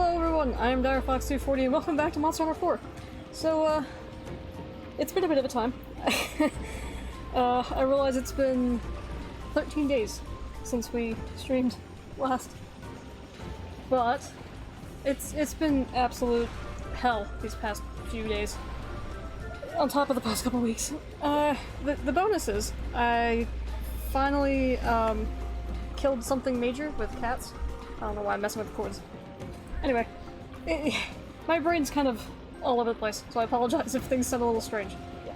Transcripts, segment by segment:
Hello everyone, I am DireFox240 and welcome back to Monster Hunter 4. So, it's been a bit of a time. I realize it's been 13 days since we streamed last. But, it's been absolute hell these past few days. On top of the past couple weeks. The bonuses. I finally, killed something major with cats. I don't know why I'm messing with the cords. Anyway, my brain's kind of all over the place, so I apologize if things sound a little strange. Yeah.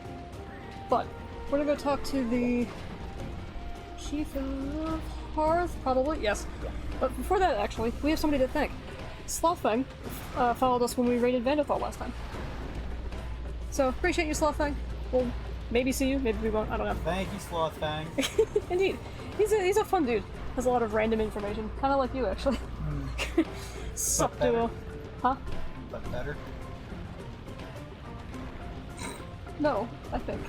But, we're gonna go talk to the Chief of Hearth, probably? Yes. But before that, actually, we have somebody to thank. Slothfang followed us when we raided Vanderthal last time. So, appreciate you, Slothfang. We'll maybe see you, maybe we won't, I don't know. Thank you, Slothfang. Indeed. He's a fun dude. Has a lot of random information. Kinda like you, actually. Sup, duo. Huh? But better? No, I think.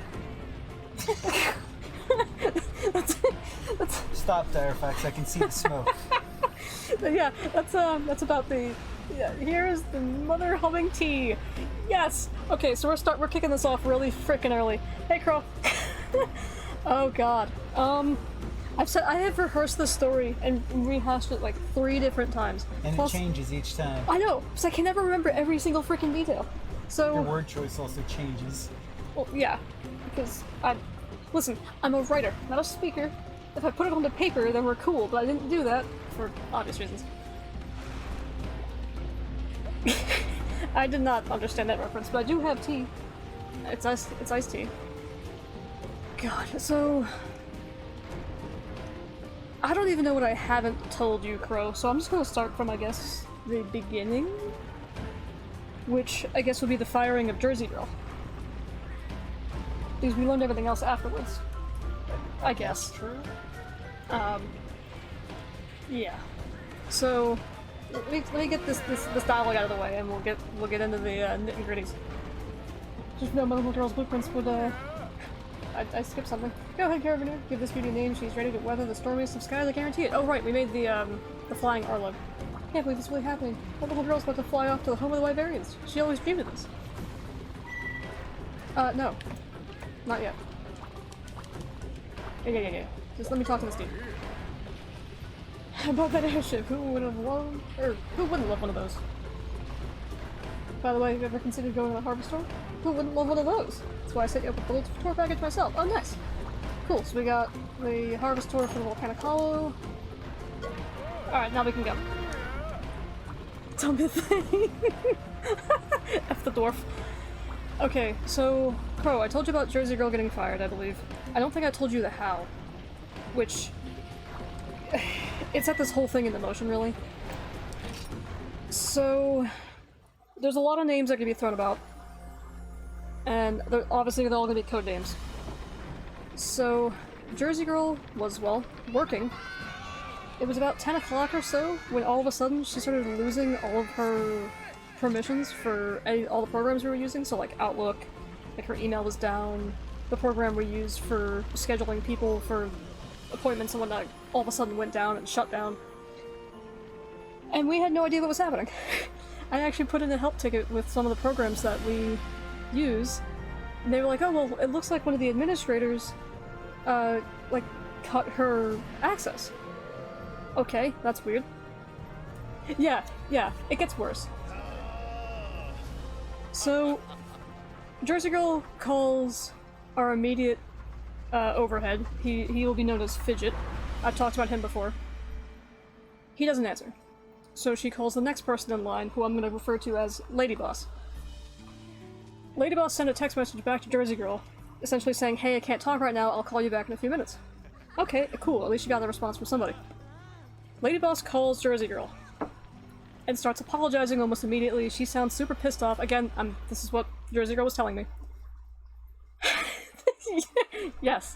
that's Stop, Direfax, I can see the smoke. yeah, that's about the... Yeah, here's the mother humming tea. Yes! Okay, so we're kicking this off really frickin' early. Hey, Crow. Oh god. I have rehearsed this story and rehashed it like 3 different times. And plus, it changes each time. I know, because I can never remember every single freaking detail. So your word choice also changes. Well, yeah, because listen, I'm a writer, not a speaker. If I put it onto paper, then we're cool, but I didn't do that for obvious reasons. I did not understand that reference, but I do have tea. It's iced tea. God, so I don't even know what I haven't told you, Crow, so I'm just gonna start from, I guess, the beginning? Which, I guess, would be the firing of Jersey Girl. Because we learned everything else afterwards. I guess. True. Yeah. So, let me get this dialogue out of the way, and we'll get into the nitty gritties. Just know my little girl's blueprints would, I skipped something. Go ahead, Carabineer. Give this beauty a name. She's ready to weather the stormiest of skies. I guarantee it. Oh right, we made the flying Arlo. Can't believe it's really happening. My little girl's about to fly off to the home of the Wyverians. She always dreamed of this. No. Not yet. Yeah. Just let me talk to this dude. About that airship, who would have loved, or who wouldn't love one of those? By the way, have you ever considered going to the harbor store? Who wouldn't love one of those? That's why I set you up with the little tour package myself. Oh, nice! Cool, so we got the harvest tour for the Volcanic Hollow. Alright, now we can go. Tell me the thing! F the dwarf. Okay, so, Crow, I told you about Jersey Girl getting fired, I believe. I don't think I told you the how. Which... it set this whole thing into motion, really. So... there's a lot of names that can be thrown about. And obviously they're all gonna be code names. So, Jersey Girl was, well, working. It was about 10 o'clock or so when all of a sudden she started losing all of her permissions for all the programs we were using, so like Outlook, like her email was down, the program we used for scheduling people for appointments and whatnot all of a sudden went down and shut down. And we had no idea what was happening. I actually put in a help ticket with some of the programs that we use, and they were like, oh well, it looks like one of the administrators, like, cut her access. Okay, that's weird. Yeah, it gets worse. So, Jersey Girl calls our immediate overhead. He will be known as Fidget. I've talked about him before. He doesn't answer. So she calls the next person in line, who I'm going to refer to as Lady Boss. Lady Boss sent a text message back to Jersey Girl, essentially saying, hey, I can't talk right now, I'll call you back in a few minutes. Okay, cool, at least you got a response from somebody. Lady Boss calls Jersey Girl and starts apologizing almost immediately. She sounds super pissed off. Again, this is what Jersey Girl was telling me. Yes.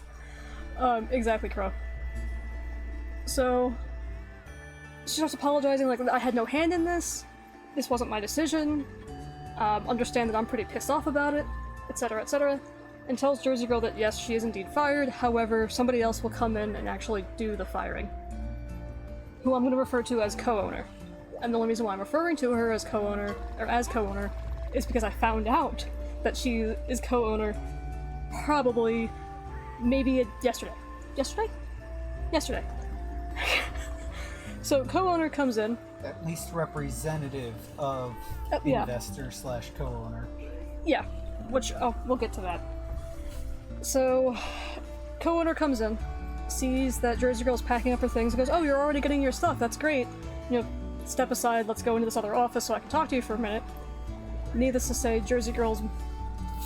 Exactly, Crow. So, she starts apologizing, like, I had no hand in this wasn't my decision, understand that I'm pretty pissed off about it, etc., etc., and tells Jersey Girl that yes, she is indeed fired, however, somebody else will come in and actually do the firing. Who I'm going to refer to as co-owner. And the only reason why I'm referring to her as co-owner, or as co-owner, is because I found out that she is co-owner probably, maybe yesterday. Yesterday? Yesterday. So co-owner comes in. At least representative of Yeah. investor / co-owner. Yeah, which, we'll get to that. So, co-owner comes in, sees that Jersey Girl's packing up her things, and goes, "Oh, you're already getting your stuff, that's great. You know, step aside, let's go into this other office so I can talk to you for a minute." Needless to say, Jersey Girl's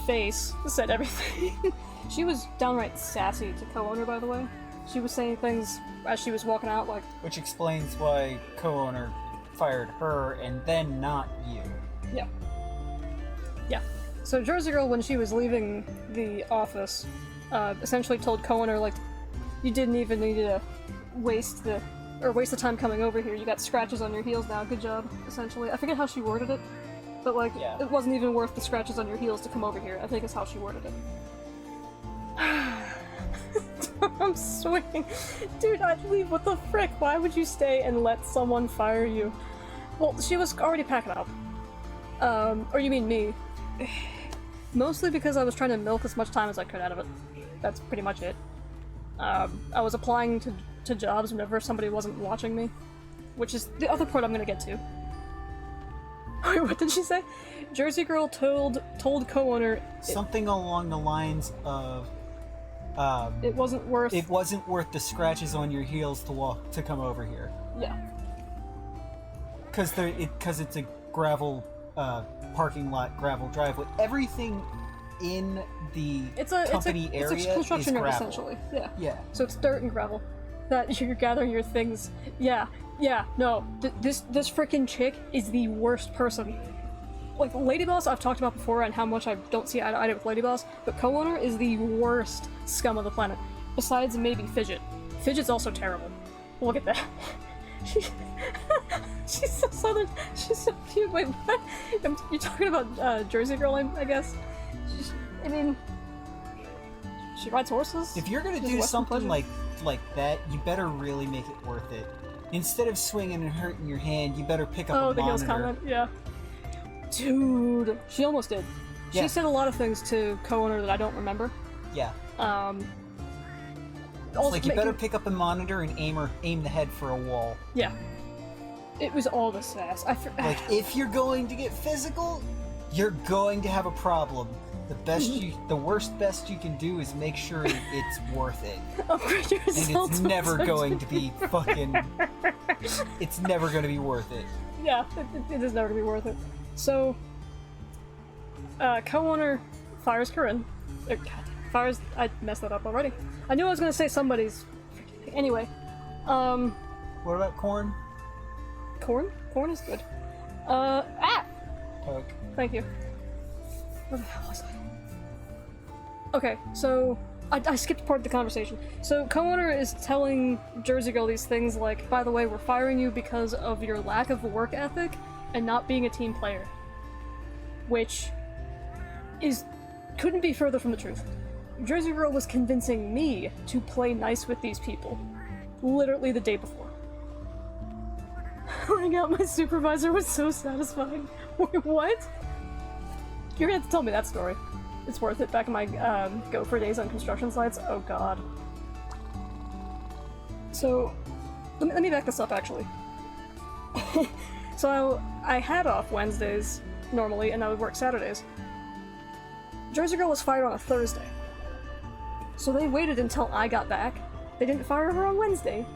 face said everything. She was downright sassy to co-owner, by the way. She was saying things as she was walking out, like... Which explains why co-owner fired her and then not you. Yeah. Yeah. So Jersey Girl, when she was leaving the office, essentially told co-owner, like, you didn't even need to waste the time coming over here. You got scratches on your heels now, good job, essentially. I forget how she worded it, but, like, Yeah. It wasn't even worth the scratches on your heels to come over here, I think is how she worded it. I'm swinging. Dude, I'd leave, what the frick? Why would you stay and let someone fire you? Well, she was already packing up. Or you mean me. Mostly because I was trying to milk as much time as I could out of it. That's pretty much it. I was applying to jobs whenever somebody wasn't watching me. Which is the other part I'm gonna get to. Wait, what did she say? Jersey Girl told co-owner... Something along the lines of... it wasn't worth... It wasn't worth the scratches on your heels to come over here. Yeah. Because it's a gravel parking lot, gravel driveway. Everything in the company area it's a construction is yard, gravel. essentially. Yeah. Yeah. So it's dirt and gravel. That you're gathering your things. Yeah. No. This freaking chick is the worst person. Like, Lady Boss I've talked about before and how much I don't see eye to eye with Lady Boss, but co-owner is the worst scum of the planet. Besides maybe Fidget. Fidget's also terrible. Look at that. She's so southern. She's so cute. Wait, what? You're talking about Jersey Girl, I guess? I mean... She rides horses? If you're gonna do something like that, you better really make it worth it. Instead of swinging and hurting your hand, you better pick up a monitor. Oh, the heels comment, yeah. Dude, she almost did. Yeah. She said a lot of things to co-owner that I don't remember. Yeah. Also, like, you better pick up a monitor and aim the head for a wall. Yeah. It was all the sass. Like, if you're going to get physical, you're going to have a problem. The worst best you can do is make sure it's worth it. Upgrade your And it's never going to be fucking... It's never going to be worth it. Yeah, it is never going to be worth it. So, co-owner fires Corinne. Fires... I messed that up already. I knew I was going to say somebody's... Anyway. What about corn? Corn? Corn is good. Poke. Thank you. Where the hell was I? Okay, so I skipped part of the conversation. So co-owner is telling Jersey Girl these things like, by the way, we're firing you because of your lack of work ethic and not being a team player. Which couldn't be further from the truth. Jersey Girl was convincing me to play nice with these people. Literally the day before. Running out my supervisor was so satisfying. Wait, what? You're gonna have to tell me that story. It's worth it. Back in my Gopher days on construction sites. Oh god. So, let me back this up actually. So I had off Wednesdays normally, and I would work Saturdays. Jersey Girl was fired on a Thursday. So they waited until I got back. They didn't fire her on Wednesday.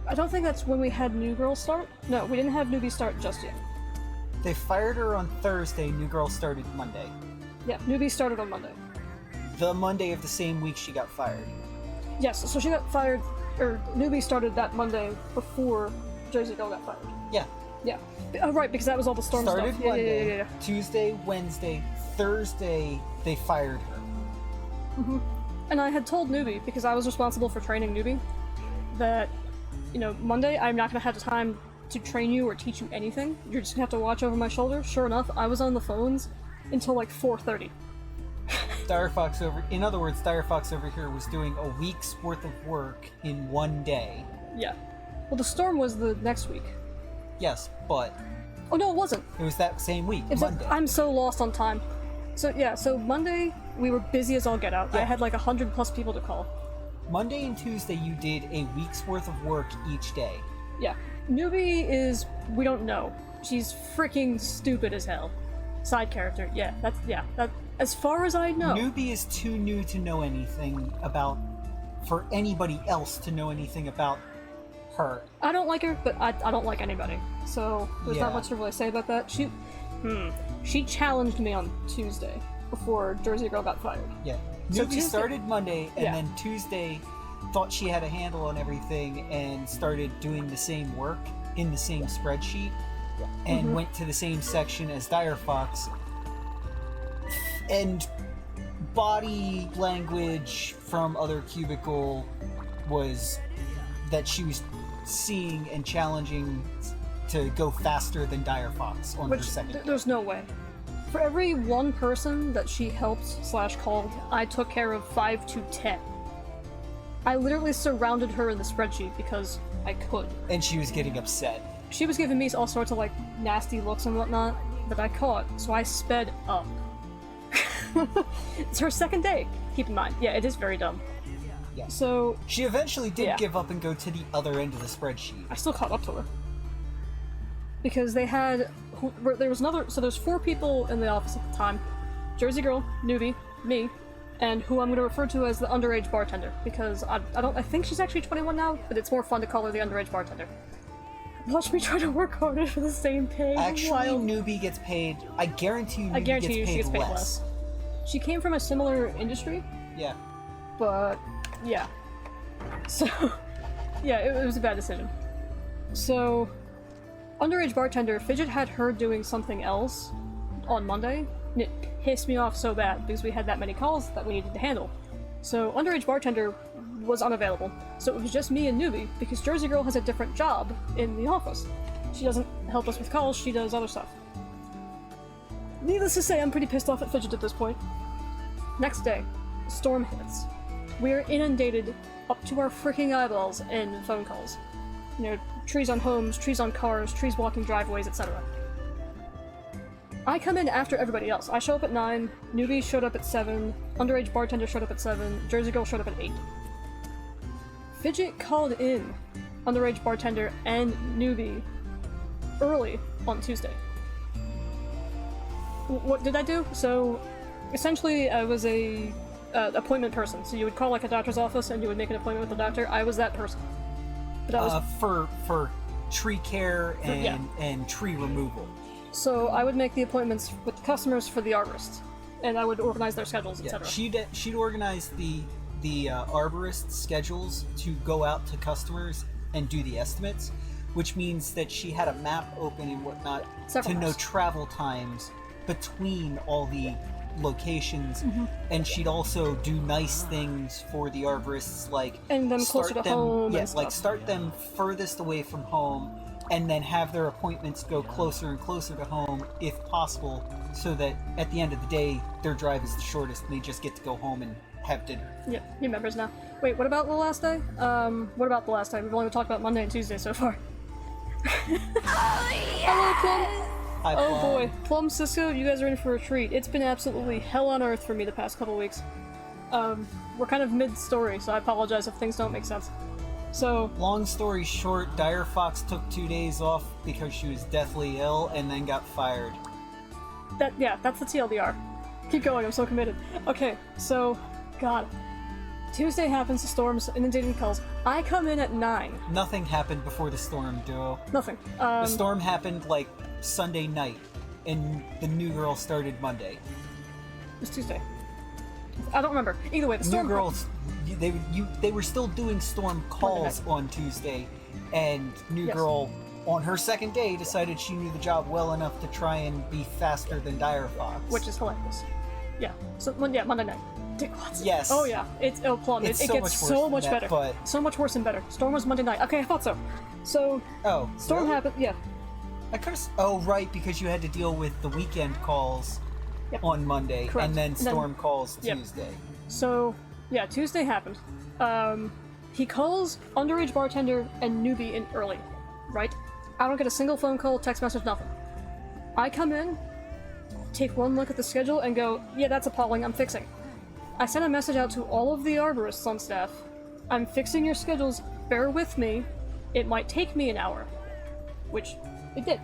I don't think that's when we had New Girl start. No, we didn't have Newbie start just yet. They fired her on Thursday, New Girl started Monday. Yeah, Newbie started on Monday. The Monday of the same week she got fired. Yes, so she got fired, or Newbie started that Monday before Jersey Girl got fired. Yeah. Yeah. Oh, right, because that was all the storm Started stuff. Monday, Yeah. Tuesday, Wednesday, Thursday, they fired her. Mm-hmm. And I had told Newbie, because I was responsible for training Newbie, that, you know, Monday I'm not going to have the time to train you or teach you anything. You're just going to have to watch over my shoulder. Sure enough, I was on the phones until like 4:30. In other words, Dire Fox over here was doing a week's worth of work in one day. Yeah. Well, the storm was the next week. Yes, but Oh no, it wasn't. it was that same week, Monday. I'm so lost on time. So yeah, so Monday we were busy as all get out. I Yeah. had like 100+ people to call. Monday and Tuesday you did a week's worth of work each day. Yeah. Newbie is, we don't know. She's freaking stupid as hell. Side character, that, as far as I know. Newbie is too new to know anything about, for anybody else to know anything about her. I don't like her, but I don't like anybody. So there's not Yeah. much to really say about that. She challenged me on Tuesday before Jersey Girl got fired. Yeah. So Newbie Tuesday- started Monday, and Yeah. then Tuesday thought she had a handle on everything and started doing the same work in the same spreadsheet, and went to the same section as Dire Fox. And body language from other cubicle was that she was seeing and challenging to go faster than Dire Fox on her Which, second. there's no way. For every one person that she helped / called, I took care of 5 to 10. I literally surrounded her in the spreadsheet because I could. And she was getting upset. She was giving me all sorts of like nasty looks and whatnot that I caught, so I sped up. It's her second day, keep in mind. Yeah, it is very dumb. Yeah. So She eventually did Yeah. give up and go to the other end of the spreadsheet. I still caught up to her. Because they had, there was another, so there's 4 people in the office at the time. Jersey Girl, Newbie, me, and who I'm going to refer to as the underage bartender, because I think she's actually 21 now, but it's more fun to call her the underage bartender. Watch me try to work harder for the same pay. Actually, while... Newbie gets paid. I guarantee you, Newbie she gets paid less. She came from a similar industry, Yeah. but yeah. So, yeah, it was a bad decision. So, underage bartender, Fidget had her doing something else on Monday, and it pissed me off so bad because we had that many calls that we needed to handle. So, underage bartender was unavailable, so it was just me and Newbie because Jersey Girl has a different job in the office. She doesn't help us with calls, she does other stuff. Needless to say, I'm pretty pissed off at Fidget at this point. Next day, storm hits. We're inundated up to our freaking eyeballs in phone calls. You know, trees on homes, trees on cars, trees blocking driveways, etc. I come in after everybody else. I show up at 9, Newbie showed up at 7, underage bartender showed up at 7, Jersey Girl showed up at 8. Fidget called in underage bartender and Newbie early on Tuesday. What did I do? So, essentially, I was a appointment person. So you would call like a doctor's office and you would make an appointment with the doctor. I was that person. But I was For tree care and yeah. and tree removal. So I would make the appointments with the customers for the arborists, and I would organize their schedules, Yeah, etc. she'd organize the arborist schedules to go out to customers and do the estimates, which means that she had a map open and whatnot Several to know maps. travel times between all the locations, Mm-hmm. and she'd also do nice things for the arborists, like And them closer start to them, home yeah, and like stuff. start them furthest away from home, and then have their appointments go closer and closer to home if possible, so that at the end of the day their drive is the shortest and they just get to go home and have dinner. Yeah, he remembers now. Wait, what about the last day? What about the last day? We've only talked about Monday and Tuesday so far. Hello, Plum. Hi, Oh Plum. boy, Plum, Cisco, you guys are in for a treat. It's been absolutely hell on earth for me the past couple weeks. We're kind of mid-story, so I apologize if things don't make sense. So, Long story short, Dire Fox took 2 days off because she was deathly ill and then got fired. that's the TLDR. Keep going, I'm so committed. Okay, so, God. Tuesday happens, the storm's inundating calls. I come in at 9. Nothing happened before the storm, duo. Nothing. The storm happened like Sunday night, and the new girl started Monday. It was Tuesday. I don't remember. Either way, the New storm... girls, they were still doing storm calls night. on Tuesday, and new Yes. girl on her second day decided she knew the job well enough to try and be faster than Dire Fox. Which is hilarious. Yeah. So, Monday night. Dickwads. Yes. Oh yeah, it's Plum. It's It so gets much worse so than much that, better. but- So much worse and better. Storm was Monday night. Okay, I thought so. So, Oh, storm really? happened. Yeah. I could have. Oh, right, because you had to deal with the weekend calls Yep. on Monday, Correct. and then And then- storm calls yep. Tuesday. So, yeah, Tuesday happened. He calls underage bartender and newbie in early, right? I don't get a single phone call, text message, nothing. I come in, take one look at the schedule, and go, yeah, that's appalling, I'm fixing. I sent a message out to all of the arborists on staff. I'm fixing your schedules, bear with me. It might take me an hour. Which, it did.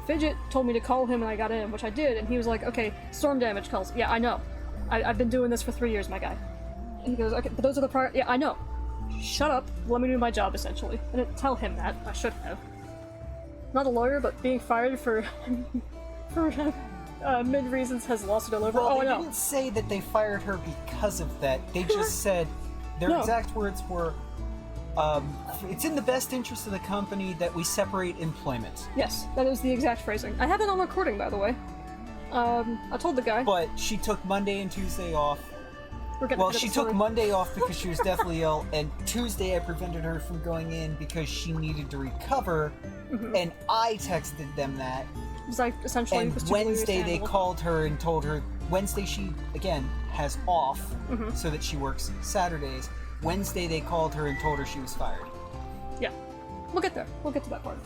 Fidget told me to call him and I got in, which I did, and he was like, okay, storm damage calls. Yeah, I know. I've been doing this for 3 years, my guy. And he goes, okay, but those are the prior- yeah, I know. Shut up, let me do my job, essentially. I didn't tell him that, I should have. Not a lawyer, but being fired for mid-reasons has lost it all over. Well, oh, they I know. didn't say that they fired her because of that. They just said, their exact words were, it's in the best interest of the company that we separate employment. Yes, that is the exact phrasing. I have it on recording, by the way. I told the guy. But she took Monday and Tuesday off. Well, she took Monday off because she was deathly ill, and Tuesday I prevented her from going in because she needed to recover, and I texted them that. Was I essentially and Wednesday they called her and told her, Wednesday she, again, has off, so that she works Saturdays. Wednesday they called her and told her she was fired. Yeah. We'll get there. We'll get to that part.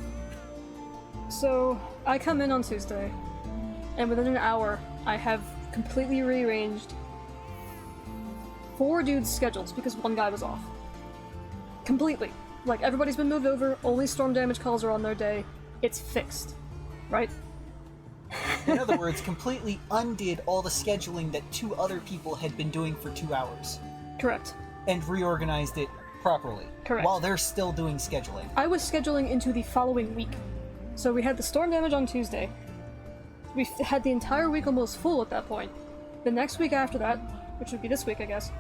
So, I come in on Tuesday, and within an hour, I have completely rearranged 4 dudes' schedules because one guy was off. Completely. Like, everybody's been moved over, only storm damage calls are on their day. It's fixed. Right? In other words, completely undid all the scheduling that 2 other people had been doing for 2 hours. Correct. And reorganized it properly. Correct. While they're still doing scheduling. I was scheduling into the following week. So we had the storm damage on Tuesday. We had the entire week almost full at that point. The next week after that, which would be this week, I guess.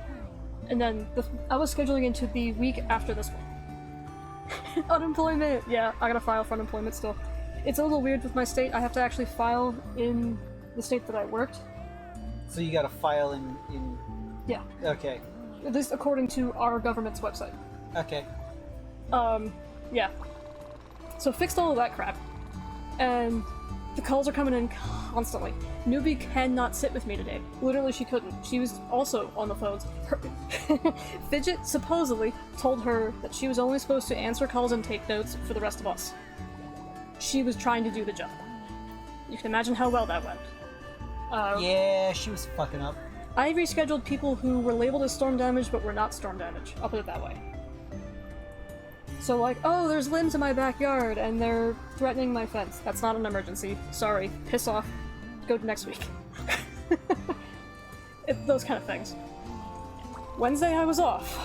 And then I was scheduling into the week after this one. Unemployment! Yeah, I gotta file for unemployment still. It's a little weird with my state. I have to actually file in the state that I worked. So you gotta file in... Yeah. Okay. At least according to our government's website. Okay. Yeah. So fixed all of that crap. And the calls are coming in constantly. Newbie cannot sit with me today. Literally, she couldn't. She was also on the phones. Fidget supposedly told her that she was only supposed to answer calls and take notes for the rest of us. She was trying to do the job. You can imagine how well that went. Yeah, she was fucking up. I rescheduled people who were labeled as storm damage but were not storm damage. I'll put it that way. So like, oh, there's limbs in my backyard and they're threatening my fence. That's not an emergency. Sorry. Piss off. Go to next week. Those kind of things. Wednesday I was off.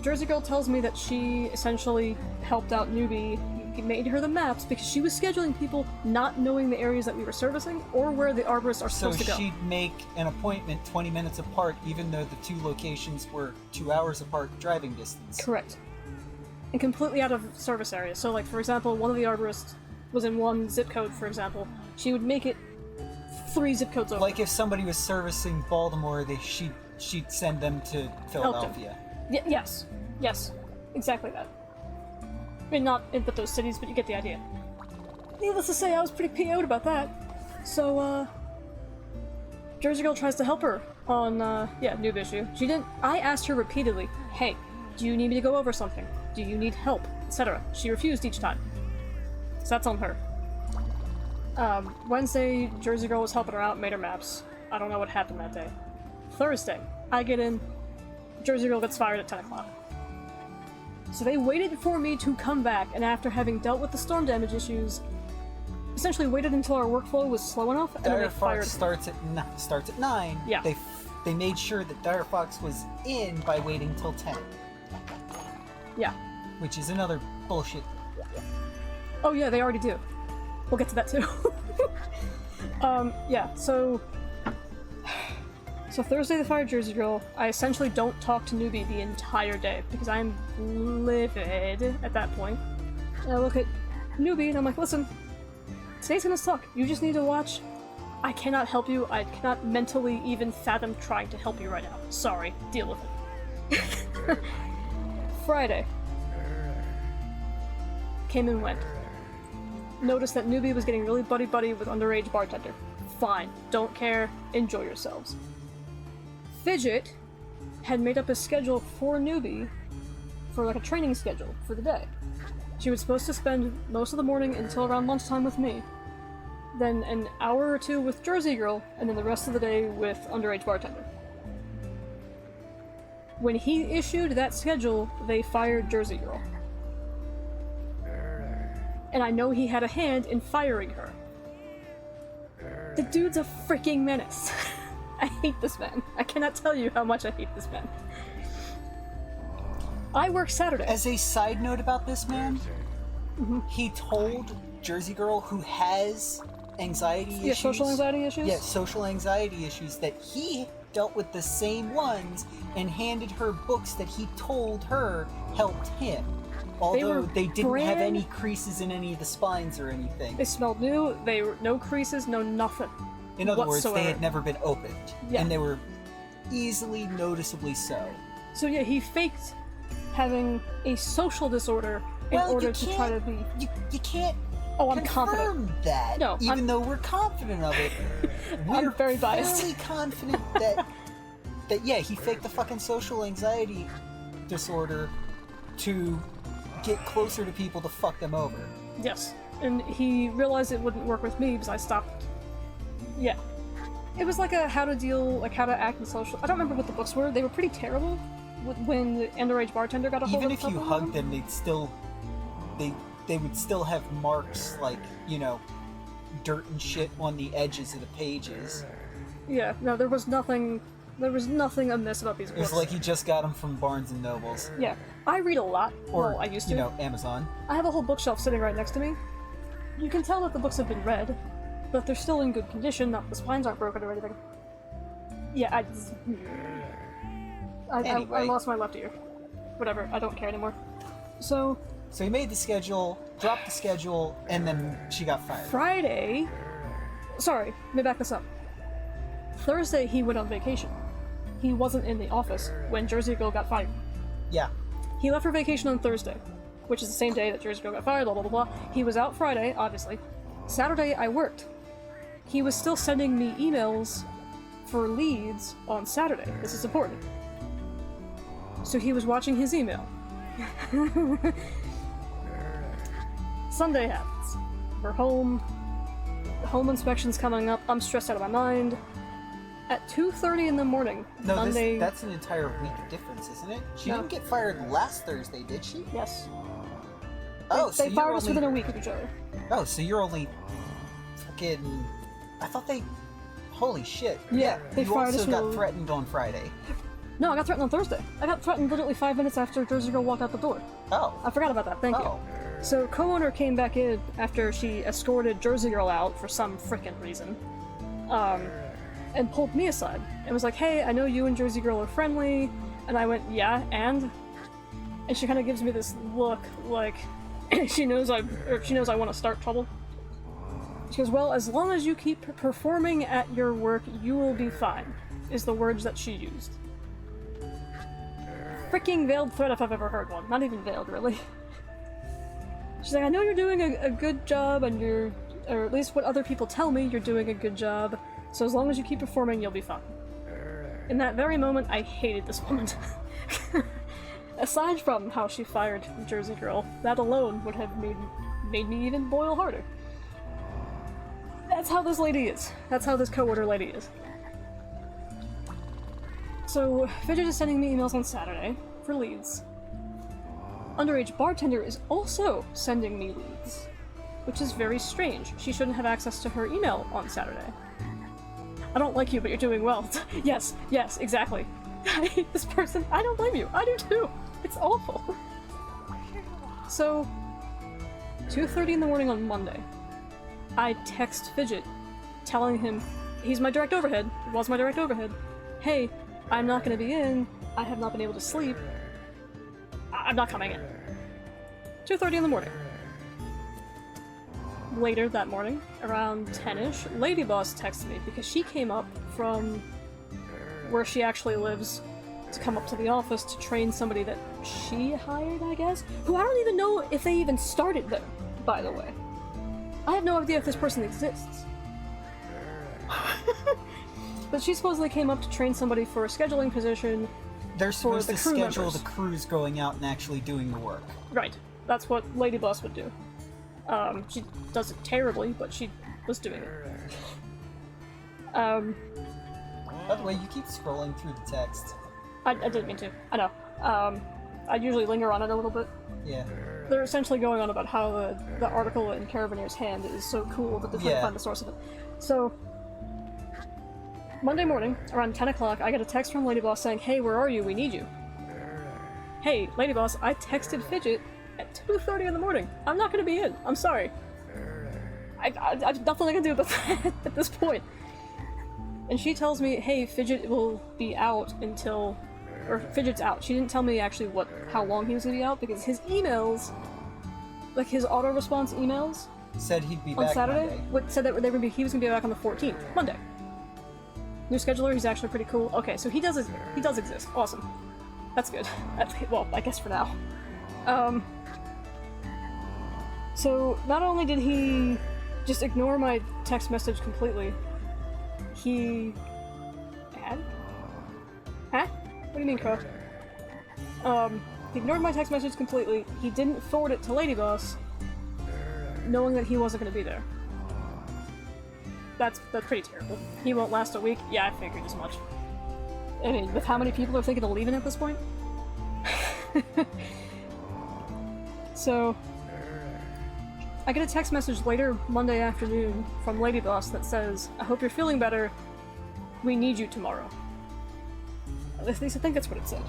Jersey Girl tells me that she essentially helped out Newbie, made her the maps because she was scheduling people not knowing the areas that we were servicing or where the arborists are supposed to go. So she'd make an appointment 20 minutes apart even though the 2 locations were 2 hours apart driving distance. Correct. And completely out of service area. So like, for example, one of the arborists was in one zip code, for example. She would make it 3 zip codes over. Like if somebody was servicing Baltimore, she'd send them to Philadelphia. Yes. Yes. Exactly that. I mean, not in those cities, but you get the idea. Needless to say, I was pretty PO'd about that. So, Jersey Girl tries to help her on, noob issue. She didn't- I asked her repeatedly, hey, do you need me to go over something? Do you need help? Etc. She refused each time. So that's on her. Wednesday, Jersey Girl was helping her out, made her maps. I don't know what happened that day. Thursday, I get in, Jersey Girl gets fired at 10 o'clock. So they waited for me to come back, and after having dealt with the storm damage issues, essentially waited until our workflow was slow enough, and then they fired. starts at 9. Yeah. They made sure that Dire Fox was in by waiting till 10. Yeah. Which is another bullshit. Oh yeah, they already do. We'll get to that too. Yeah, so Thursday they fired Jersey Girl. I essentially don't talk to Newbie the entire day because I'm livid at that point. And I look at Newbie and I'm like, listen, today's gonna suck. You just need to watch. I cannot help you. I cannot mentally even fathom trying to help you right now. Sorry, deal with it. Friday. Came and went. Noticed that Newbie was getting really buddy-buddy with underage bartender. Fine, don't care, enjoy yourselves. Fidget had made up a schedule for newbie, for like a training schedule for the day. She was supposed to spend most of the morning until around lunchtime with me, then an hour or two with Jersey Girl, and then the rest of the day with underage bartender. When he issued that schedule, they fired Jersey Girl. And I know he had a hand in firing her. The dude's a freaking menace. I hate this man. I cannot tell you how much I hate this man. I work Saturday. As a side note about this man, he told Jersey Girl, who has anxiety issues. Yeah, social anxiety issues? Yeah, social anxiety issues, that he dealt with the same ones and handed her books that he told her helped him. Although they didn't have any creases in any of the spines or anything. They smelled new, they were no creases, no nothing. In other whatsoever. words, they had never been opened. Yeah. And they were easily noticeably so. So yeah, he faked having a social disorder in order to try to be... You can't I'm confirm confident. that. No, even though we're confident of it. I'm very biased. Fairly confident that yeah, he faked the fucking social anxiety disorder to get closer to people to fuck them over. Yes. And he realized it wouldn't work with me because I stopped... Yeah. It was like how to act in social... I don't remember what the books were. They were pretty terrible when the underage bartender got a hold of Even if you hugged them, they'd still... They would still have marks, like, you know, dirt and shit on the edges of the pages. Yeah, no, there was nothing amiss about these books. It was like he just got them from Barnes & Nobles. Yeah. I read a lot. Or, well, I used to. you know, Amazon. I have a whole bookshelf sitting right next to me. You can tell that the books have been read, but they're still in good condition, the spines aren't broken or anything. Yeah, Anyway. I lost my left ear. Whatever, I don't care anymore. So he made the schedule, dropped the schedule, and then she got fired. Friday... Sorry, let me back this up. Thursday, he went on vacation. He wasn't in the office when Jersey Girl got fired. Yeah. He left for vacation on Thursday, which is the same day that Jersey Girl got fired, blah, blah, blah, blah. He was out Friday, obviously. Saturday, I worked. He was still sending me emails for leads on Saturday. This is important. So he was watching his email. Sunday happens. We're home. The home inspection's coming up. I'm stressed out of my mind. At 2:30 in the morning, No, Monday... that's an entire week difference, isn't it? She No. didn't get fired last Thursday, did she? Yes. Oh, so They you're fired us only... within a week of each other. Oh, so you're only... fucking... I thought they... Holy shit. Yeah, they you fired also us got with- threatened on Friday. No, I got threatened on Thursday. I got threatened literally 5 minutes after Jersey Girl walked out the door. Oh. I forgot about that, thank Oh. you. So, co-owner came back in after she escorted Jersey Girl out for some frickin' reason. And pulled me aside and was like, "Hey, I know you and Jersey Girl are friendly." And I went, "Yeah, and?" And she kind of gives me this look like she knows I want to start trouble. She goes, "Well, as long as you keep performing at your work, you will be fine," is the words that she used. Freaking veiled threat if I've ever heard one. Not even veiled, really. She's like, "I know you're doing a good job, and or at least what other people tell me, you're doing a good job. So as long as you keep performing, you'll be fine." In that very moment, I hated this woman. Aside from how she fired Jersey Girl, that alone would have made me even boil harder. That's how this lady is. That's how this co-order lady is. So, Fidget is sending me emails on Saturday for leads. Underage bartender is also sending me leads, which is very strange. She shouldn't have access to her email on Saturday. "I don't like you, but you're doing well." Yes, exactly. I hate this person. I don't blame you. I do too. It's awful. So, 2:30 in the morning on Monday, I text Fidget, telling him, he's my direct overhead, was my direct overhead, "Hey, I'm not going to be in. I have not been able to sleep. I'm not coming in." 2:30 in the morning. Later that morning, around 10-ish, Lady Boss texted me because she came up from where she actually lives to come up to the office to train somebody that she hired, I guess? Who I don't even know if they even started there, by the way. I have no idea if this person exists. But she supposedly came up to train somebody for a scheduling position They're supposed the to crew schedule members. the crews going out and actually doing the work. Right. That's what Lady Boss would do. She does it terribly, but she was doing it. By the way, you keep scrolling through the text. I didn't mean to. I know. I usually linger on it a little bit. Yeah. They're essentially going on about how the article in Carabineer's Hand is so cool that they're trying to find the source of it. So, Monday morning, around 10 o'clock, I get a text from Lady Boss saying, "Hey, where are you? We need you." Hey, Lady Boss, I texted Fidget at 2:30 in the morning. I'm not gonna be in. I'm sorry. I've nothing I can do about that at this point. And she tells me, hey, Fidget will be out until... Or Fidget's out. She didn't tell me actually how long he was gonna be out, because his emails, like his auto-response emails... Said he'd be on back Saturday, Monday. said that he was gonna be back on the 14th, Monday. New scheduler, he's actually pretty cool. Okay, so he does exist. Awesome. That's good. Well, I guess for now. So, not only did he just ignore my text message completely, he... Huh? What do you mean, Crow? He ignored my text message completely. He didn't forward it to Lady Boss, knowing that he wasn't going to be there. That's pretty terrible. He won't last a week? Yeah, I figured as much. I mean, with how many people are thinking of leaving at this point? So... I get a text message later Monday afternoon from Lady Boss that says, I hope you're feeling better. We need you tomorrow. At least I think that's what it said.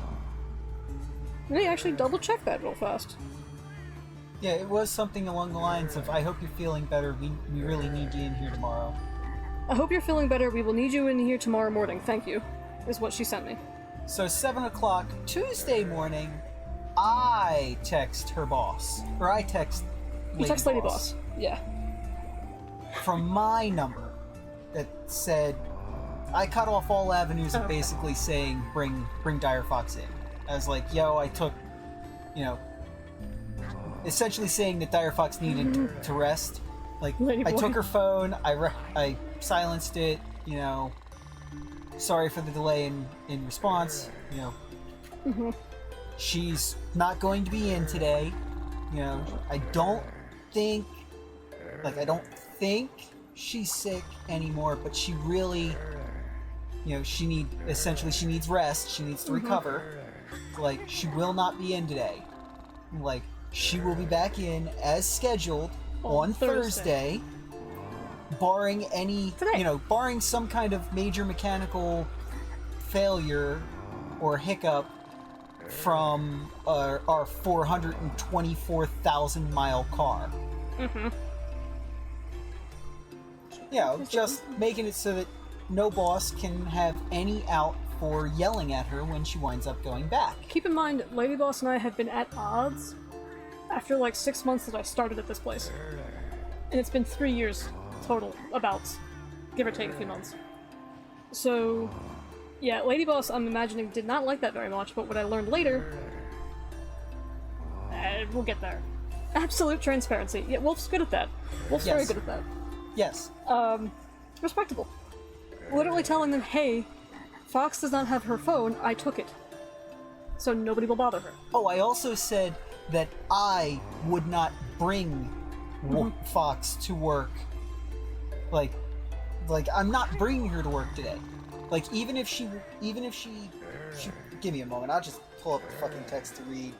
Let me actually double check that real fast. Yeah, it was something along the lines of, I hope you're feeling better, we really need you in here tomorrow. I hope you're feeling better, we will need you in here tomorrow morning, thank you, is what she sent me. So 7 o'clock Tuesday morning, I text her boss. Or I text You text Lady Boss. Yeah. From my number that said, I cut off all avenues of basically saying, bring Dire Fox in. I was like, yo, I took, essentially saying that Dire Fox needed to rest. Like, I took her phone, I silenced it, sorry for the delay in response, She's not going to be in today, I don't think she's sick anymore, but she really, she needs rest, she needs to recover. Like, she will not be in today. Like, she will be back in as scheduled on Thursday, barring any, barring some kind of major mechanical failure or hiccup from our 424,000 mile car. Just making it so that no boss can have any out for yelling at her when she winds up going back. Keep in mind, Lady Boss and I have been at odds after like 6 months that I started at this place. And it's been 3 years total, about, give or take a few months. So, yeah, Lady Boss, I'm imagining, did not like that very much, but what I learned later... we'll get there. Absolute transparency. Yeah, Wolf's good at that. Wolf's very good at that. Yes. Respectable. Literally telling them, hey, Fox does not have her phone, I took it. So nobody will bother her. Oh, I also said that I would not bring Fox to work. Like, I'm not bringing her to work today. Like, even if she give me a moment, I'll just pull up the fucking text to read.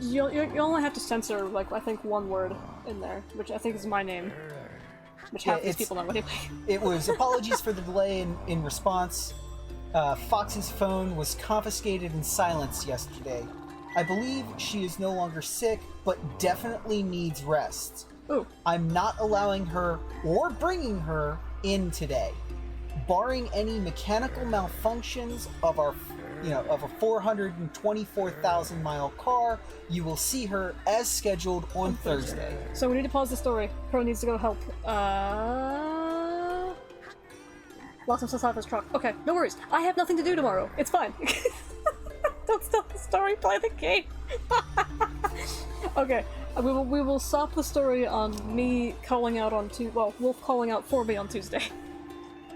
You only have to censor, like, I think one word in there, which I think is my name. Which half these people know anyway. It was, apologies for the delay in response. Fox's phone was confiscated and silenced yesterday. I believe she is no longer sick, but definitely needs rest. Ooh. I'm not allowing her or bringing her in today. Barring any mechanical malfunctions of our, of a 424,000 mile car, you will see her as scheduled on Thursday. So we need to pause the story. Crow needs to go help. Lots of stuff out of his truck. Okay, no worries. I have nothing to do tomorrow. It's fine. Don't stop the story. Play the game. Okay, we will stop the story on me calling out on Wolf calling out for me on Tuesday.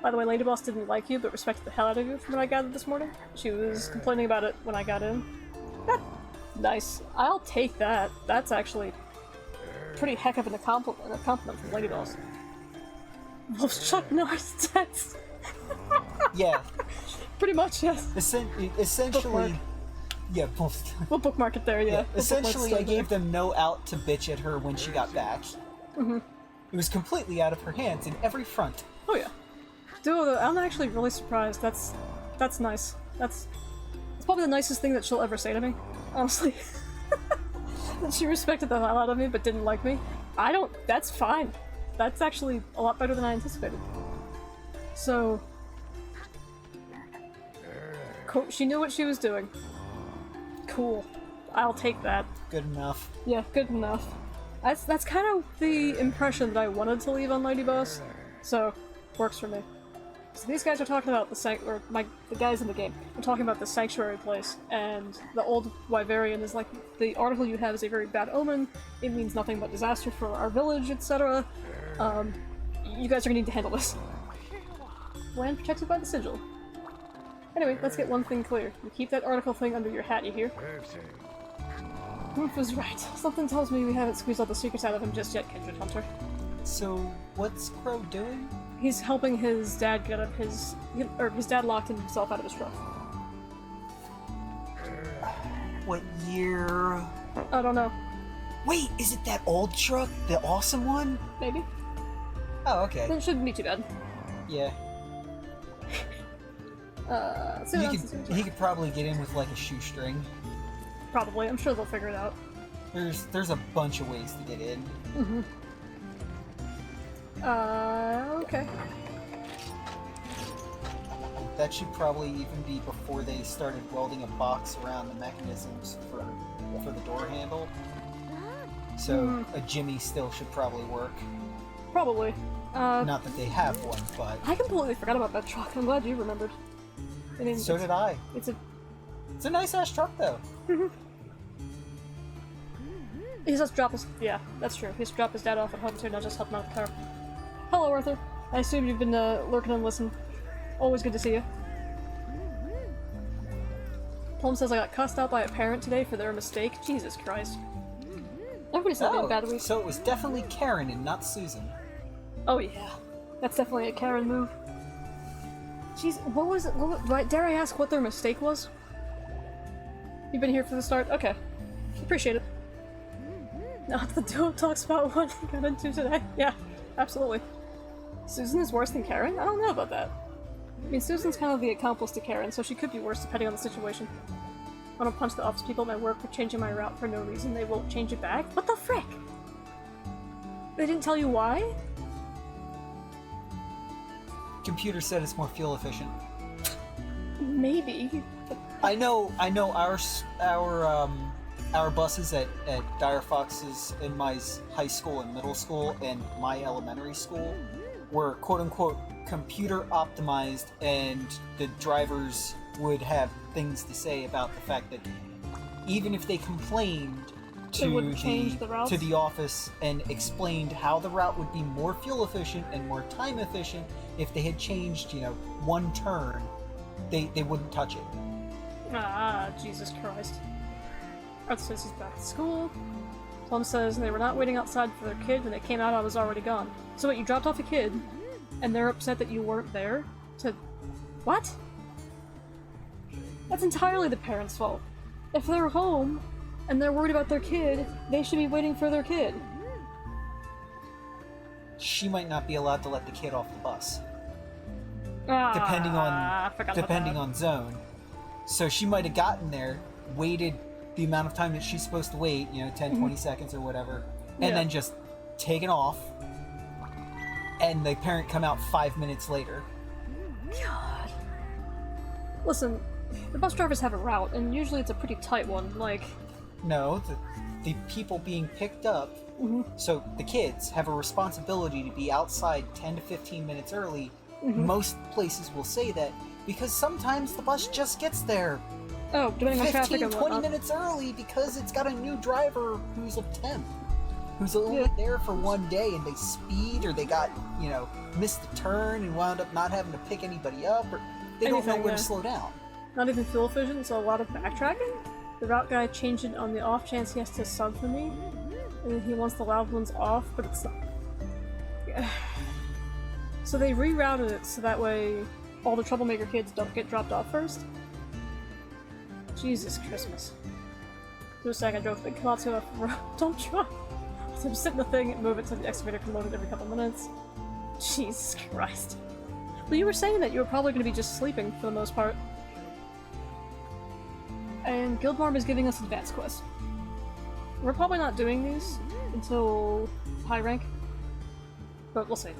By the way, Lady Boss didn't like you, but respected the hell out of you from what I gathered this morning. She was complaining about it when I got in. Nice. I'll take that. That's actually pretty heck of a compliment from Lady Boss. Wolf's Chuck Norris text. Yeah. Pretty much, yes. Essentially, yeah, both. We'll bookmark it there, yeah. Essentially, I gave them no out to bitch at her when she got back. Mm-hmm. It was completely out of her hands in every front. Oh yeah. Dude, I'm actually really surprised. That's nice. That's probably the nicest thing that she'll ever say to me, honestly. That she respected the hell out of me but didn't like me. That's fine. That's actually a lot better than I anticipated. So, she knew what she was doing. Cool. I'll take that. Good enough. Yeah, good enough. That's kind of the impression that I wanted to leave on Lady Boss, so works for me. So these guys are talking about the guys in the game are talking about the sanctuary place, and the old Wyverian is like, the article you have is a very bad omen. It means nothing but disaster for our village, etc. You guys are gonna need to handle this. Land protected by the sigil. Anyway, let's get one thing clear. You keep that article thing under your hat, you hear? Roof was right. Something tells me we haven't squeezed all the secrets out of him just yet, Kindred Hunter. So, what's Crow doing? He's helping his dad get up his dad locked himself out of his truck. What year? I don't know. Wait, is it that old truck? The awesome one? Maybe. Oh, okay. It shouldn't be too bad. Yeah. He could probably get in with like a shoestring. Probably. I'm sure they'll figure it out. There's a bunch of ways to get in. Mm-hmm. Okay. That should probably even be before they started welding a box around the mechanisms for the door handle. So a jimmy still should probably work. Probably. Not that they have one, but... I completely forgot about that truck. I'm glad you remembered. I mean, so did I. It's a nice-ass truck, though. He has to drop his... Yeah, that's true. He has to drop his dad off at home, too, not just help him out with the car. Hello, Arthur. I assume you've been lurking and listening. Always good to see you. Plum says I got cussed out by a parent today for their mistake. Jesus Christ. Everybody's having a bad week. So it was definitely Karen and not Susan. Oh yeah. That's definitely a Karen move. Jeez, what was it? Dare I ask what their mistake was? You've been here for the start? Okay. Appreciate it. Not the duo talks about what he got into today. Yeah, absolutely. Susan is worse than Karen? I don't know about that. I mean, Susan's kind of the accomplice to Karen, so she could be worse depending on the situation. I want to punch the office people at my work for changing my route for no reason. They won't change it back? What the frick? They didn't tell you why? Computer said it's more fuel efficient. Maybe. I know. Our buses at Dire Fox's in my high school and middle school and my elementary school were quote-unquote computer optimized, and the drivers would have things to say about the fact that even if they complained to the office and explained how the route would be more fuel efficient and more time efficient if they had changed, one turn, they wouldn't touch it. Ah, Jesus Christ. Arthur says he's back at school. Plum says they were not waiting outside for their kid. When they came out, I was already gone. So wait, you dropped off a kid, and they're upset that you weren't there? What? That's entirely the parents' fault. If they're home, and they're worried about their kid, they should be waiting for their kid. She might not be allowed to let the kid off the bus. Depending on zone. So she might have gotten there, waited the amount of time that she's supposed to wait, 10, 20 seconds or whatever, and then just taken off, and the parent come out 5 minutes later. God. Listen, the bus drivers have a route, and usually it's a pretty tight one, like... No, the people being picked up, so the kids have a responsibility to be outside 10 to 15 minutes early. Most places will say that, because sometimes the bus just gets there. Oh, depending on traffic and 20 minutes early because it's got a new driver who's a temp, who's only there for one day and they speed or they got, missed the turn and wound up not having to pick anybody up or they don't know where to slow down. Not even fuel efficient, so a lot of backtracking. The route guy changed it on the off chance he has to sub for me. And he wants the loud ones off, but it's not. Yeah. So they rerouted it so that way all the troublemaker kids don't get dropped off first. Jesus Christmas. For a second I drove the big Komatsu off the road. Don't try! So just sit in the thing and move it so the excavator can load it every couple minutes. Jesus Christ. Well, you were saying that you were probably going to be just sleeping for the most part. And Guildmarm is giving us advanced quests. We're probably not doing these until high rank, but we'll see.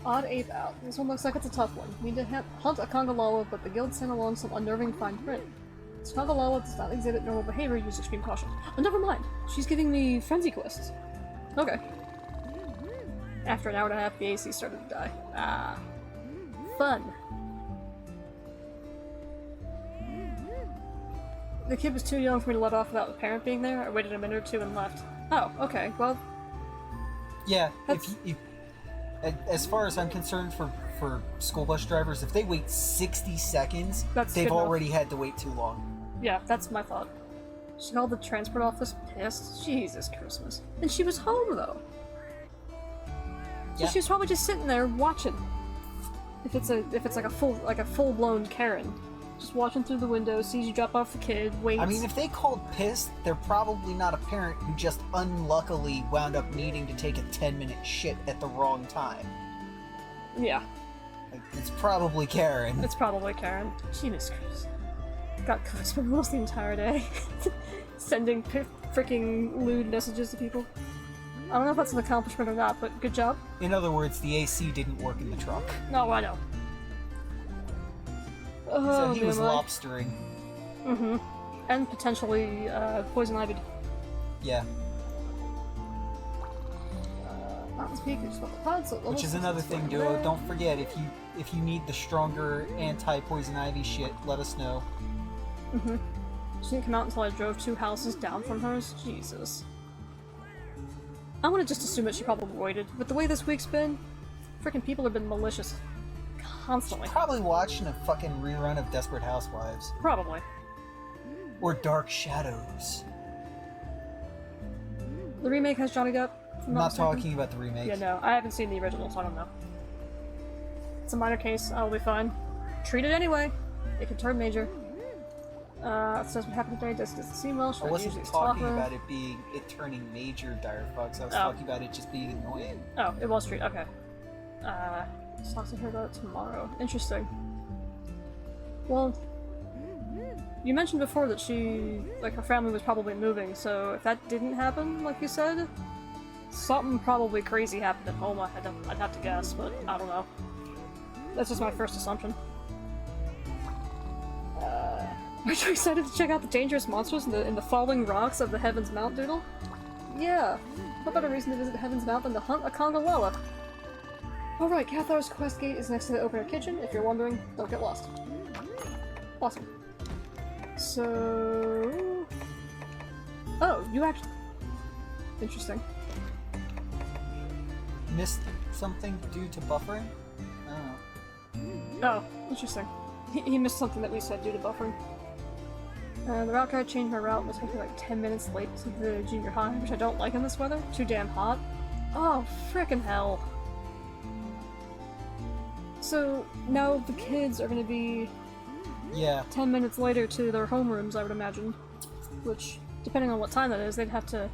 Odd Ape out. This one looks like it's a tough one. We need to hunt a Kongalawa, but the guild sent along some unnerving fine print. This Kongalawa does not exhibit normal behavior, use extreme caution. Oh, never mind! She's giving me frenzy quests. Okay. After an hour and a half, the AC started to die. Ah. Fun. The kid was too young for me to let off without the parent being there. I waited a minute or two and left. Oh, okay, well... Yeah, as far as I'm concerned for school bus drivers, if they wait 60 seconds, they've already had to wait too long. Yeah, that's my thought. She called the transport office pissed. Jesus Christmas. And she was home, though. So she was probably just sitting there watching. If it's like a full-blown Karen. Just watching through the window, sees you drop off the kid, waits. I mean, if they called pissed, they're probably not a parent who just unluckily wound up needing to take a 10-minute shit at the wrong time. Yeah. It's probably Karen. It's probably Karen. Jesus Christ. Got spent almost the entire day sending freaking lewd messages to people. I don't know if that's an accomplishment or not, but good job. In other words, the AC didn't work in the truck. No, I know. So he was lobstering. Mm-hmm. And potentially poison ivied. Yeah. Mountain Peak is what the pods. Which is another thing, Duo. Don't forget, if you need the stronger anti-poison ivy shit, let us know. Mm-hmm. She didn't come out until I drove 2 houses down from hers. Jesus. I'm gonna just assume that she probably waited. With the way this week's been, freaking people have been malicious. Constantly. She's probably watching a fucking rerun of Desperate Housewives. Probably. Or Dark Shadows. The remake has Johnny Depp. I'm not talking about the remake. Yeah, no. I haven't seen the original, so I don't know. It's a minor case. I'll be fine. Treat it anyway. It could turn major. It says what happened today doesn't seem well. I wasn't talking about it turning major, Direfox. I was talking about it just being annoying. Oh, it was treat. Okay. Talk to her about it tomorrow. Interesting. Well, you mentioned before that her family was probably moving, so if that didn't happen, like you said, something probably crazy happened at home, I'd have to guess, but I don't know. That's just my first assumption. Are you excited to check out the dangerous monsters in the falling rocks of the Heaven's Mount, Doodle? Yeah. What better reason to visit Heaven's Mount than to hunt a Kongalawa? Alright, Cathar's Quest Gate is next to the open air kitchen. If you're wondering, don't get lost. Awesome. So... Oh, you actually... Interesting. Missed something due to buffering? Oh, interesting. He missed something that we said due to buffering. The route guide changed my route and was making like 10 minutes late to the junior high, which I don't like in this weather. Too damn hot. Oh, frickin' hell. So, now the kids are gonna be... 10 minutes later to their homerooms, I would imagine. Which, depending on what time that is, they'd have to...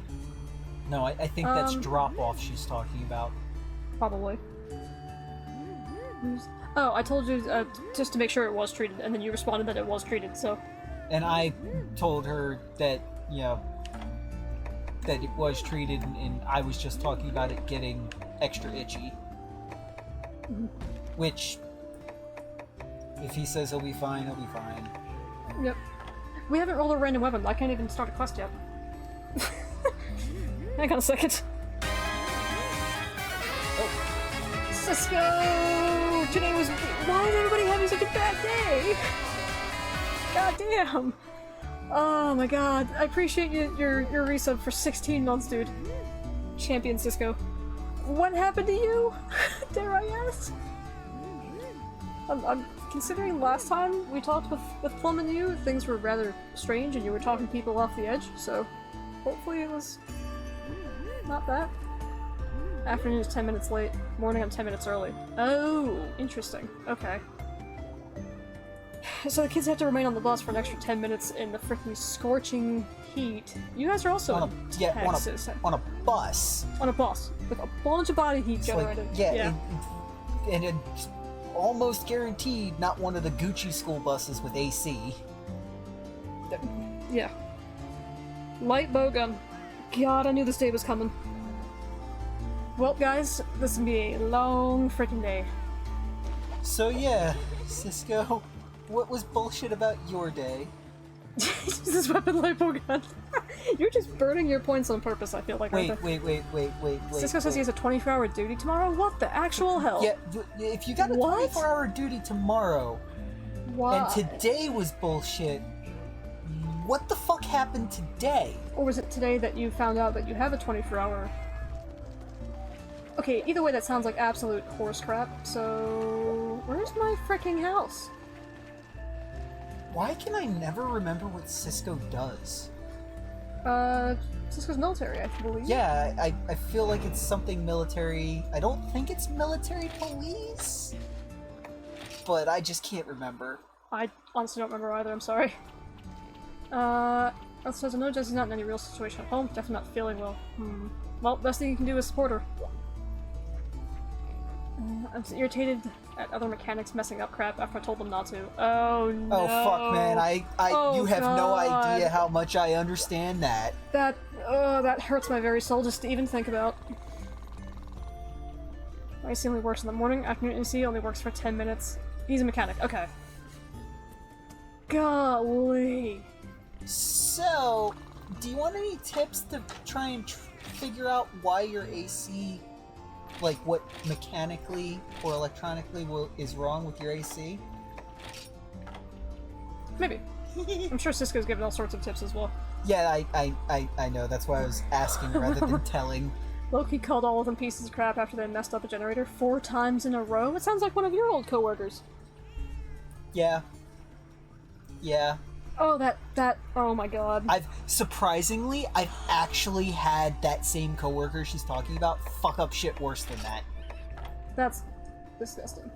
No, I think that's drop-off she's talking about. Probably. Oh, I told you just to make sure it was treated, and then you responded that it was treated, so... And I told her that, that it was treated, and I was just talking about it getting extra itchy. Mm-hmm. Which, if he says he'll be fine, he'll be fine. Yep. We haven't rolled a random weapon. I can't even start a quest yet. Hang on a second. Oh. Cisco! Today was... Why is everybody having such a bad day? God damn! Oh my god. I appreciate your resub for 16 months, dude. Champion Cisco. What happened to you? Dare I ask? I'm considering last time we talked with Plum and you, things were rather strange and you were talking people off the edge, so hopefully it was not that. Afternoon is 10 minutes late. Morning I'm 10 minutes early. Oh, interesting. Okay. So the kids have to remain on the bus for an extra 10 minutes in the freaking scorching heat. You guys are also in Texas. On a bus. On a bus. With a bunch of body heat generated. And it's almost guaranteed not one of the Gucci school buses with AC. Yeah. Light Bowgun. God, I knew this day was coming. Well, guys, this is gonna be a long freaking day. So yeah, Cisco, what was bullshit about your day? This weapon light Bowgun. You're just burning your points on purpose, I feel like. Wait. Cisco says he has a 24-hour duty tomorrow? What the actual hell? Yeah, if you got a 24-hour duty tomorrow, Why? and today was bullshit, what the fuck happened today? Or was it today that you found out that you have a 24-hour... Okay, either way that sounds like absolute horse crap, so... Where's my freaking house? Why can I never remember what Cisco does? Cisco's military, I believe. Yeah, I feel like it's something military. I don't think it's military police, but I just can't remember. I honestly don't remember either, I'm sorry. Also says, I know Jesse's not in any real situation at home, definitely not feeling well. Well, best thing you can do is support her. I'm irritated at other mechanics messing up crap after I told them not to. Oh no. Oh fuck, man! You have no idea how much I understand that. That hurts my very soul just to even think about. AC only works in the morning. Afternoon AC only works for 10 minutes. He's a mechanic. Okay. Golly. So, do you want any tips to try and figure out why your AC, like what mechanically or electronically is wrong with your AC? Maybe. I'm sure Cisco's given all sorts of tips as well. Yeah, I know. That's why I was asking rather than telling. Loki called all of them pieces of crap after they messed up a generator 4 times in a row. It sounds like one of your old coworkers. Yeah. Oh, oh my god. I've actually had that same coworker she's talking about fuck up shit worse than that. That's disgusting.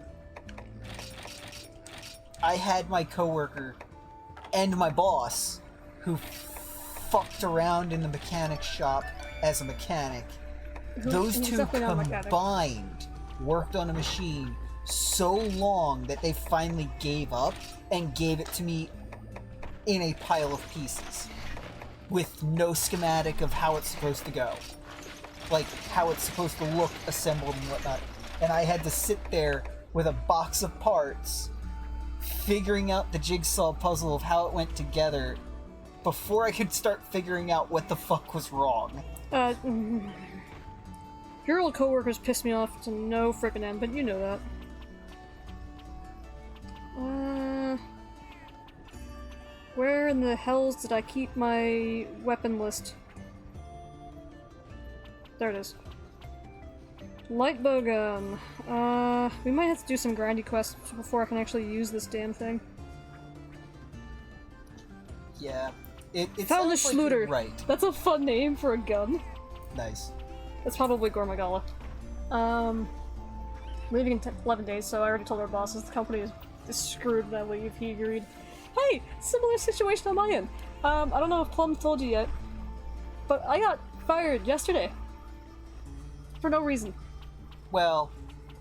I had my coworker and my boss who fucked around in the mechanic shop as a mechanic. Those two combined worked on a machine so long that they finally gave up and gave it to me in a pile of pieces with no schematic of how it's supposed to go, like how it's supposed to look assembled and whatnot. And I had to sit there with a box of parts figuring out the jigsaw puzzle of how it went together before I could start figuring out what the fuck was wrong. Your old coworkers pissed me off to no frickin' end, but you know that. Where in the hells did I keep my weapon list? There it is. Light Bowgun. We might have to do some grindy quests before I can actually use this damn thing. Yeah. It Found the sounds like Schluter. you're right. That's a fun name for a gun. Nice. It's probably Gormagala. Leaving in 11 days, so I already told our bosses the company is screwed when I leave. He agreed. Hey, similar situation on my end. I don't know if Plum told you yet, but I got fired yesterday. For no reason. Well,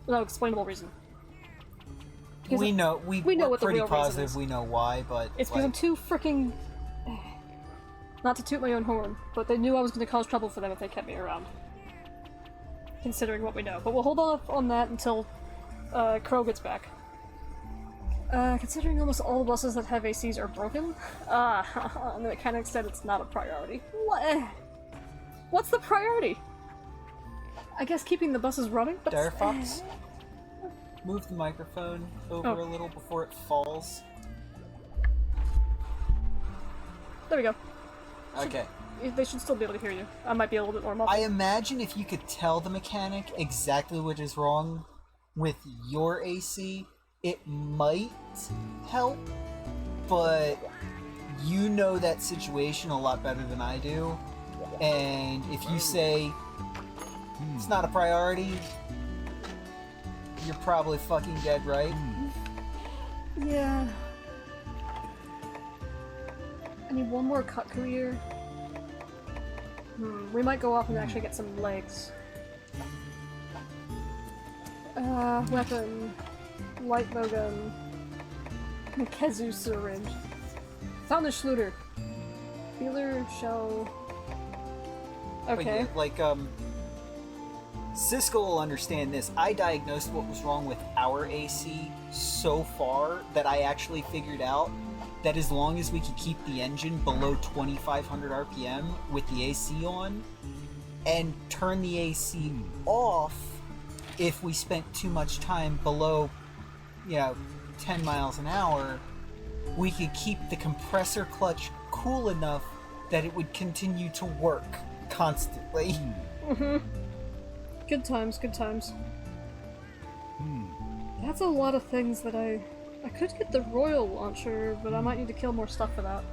no explainable reason. We know what the pretty real positive reason is. we know why, but it's because I'm too freaking. Not to toot my own horn, but they knew I was going to cause trouble for them if they kept me around. Considering what we know, but we'll hold off on that until Crow gets back. Considering almost all the buses that have ACs are broken, and the mechanic said it's not a priority. What? What's the priority? I guess keeping the buses running, but Direfox, move the microphone over a little before it falls. There we go. Okay. they should still be able to hear you. I might be a little bit more muffled. I imagine if you could tell the mechanic exactly what is wrong with your AC, it might help, but you know that situation a lot better than I do, and if you say it's not a priority, you're probably fucking dead right. Yeah. I need one more cut career. We might go off and actually get some legs. Weapon. Light bowgun. Mikezu syringe. Found the Schluter. Feeler shell. Okay. But yeah, like, Cisco will understand this. I diagnosed what was wrong with our AC so far that I actually figured out that as long as we could keep the engine below 2,500 RPM with the AC on, and turn the AC off if we spent too much time below, 10 miles an hour, we could keep the compressor clutch cool enough that it would continue to work constantly. Good times, good times. That's a lot of things that I could get the Royal Launcher, but I might need to kill more stuff for that.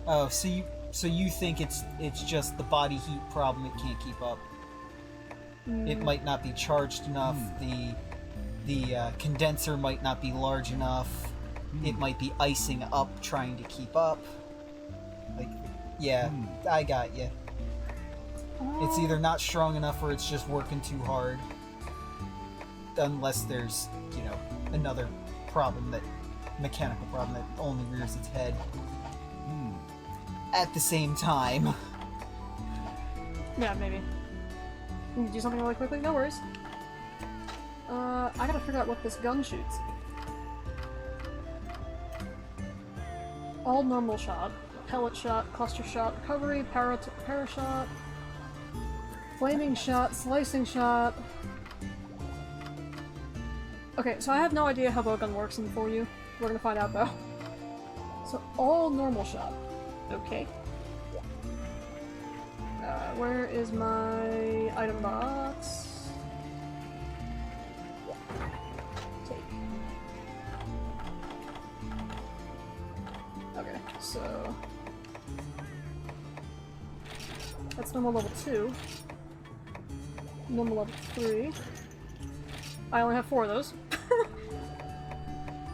Oh, so you think it's just the body heat problem, it can't keep up. It might not be charged enough, the condenser might not be large enough, it might be icing up trying to keep up. I got you. It's either not strong enough or it's just working too hard. Unless there's, another mechanical problem that only rears its head. At the same time. Yeah, maybe. Can you do something really quickly? No worries. I gotta figure out what this gun shoots. All normal shot. Pellet shot, cluster shot, recovery, para shot, flaming shot, slicing shot. Okay, so I have no idea how Bowgun works in 4U. We're gonna find out though. So all normal shot. Okay. Where is my item box? Take. Okay, so that's normal level 2. Normal level 3. I only have 4 of those.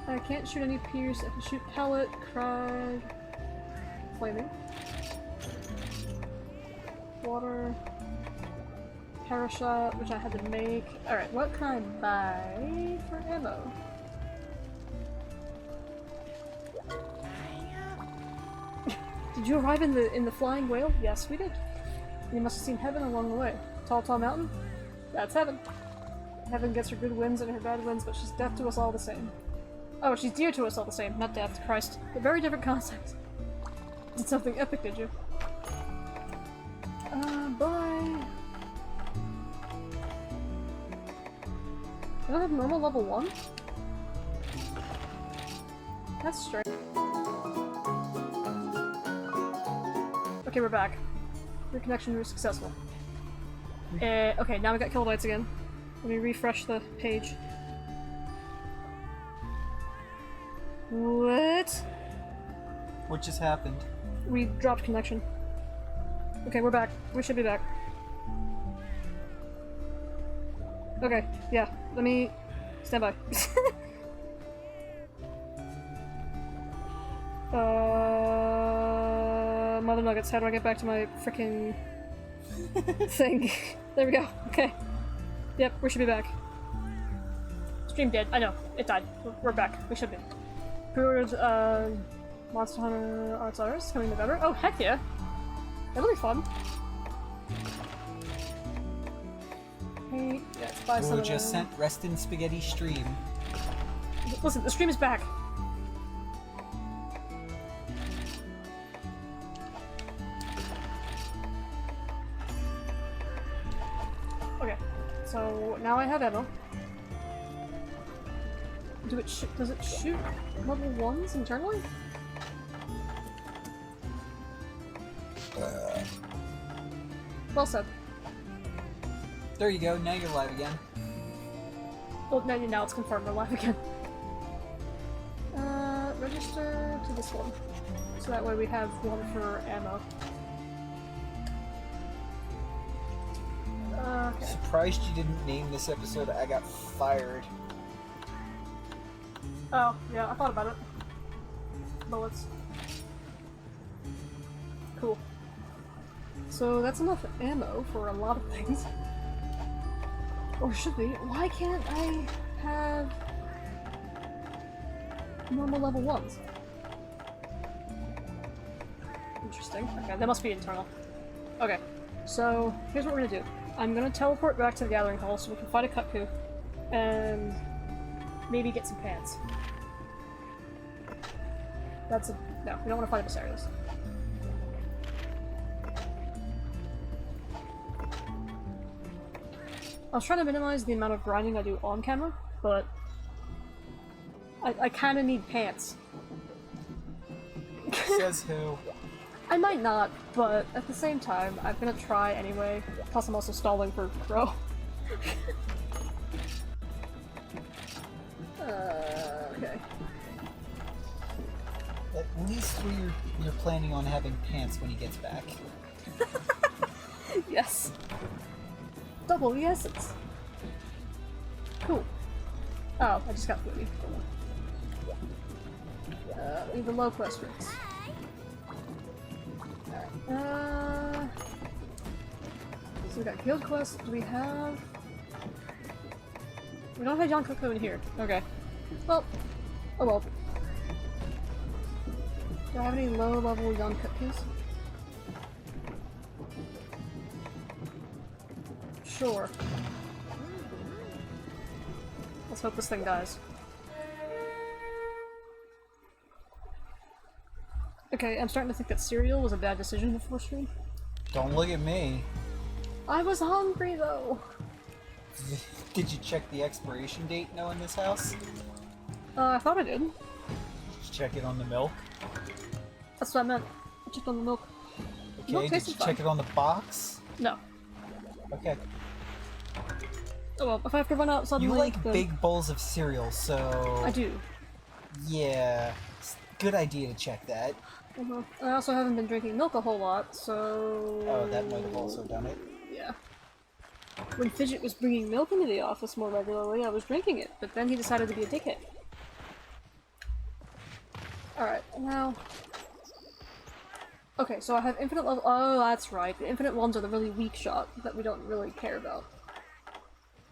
I can't shoot any pierce. I can shoot pellet, crag, flaming, water, parashot, which I had to make. Alright, what can I buy for ammo? Did you arrive in the flying whale? Yes, we did. You must have seen heaven along the way. Tall, tall mountain? That's heaven. Heaven gets her good winds and her bad winds, but she's deaf to us all the same. Oh, she's dear to us all the same, not deaf, Christ. A very different concept. Did something epic, did you? Bye. I don't have normal level 1? That's strange. Okay, we're back. Reconnection was successful. Okay, now we got kilobytes again. Let me refresh the page. What? What just happened? We dropped connection. Okay, we're back. We should be back. Okay, yeah. Let me... stand by. Mother Nuggets, how do I get back to my frickin' thing? There we go. Okay. Yep, we should be back. Stream dead. I know. It died. We're back. We should be. Pre-ordered, Monster Hunter Arts Artist coming in November. Oh, heck yeah! That'll be fun. Hey, yeah, let's buy some of just them. sent Rest in Spaghetti stream. Listen, the stream is back. Okay, so now I have ammo. Does it shoot level 1s internally? Well said. There you go, now you're live again. Well, now it's confirmed we're live again. Register to this one. So that way we have one for ammo. Okay. Surprised you didn't name this episode I Got Fired. Oh, yeah, I thought about it. Bullets. Cool. So that's enough ammo for a lot of things. Or should be. Why can't I have normal level 1s? Interesting. Okay, that must be internal. Okay, so here's what we're gonna do. I'm gonna teleport back to the gathering hall so we can fight a Kutku and maybe get some pants. That's a... no, we don't want to fight a Viserius. I was trying to minimize the amount of grinding I do on camera, but I kinda need pants. Says who? I might not, but at the same time, I'm gonna try anyway. Plus I'm also stalling for Crow. Okay. At least you're planning on having pants when he gets back. Yes. Double yeses. Cool. Oh, I just got booty. Leave the low questions. Alright, so we got guild quests. Do we have... we don't have John Coco in here. Okay. Well, oh well. Do I have any low-level Young Cookies? Sure. Let's hope this thing dies. Okay, I'm starting to think that cereal was a bad decision before stream. Don't look at me. I was hungry though! Did you check the expiration date now in this house? I thought I did. Did you check it on the milk? That's what I meant. I checked on the milk. Okay, Milk did tasted you fine. check it on the box? No. Okay. Oh well, if I have to run out suddenly... You like then... big bowls of cereal, so... I do. Yeah. It's a good idea to check that. I also haven't been drinking milk a whole lot, so... Oh, that might have also done it. Yeah. When Fidget was bringing milk into the office more regularly, I was drinking it, but then he decided to be a dickhead. Alright, now... okay, so I have infinite level- oh, that's right. The infinite ones are the really weak shot that we don't really care about.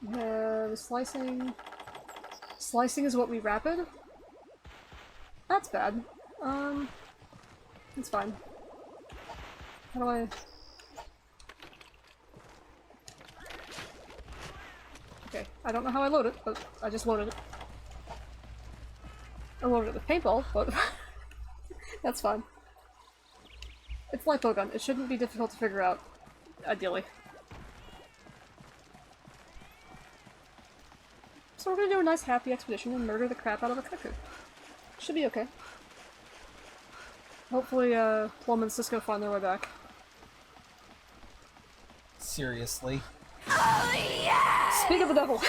We have slicing... slicing is what we rapid? That's bad. It's fine. How do I... okay, I don't know how I load it, but I just loaded it. I loaded it with paintball, but that's fine. It's like Bowgun. It shouldn't be difficult to figure out, ideally. So we're gonna do a nice happy expedition and murder the crap out of a cuckoo. Should be okay. Hopefully, Plum and Cisco find their way back. Seriously. Oh yeah! Speak of the devil!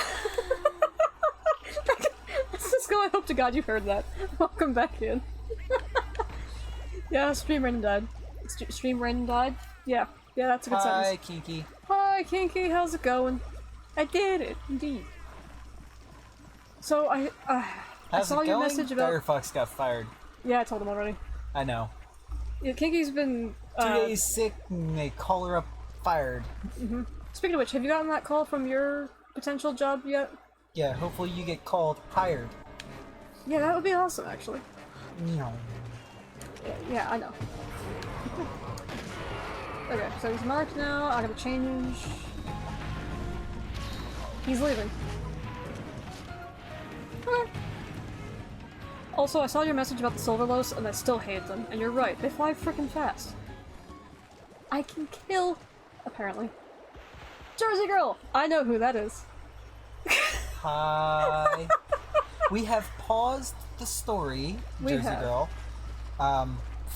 Cisco, I hope to God you heard that. Welcome back in. Yeah, stream random died. Stream random died? Yeah. Yeah, that's a good Hi, sentence. Kinky. Hi, Kinky, how's it going? I did it, indeed. So, I How's saw it your going? message about... Firefox got fired. Yeah, I told him already. I know. Yeah, Kinky's been, 2 days sick and they call her up fired. Speaking of which, have you gotten that call from your potential job yet? Yeah, hopefully you get called hired. Yeah, that would be awesome, actually. No. Yeah, I know. Okay, so he's marked now. I gotta change. He's leaving. Okay. Also, I saw your message about the Silverlos, and I still hate them. And you're right, they fly freaking fast. I can kill, apparently. Jersey Girl! I know who that is. Hi. We have paused the story, We Jersey have. Girl,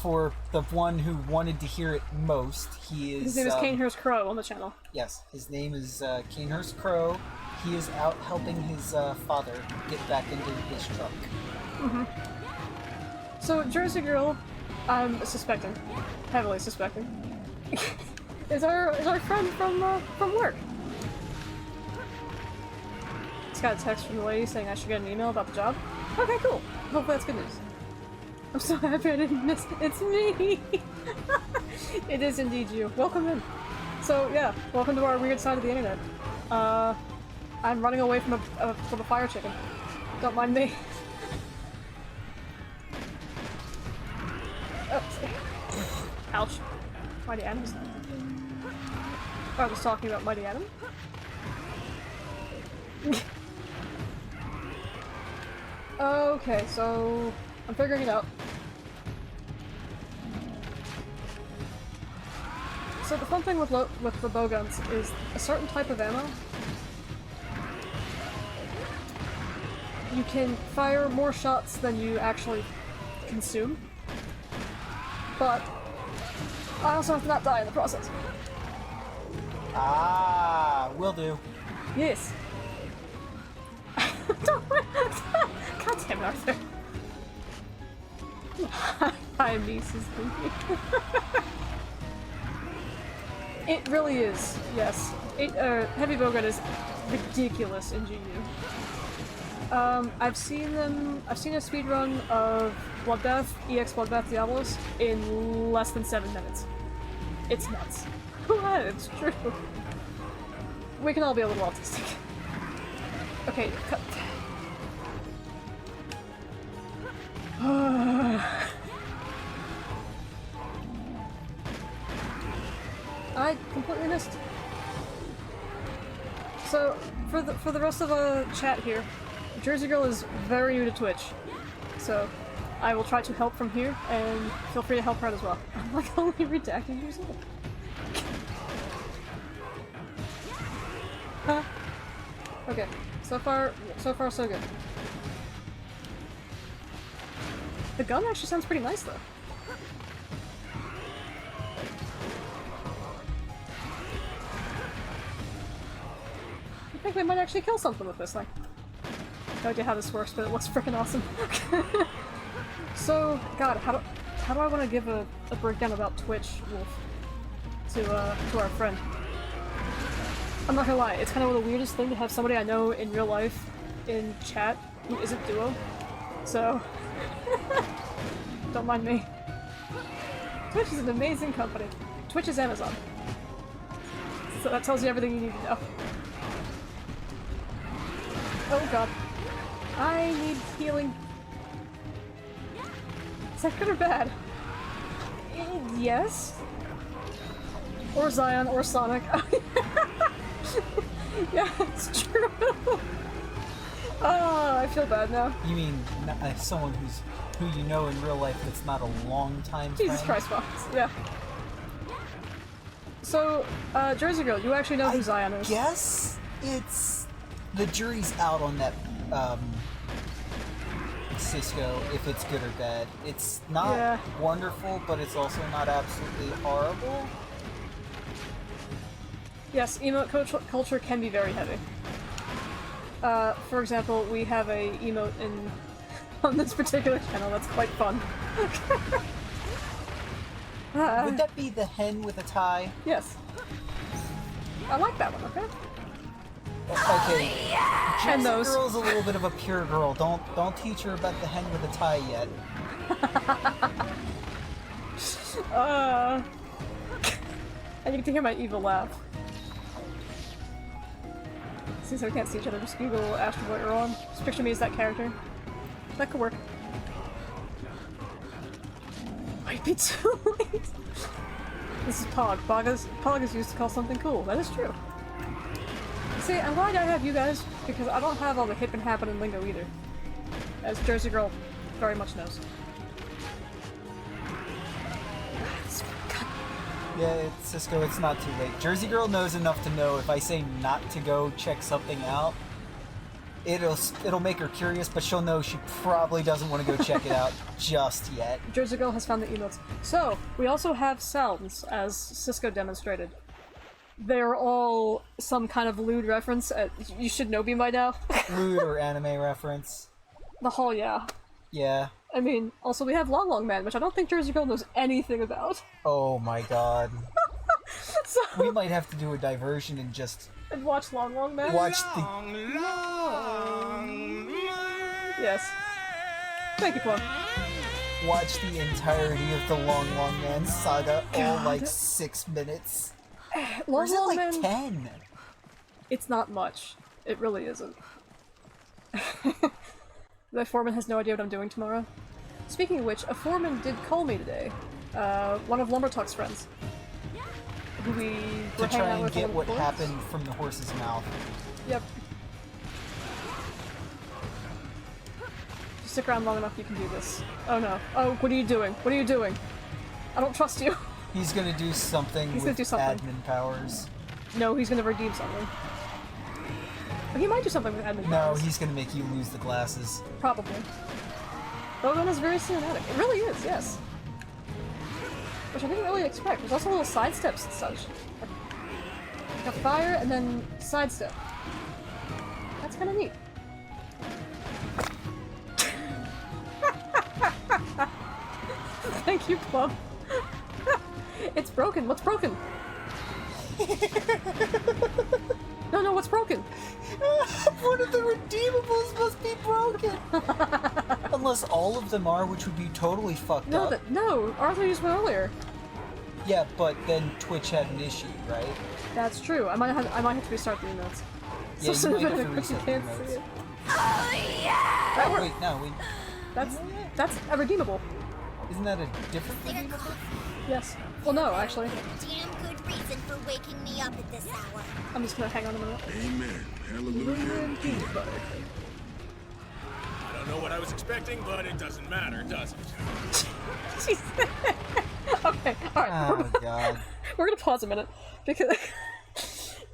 for the one who wanted to hear it most, he is... His name is Canehurst Crow on the channel. Yes, his name is Canehurst Crow. He is out helping his father get back into his truck. Mm-hmm. So, Jersey Girl, I'm suspecting, heavily suspecting, is our friend from work. Just got a text from the lady saying I should get an email about the job. Okay, cool. Hopefully that's good news. I'm so happy I didn't miss it. It's me! It is indeed you. Welcome in. So, yeah, welcome to our weird side of the internet. I'm running away from a fire chicken. Don't mind me. Oh, ouch. Mighty Adam's not. I was talking about Mighty Adam. Okay, so I'm figuring it out. So the fun thing with the bowguns is a certain type of ammo. You can fire more shots than you actually consume. But I also have to not die in the process. Ah, will do. Yes. God damn it, Arthur. My niece is thinking. It really is, yes. Heavy Bowgun is ridiculous in GU. I've seen a speedrun of Bloodbath, EX Bloodbath Diablos, in less than 7 minutes. It's nuts. What? It's true. We can all be a little autistic. Okay, cut. I completely missed. So, for the rest of the chat here, Jersey Girl is very new to Twitch, so I will try to help from here, and feel free to help her out as well. I'm like only redacting yourself. Huh? Okay, so far so good. The gun actually sounds pretty nice though. I think we might actually kill something with this thing. No idea how this works, but it looks freaking awesome. So, God, how do I want to give a breakdown about Twitch, Wolf, to our friend? I'm not gonna lie, it's kind of the weirdest thing to have somebody I know in real life in chat who isn't Duo. So, don't mind me. Twitch is an amazing company. Twitch is Amazon. So that tells you everything you need to know. Oh god. I need healing. Is that good or bad? Yes. Or Zion, or Sonic. Yeah, it's true. Oh, I feel bad now. You mean someone who you know in real life that's not a long time friend? Jesus Christ, Fox. Yeah. So, Jersey Girl, you actually know who Zion is. Yes, it's the jury's out on that Cisco, if it's good or bad. It's not wonderful, but it's also not absolutely horrible. Yes, emote culture can be very heavy. For example, we have a emote on this particular channel that's quite fun. Would that be the hen with a tie? Yes. I like that one, okay? Okay. And Jersey those. Girl's a little bit of a pure girl. Don't teach her about the hen with a tie yet. I need to hear my evil laugh. Since we can't see each other, just Google Astro Boy Erwan. Just picture me as that character. That could work. Might be too late. This is Pog. Pog is used to call something cool. That is true. See, I'm glad I have you guys, because I don't have all the hip and happening lingo either. As Jersey Girl very much knows. Yeah, Cisco, it's not too late. Jersey Girl knows enough to know if I say not to go check something out, it'll make her curious, but she'll know she probably doesn't want to go check it out just yet. Jersey Girl has found the emotes. So, we also have sounds, as Cisco demonstrated. They're all some kind of lewd reference. You should know me by now. Lewd or anime reference. The Hall, yeah. Yeah. I mean, also we have Long Long Man, which I don't think Jersey Girl knows anything about. Oh my god. So, We might have to do a diversion and just and watch Long Long Man. watch the... Yes. Thank you, Plum. watch the entirety of the Long Long Man saga, all God. like 6 minutes. Or Long is it Long like Man. 10? It's not much. It really isn't. The foreman has no idea what I'm doing tomorrow. Speaking of which, a foreman did call me today. One of Lumber Talk's friends. Who we were To try hanging out and with get on the what floor. happened from the horse's mouth. Yep. Just stick around long enough, you can do this. Oh no. Oh, what are you doing? What are you doing? I don't trust you. He's gonna do something He's with gonna do something. admin powers. No, he's gonna redeem something. He might do something with admin No, powers. he's gonna make you lose the glasses. Probably. Bowgun is very cinematic. It really is, yes. Which I didn't really expect. There's also little sidesteps and such. Like a fire and then sidestep. That's kind of neat. Thank you, Plum. It's broken. What's broken? No, what's broken? One of the redeemables must be broken! Unless all of them are, which would be totally fucked up. No, Arthur used one earlier. Yeah, but then Twitch had an issue, right? That's true. I might have to restart the emotes. Yeah, So you might have to cinematic, reset you the can't emotes. see it. Oh yeah! That Oh, worked. wait, no, That's a redeemable. isn't that a different Their redeemable? coffee. Yes. Well, no, actually. Damn good reason for waking me up at this hour. I'm just gonna hang on a minute. Amen. Hallelujah. I don't know what I was expecting, but it doesn't matter, does it? Jeez. Okay, alright. Oh, God. We're gonna pause a minute because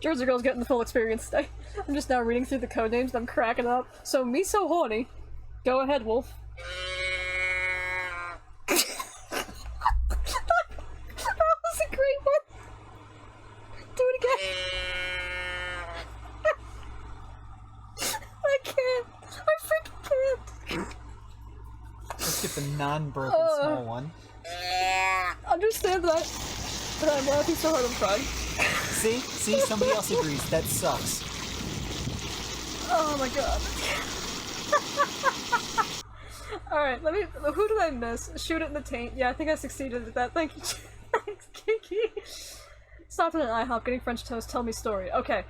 Jersey Girl's getting the full experience today. I'm just now reading through the code names and I'm cracking up. So, me so horny. Go ahead, Wolf. That was a great one. Do it again. I can't. I freaking can't. Let's get the non-broken small one. Understand that I'm laughing so hard I'm crying. See? See? Somebody else agrees. That sucks. Oh my god. Alright, who did I miss? Shoot it in the taint. Yeah, I think I succeeded at that. Thank you. Thanks, Kiki. Stopped at an IHOP getting French toast. Tell me story. Okay,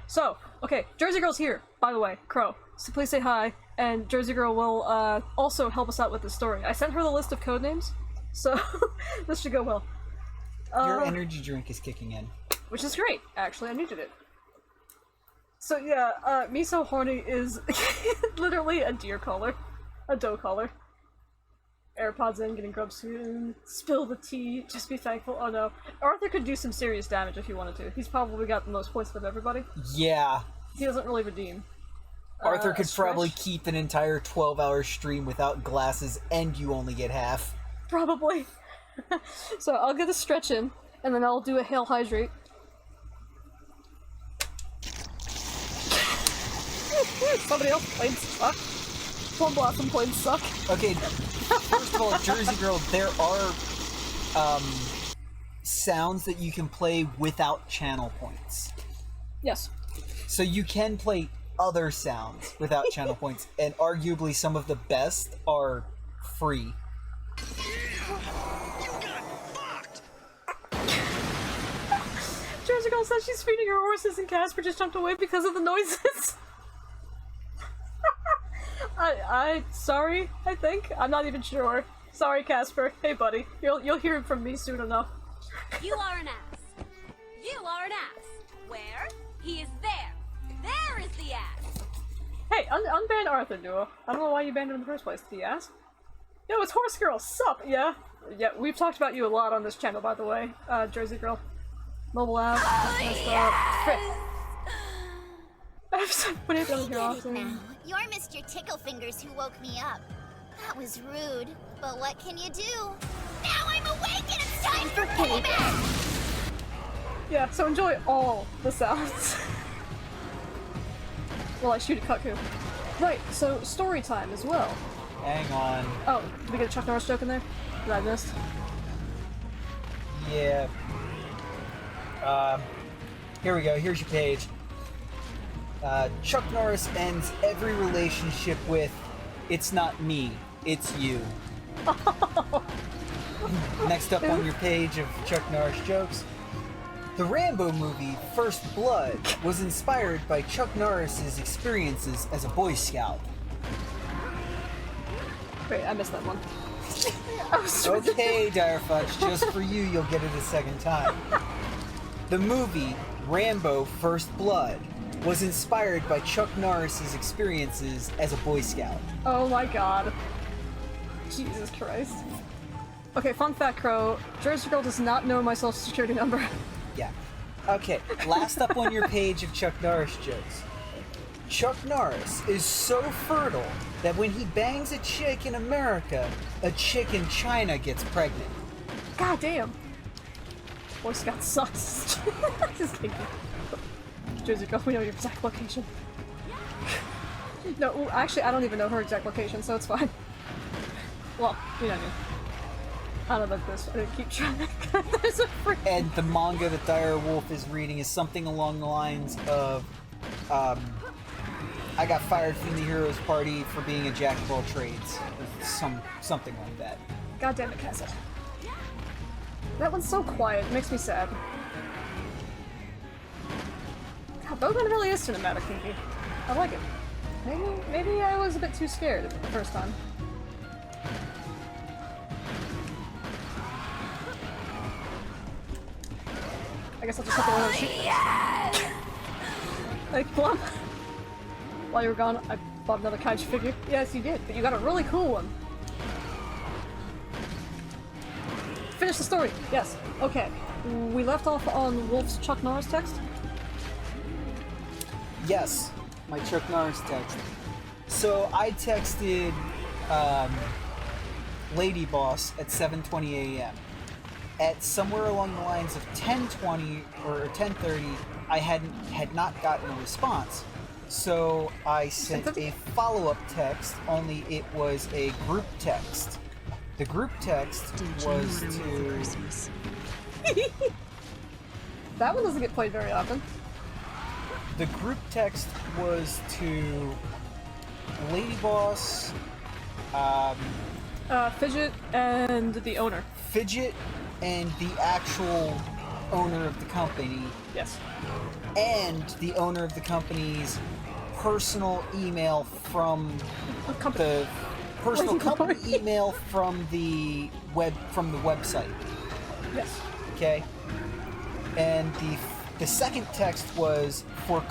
Jersey Girl's here, by the way. Crow. So please say hi, and Jersey Girl will, also help us out with the story. I sent her the list of code names, so this should go well. Your energy drink is kicking in. Which is great, actually. I needed it. So yeah, me so horny is literally a deer collar. A doe collar. AirPods in, getting grub soon. Spill the tea, just be thankful. Oh no. Arthur could do some serious damage if he wanted to. He's probably got the most points of everybody. Yeah. He doesn't really redeem. Arthur could Stretch? probably keep an entire 12-hour stream without glasses, and you only get half. Probably. So I'll get a stretch in, and then I'll do a hail hydrate. Somebody else played suck. Plum Blossom played suck. Okay, first of all, Jersey Girl, there are sounds that you can play without channel points. Yes. So you can play other sounds without channel points, and arguably some of the best are free. Jersey Girl says she's feeding her horses and Casper just jumped away because of the noises. Sorry, I think. I'm not even sure. Sorry, Casper. Hey, buddy. You'll hear from me soon enough. You are an ass. You are an ass. Where? He is there. There is the ass. Hey, unban Arthur, Duo. I don't know why you banned him in the first place. Did you ask? Yo, it's Horse Girl. Sup? Yeah, we've talked about you a lot on this channel, by the way. Jersey Girl. Mobile app. Oh Messed yes! up. What happened I here get it often? now. You're Mr. Tickle Fingers who woke me up. That was rude, but what can you do? Now I'm awake and it's time for payback! Yeah, so enjoy all the sounds. While I shoot a cuckoo. Right, so story time as well. Hang on. Oh, did we get a Chuck Norris joke in there? That I missed? Yeah. Here we go. Here's your page. Chuck Norris ends every relationship with, "It's not me, it's you." Next up on your page of Chuck Norris jokes. The Rambo movie, First Blood, was inspired by Chuck Norris's experiences as a Boy Scout. Wait, I missed that one. Okay, Direfox, just for you, you'll get it a second time. The movie, Rambo, First Blood, was inspired by Chuck Norris's experiences as a Boy Scout. Oh my god. Jesus Christ. Okay, fun fact, Crow. Jersey Girl does not know my social security number. Yeah. Okay, last up on your page of Chuck Norris jokes. Chuck Norris is so fertile that when he bangs a chick in America, a chick in China gets pregnant. God damn. Boy Scout sucks. Just kidding. Jersey Girl, we know your exact location. No, actually, I don't even know her exact location, so it's fine. Well, you know what I mean. I don't know about this. I didn't keep track. There's a freak. And the manga that Dire Wolf is reading is something along the lines of, I got fired from the Heroes Party for being a jack of all trades. Or something like that. God damn it, Cassette. That one's so quiet, it makes me sad. God, Bowgun really is cinematic, Kinky. I like it. Maybe I was a bit too scared the first time. I guess I'll just have to let her shoot. Like, Plum. While you were gone, I bought another kaiju figure. Yes, you did, but you got a really cool one. Finish the story. Yes. Okay. We left off on Wolf's Chuck Norris text. Yes, my Chuck Norris text. So I texted Lady Boss at 7:20 a.m. At somewhere along the lines of 10:20 or 10:30, I had not gotten a response. So I sent a follow-up text, only it was a group text. The group text was to... That one doesn't get played very often. The group text was to Lady Boss, Fidget and the owner. Fidget, and the actual owner of the company, Yes. and the owner of the company's personal email from the personal company email from the website. Yes. Okay, and the second text was for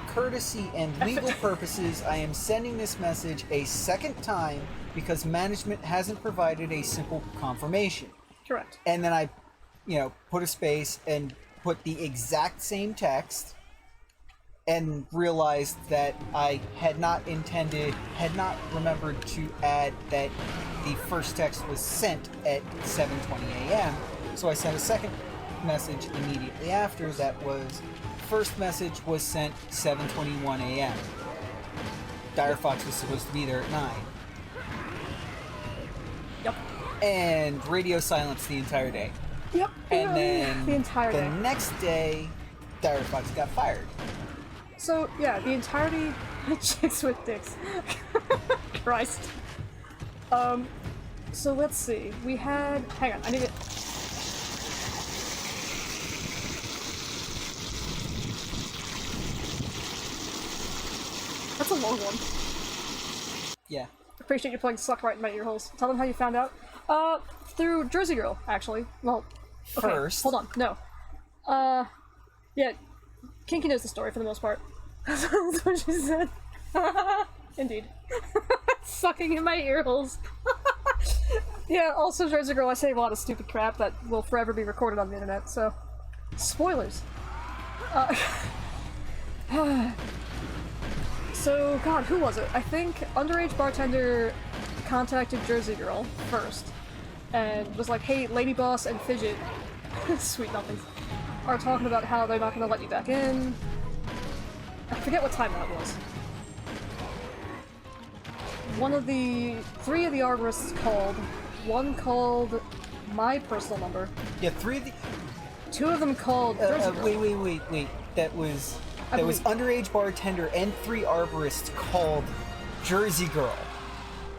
courtesy and legal purposes, I am sending this message a second time because management hasn't provided a simple confirmation. Correct. And then I, put a space and put the exact same text and realized that I had not remembered to add that the first text was sent at 7:20 a.m. So I sent a second message immediately after that was, first message was sent 7:21 a.m. Dire Fox was supposed to be there at 9. Yep. And radio silence the entire day. Yep. And then the entire day. next day, Dire Fox got fired. So yeah, the entirety of Chicks with Dicks. Christ. So let's see. We had. Hang on, I need it. That's a long one. Yeah. Appreciate you playing Suck right in my ear holes. Tell them how you found out. Through Jersey Girl, actually. Well, okay, First. hold on. No. Yeah. Kinky knows the story for the most part. That's what she said. Indeed. Sucking in my ear holes. Yeah, also Jersey Girl, I say a lot of stupid crap that will forever be recorded on the internet, so... Spoilers. So, God, who was it? I think underage bartender contacted Jersey Girl first and was like, hey, Lady Boss and Fidget, sweet nothings, are talking about how they're not gonna let you back in. I forget what time that was. Three of the arborists called. One called my personal number. Yeah, 3 of the... Two of them called Jersey Girl. Wait. That was underage bartender and 3 arborists called Jersey Girl.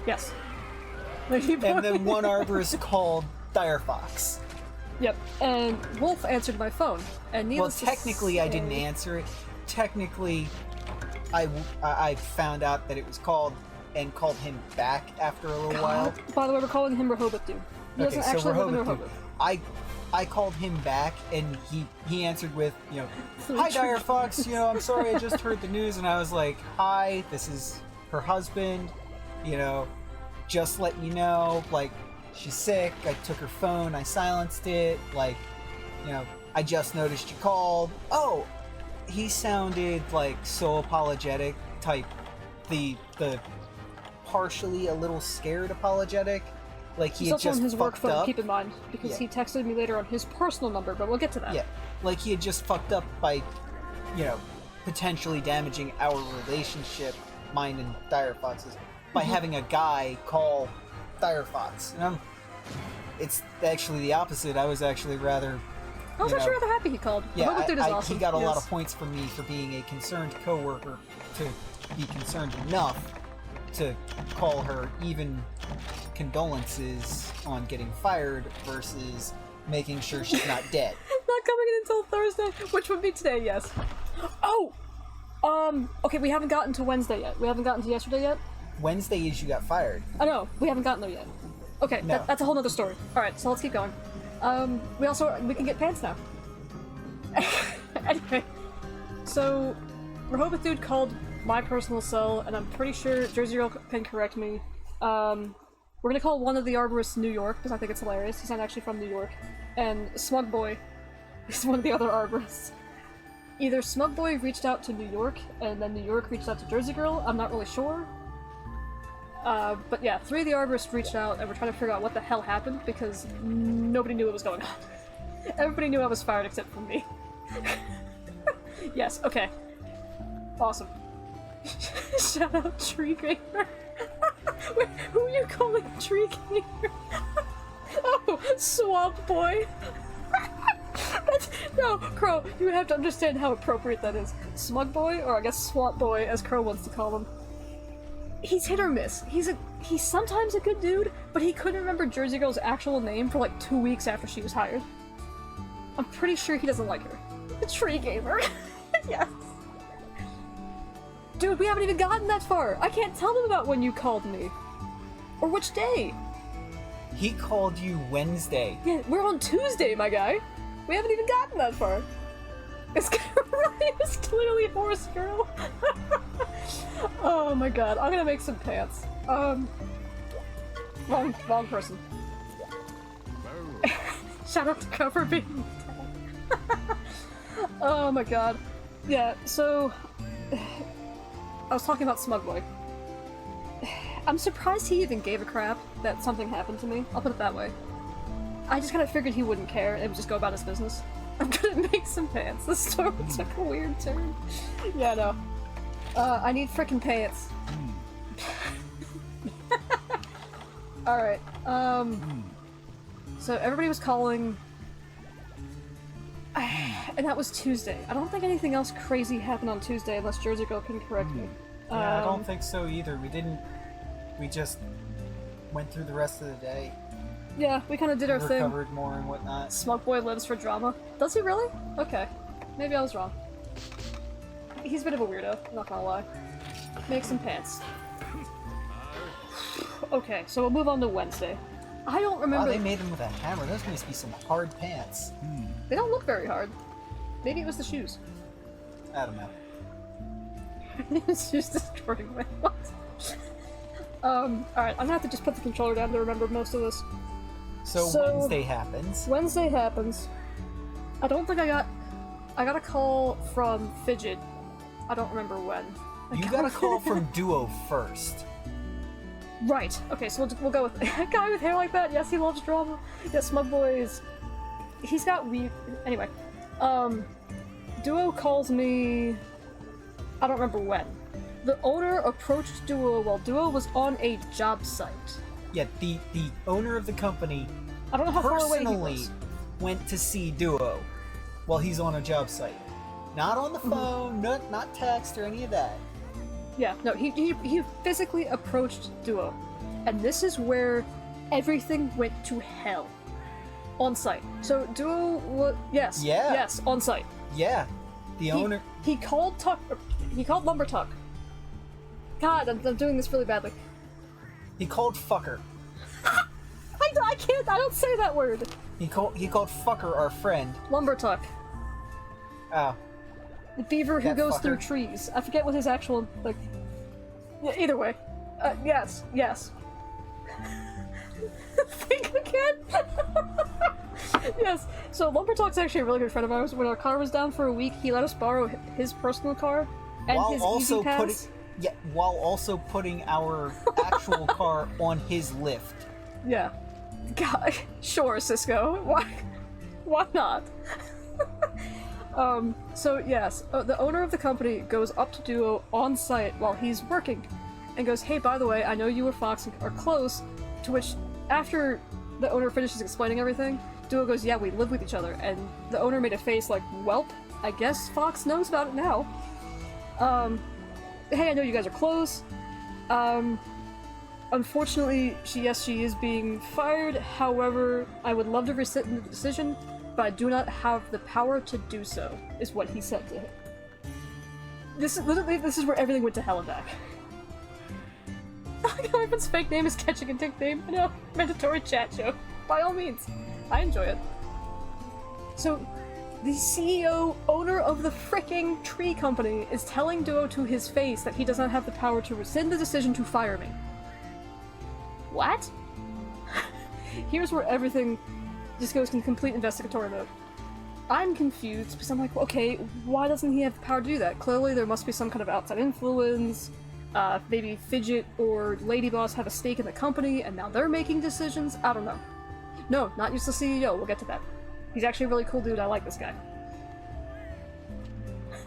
Yes. Lady Boy. And then 1 arborist called Dire Fox. Yep, and Wolf answered my phone, and needless to technically say... I didn't answer it. Technically, I found out that it was called and called him back after a little while. By the way, we're calling him Rehoboth Dude. He doesn't actually live in Rehoboth. I called him back, and he answered with, hi, Dire Fox, I'm sorry, I just heard the news, and I was like, hi, this is her husband, just letting you know, like, she's sick, I took her phone, I silenced it, like, I just noticed you called. Oh, he sounded, like, so apologetic type, the partially a little scared apologetic. Like he He's had also just on his work fucked phone, up. keep in mind, because he texted me later on his personal number, but we'll get to that. Yeah, like he had just fucked up by, potentially damaging our relationship, mine and Dire Fox's, by having a guy call Dire Fox. And it's actually the opposite. I was actually rather... I was actually rather happy he called. Yeah, awesome. He got a lot of points from me for being a concerned coworker to be concerned enough to call her even condolences on getting fired versus making sure she's not dead. Not coming in until Thursday, which would be today, yes. Oh! Okay, we haven't gotten to Wednesday yet. We haven't gotten to yesterday yet. Wednesday is you got fired. I know, we haven't gotten there yet. Okay, No. that's a whole nother story. Alright, so let's keep going. We can get pants now. Anyway, so Rehoboth Dude called my personal cell, and I'm pretty sure Jersey Girl can correct me. We're gonna call one of the arborists New York, because I think it's hilarious. He's not actually from New York. And Smug Boy is one of the other arborists. Either Smug Boy reached out to New York, and then New York reached out to Jersey Girl, I'm not really sure. But yeah, 3 of the arborists reached out, and we're trying to figure out what the hell happened, because nobody knew what was going on. Everybody knew I was fired except for me. Yes, okay. Awesome. Shout out Tree Gamer. Wait, who are you calling Tree Gamer? Oh, Swamp Boy. No, Crow, you have to understand how appropriate that is. Smug Boy, or I guess Swamp Boy, as Crow wants to call him. He's hit or miss. He's sometimes a good dude, but he couldn't remember Jersey Girl's actual name for like 2 weeks after she was hired. I'm pretty sure he doesn't like her. The Tree Gamer. Yes. Dude, we haven't even gotten that far. I can't tell them about when you called me. Or which day. He called you Wednesday. Yeah, we're on Tuesday, my guy. We haven't even gotten that far. It's clearly Horse Girl. Oh my god, I'm gonna make some pants. Wrong person. Shout out to Cover being Oh my god. Yeah, so... I was talking about Smug Boy. I'm surprised he even gave a crap that something happened to me. I'll put it that way. I just kind of figured he wouldn't care and would just go about his business. I'm gonna make some pants. The story took a weird turn. Yeah, no. I need frickin' pants. Alright, so everybody was calling... and that was Tuesday. I don't think anything else crazy happened on Tuesday unless Jersey Girl can correct me. Yeah, I don't think so either. We just went through the rest of the day. Yeah, we kind of did our thing. Recovered more and whatnot. Smug Boy lives for drama. Does he really? Okay. Maybe I was wrong. He's a bit of a weirdo, not gonna lie. Make some pants. Okay, so we'll move on to Wednesday. I don't remember- Wow, they made them with a hammer. Those must be some hard pants. They don't look very hard. Maybe it was the shoes. I don't know. It's just destroying my what? Alright, I'm gonna have to just put the controller down to remember most of this. So Wednesday happens. Wednesday happens. I don't think I got a call from Fidget I don't remember when. You got a call from Duo first. Right. Okay, so we'll go with a guy with hair like that. Yes, he loves drama. Yes, Smug Boys. He's got weird. Anyway, Duo calls me. I don't remember when. The owner approached Duo while Duo was on a job site. Yeah, the owner of the company I don't know how far away he personally was. went to see Duo while he's on a job site. Not on the phone, not text or any of that. Yeah, no, he physically approached Duo, and this is where everything went to hell. On site. So Duo was yes, on site. Yeah, the owner. He called Lumber Tuck. God, I'm doing this really badly. He called fucker. I can't. I don't say that word. He called fucker our friend. Lumber Tuck, Oh, the beaver who That goes fucker. through trees. I forget what his actual like. Yeah, either way, yes. Think again. Yes. So Lumber Tuck's actually a really good friend of ours. When our car was down for a week, he let us borrow his personal car and while his also Easy Pass. while also putting our actual car on his lift. Yeah. God, sure, Cisco. Why not? So yes, the owner of the company goes up to Duo on site while he's working, and goes, "Hey, by the way, I know you and Fox are close." To which, after the owner finishes explaining everything, Duo goes, "Yeah, we live with each other." And the owner made a face like, "Welp, I guess Fox knows about it now." Hey, I know you guys are close. Unfortunately, she is being fired. However, I would love to rescind the decision, but I do not have the power to do so, is what he said to him. This is where everything went to hell and back. Everyone's fake name is catching a nickname. I know, mandatory chat show. By all means. I enjoy it. So, the CEO, owner of the fricking tree company, is telling Duo to his face that he does not have the power to rescind the decision to fire me. What? Here's where everything just goes in complete investigatory mode. I'm confused because I'm like, okay, why doesn't he have the power to do that? Clearly there must be some kind of outside influence. Maybe Fidget or Lady Boss have a stake in the company and now they're making decisions? I don't know. No, not useless CEO, we'll get to that. He's actually a really cool dude, I like this guy.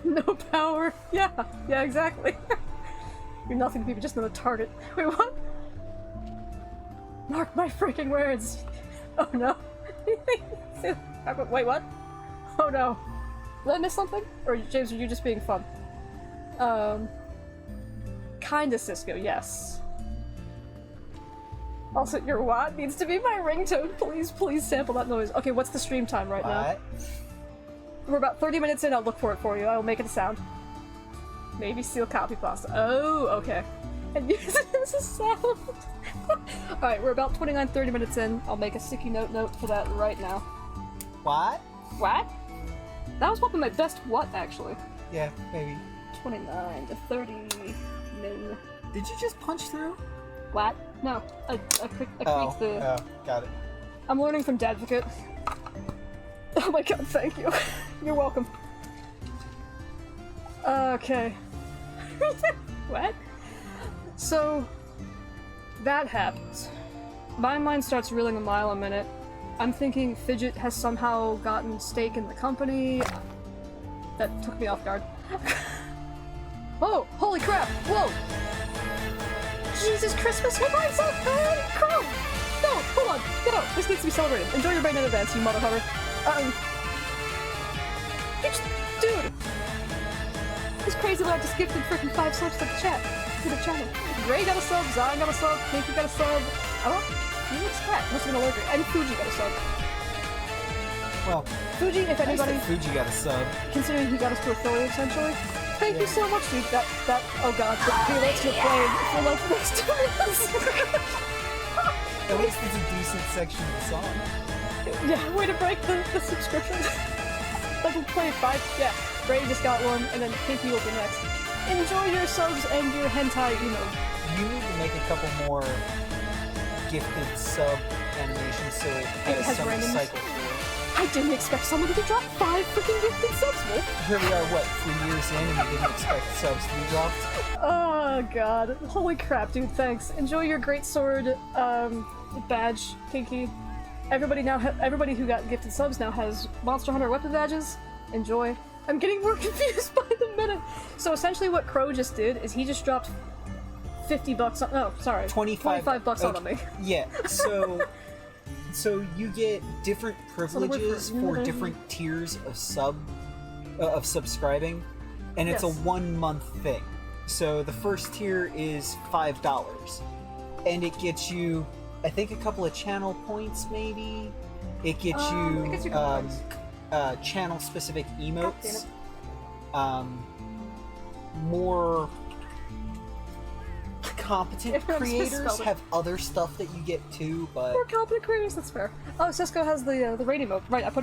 No power. Yeah, exactly. You're nothing to me but just another target. Wait, what? Mark my freaking words! Oh no. Wait, what? Oh no. Did I miss something? Or James, are you just being fun? Kinda Cisco, yes. Also, your what needs to be my ringtone. Please sample that noise. Okay, what's the stream time right now? We're about 30 minutes in, I'll look for it for you. I will make it a sound. Maybe steal copy pasta. Oh, okay. And use it as a sound. Alright, we're about 30 minutes in. I'll make a sticky note for that right now. What? What? That was probably my best what, actually. Yeah, maybe. 29 to 30 min. Did you just punch through? What? No, I clicked the... Oh, got it. I'm learning from Dadvocate. Oh my god, thank you. You're welcome. Okay. What? So, that happens. My mind starts reeling a mile a minute. I'm thinking Fidget has somehow gotten stake in the company. That took me off guard. Oh, holy crap! Whoa! Jesus Christmas! Hold on, son! Crow! No, hold on! Get out! This needs to be celebrated. Enjoy your brain in advance, you motherfucker. Dude! This crazy lad just gifted freaking 5 subs to the chat. To the channel. Ray got a sub, Zion got a sub, Pinky got a sub. Oh, Phoenix Cat must have been allergic. And Fuji got a sub. Well, Fuji, if anybody, Fuji got a sub. considering he got us to affiliate essentially. Thank you so much, dude. That, oh god, he likes to play for like the next 2 minutes. At least it's a decent section of the song. Yeah, way to break the subscription. Like we'll play 5, yeah. Ray just got one, and then Pinky will be next. Enjoy your subs and your hentai emo. You need to make a couple more gifted sub animations so it has has some randoms? cycle through. I didn't expect someone to drop 5 freaking gifted subs, man. Here we are, what, 3 years in, and we didn't expect subs to be dropped? Oh god. Holy crap, dude, thanks. Enjoy your great sword badge, Kinky. Everybody who got gifted subs now has Monster Hunter weapon badges. Enjoy. I'm getting more confused by the minute. So essentially what Crow just did is he just dropped $50 on, oh, sorry. 25 bucks on me. Yeah, so you get different privileges for different tiers of subscribing, and it's a Yes. 1 month thing. So the first tier is $5, and it gets you, I think, a couple of channel points, maybe. It gets you, it gets you a couple points. channel specific emotes. Damn More competent Yeah, I just creators spelled it. have other stuff that you get too, but More competent creators, that's fair. Oh, Cisco has the raid emote. Right, I put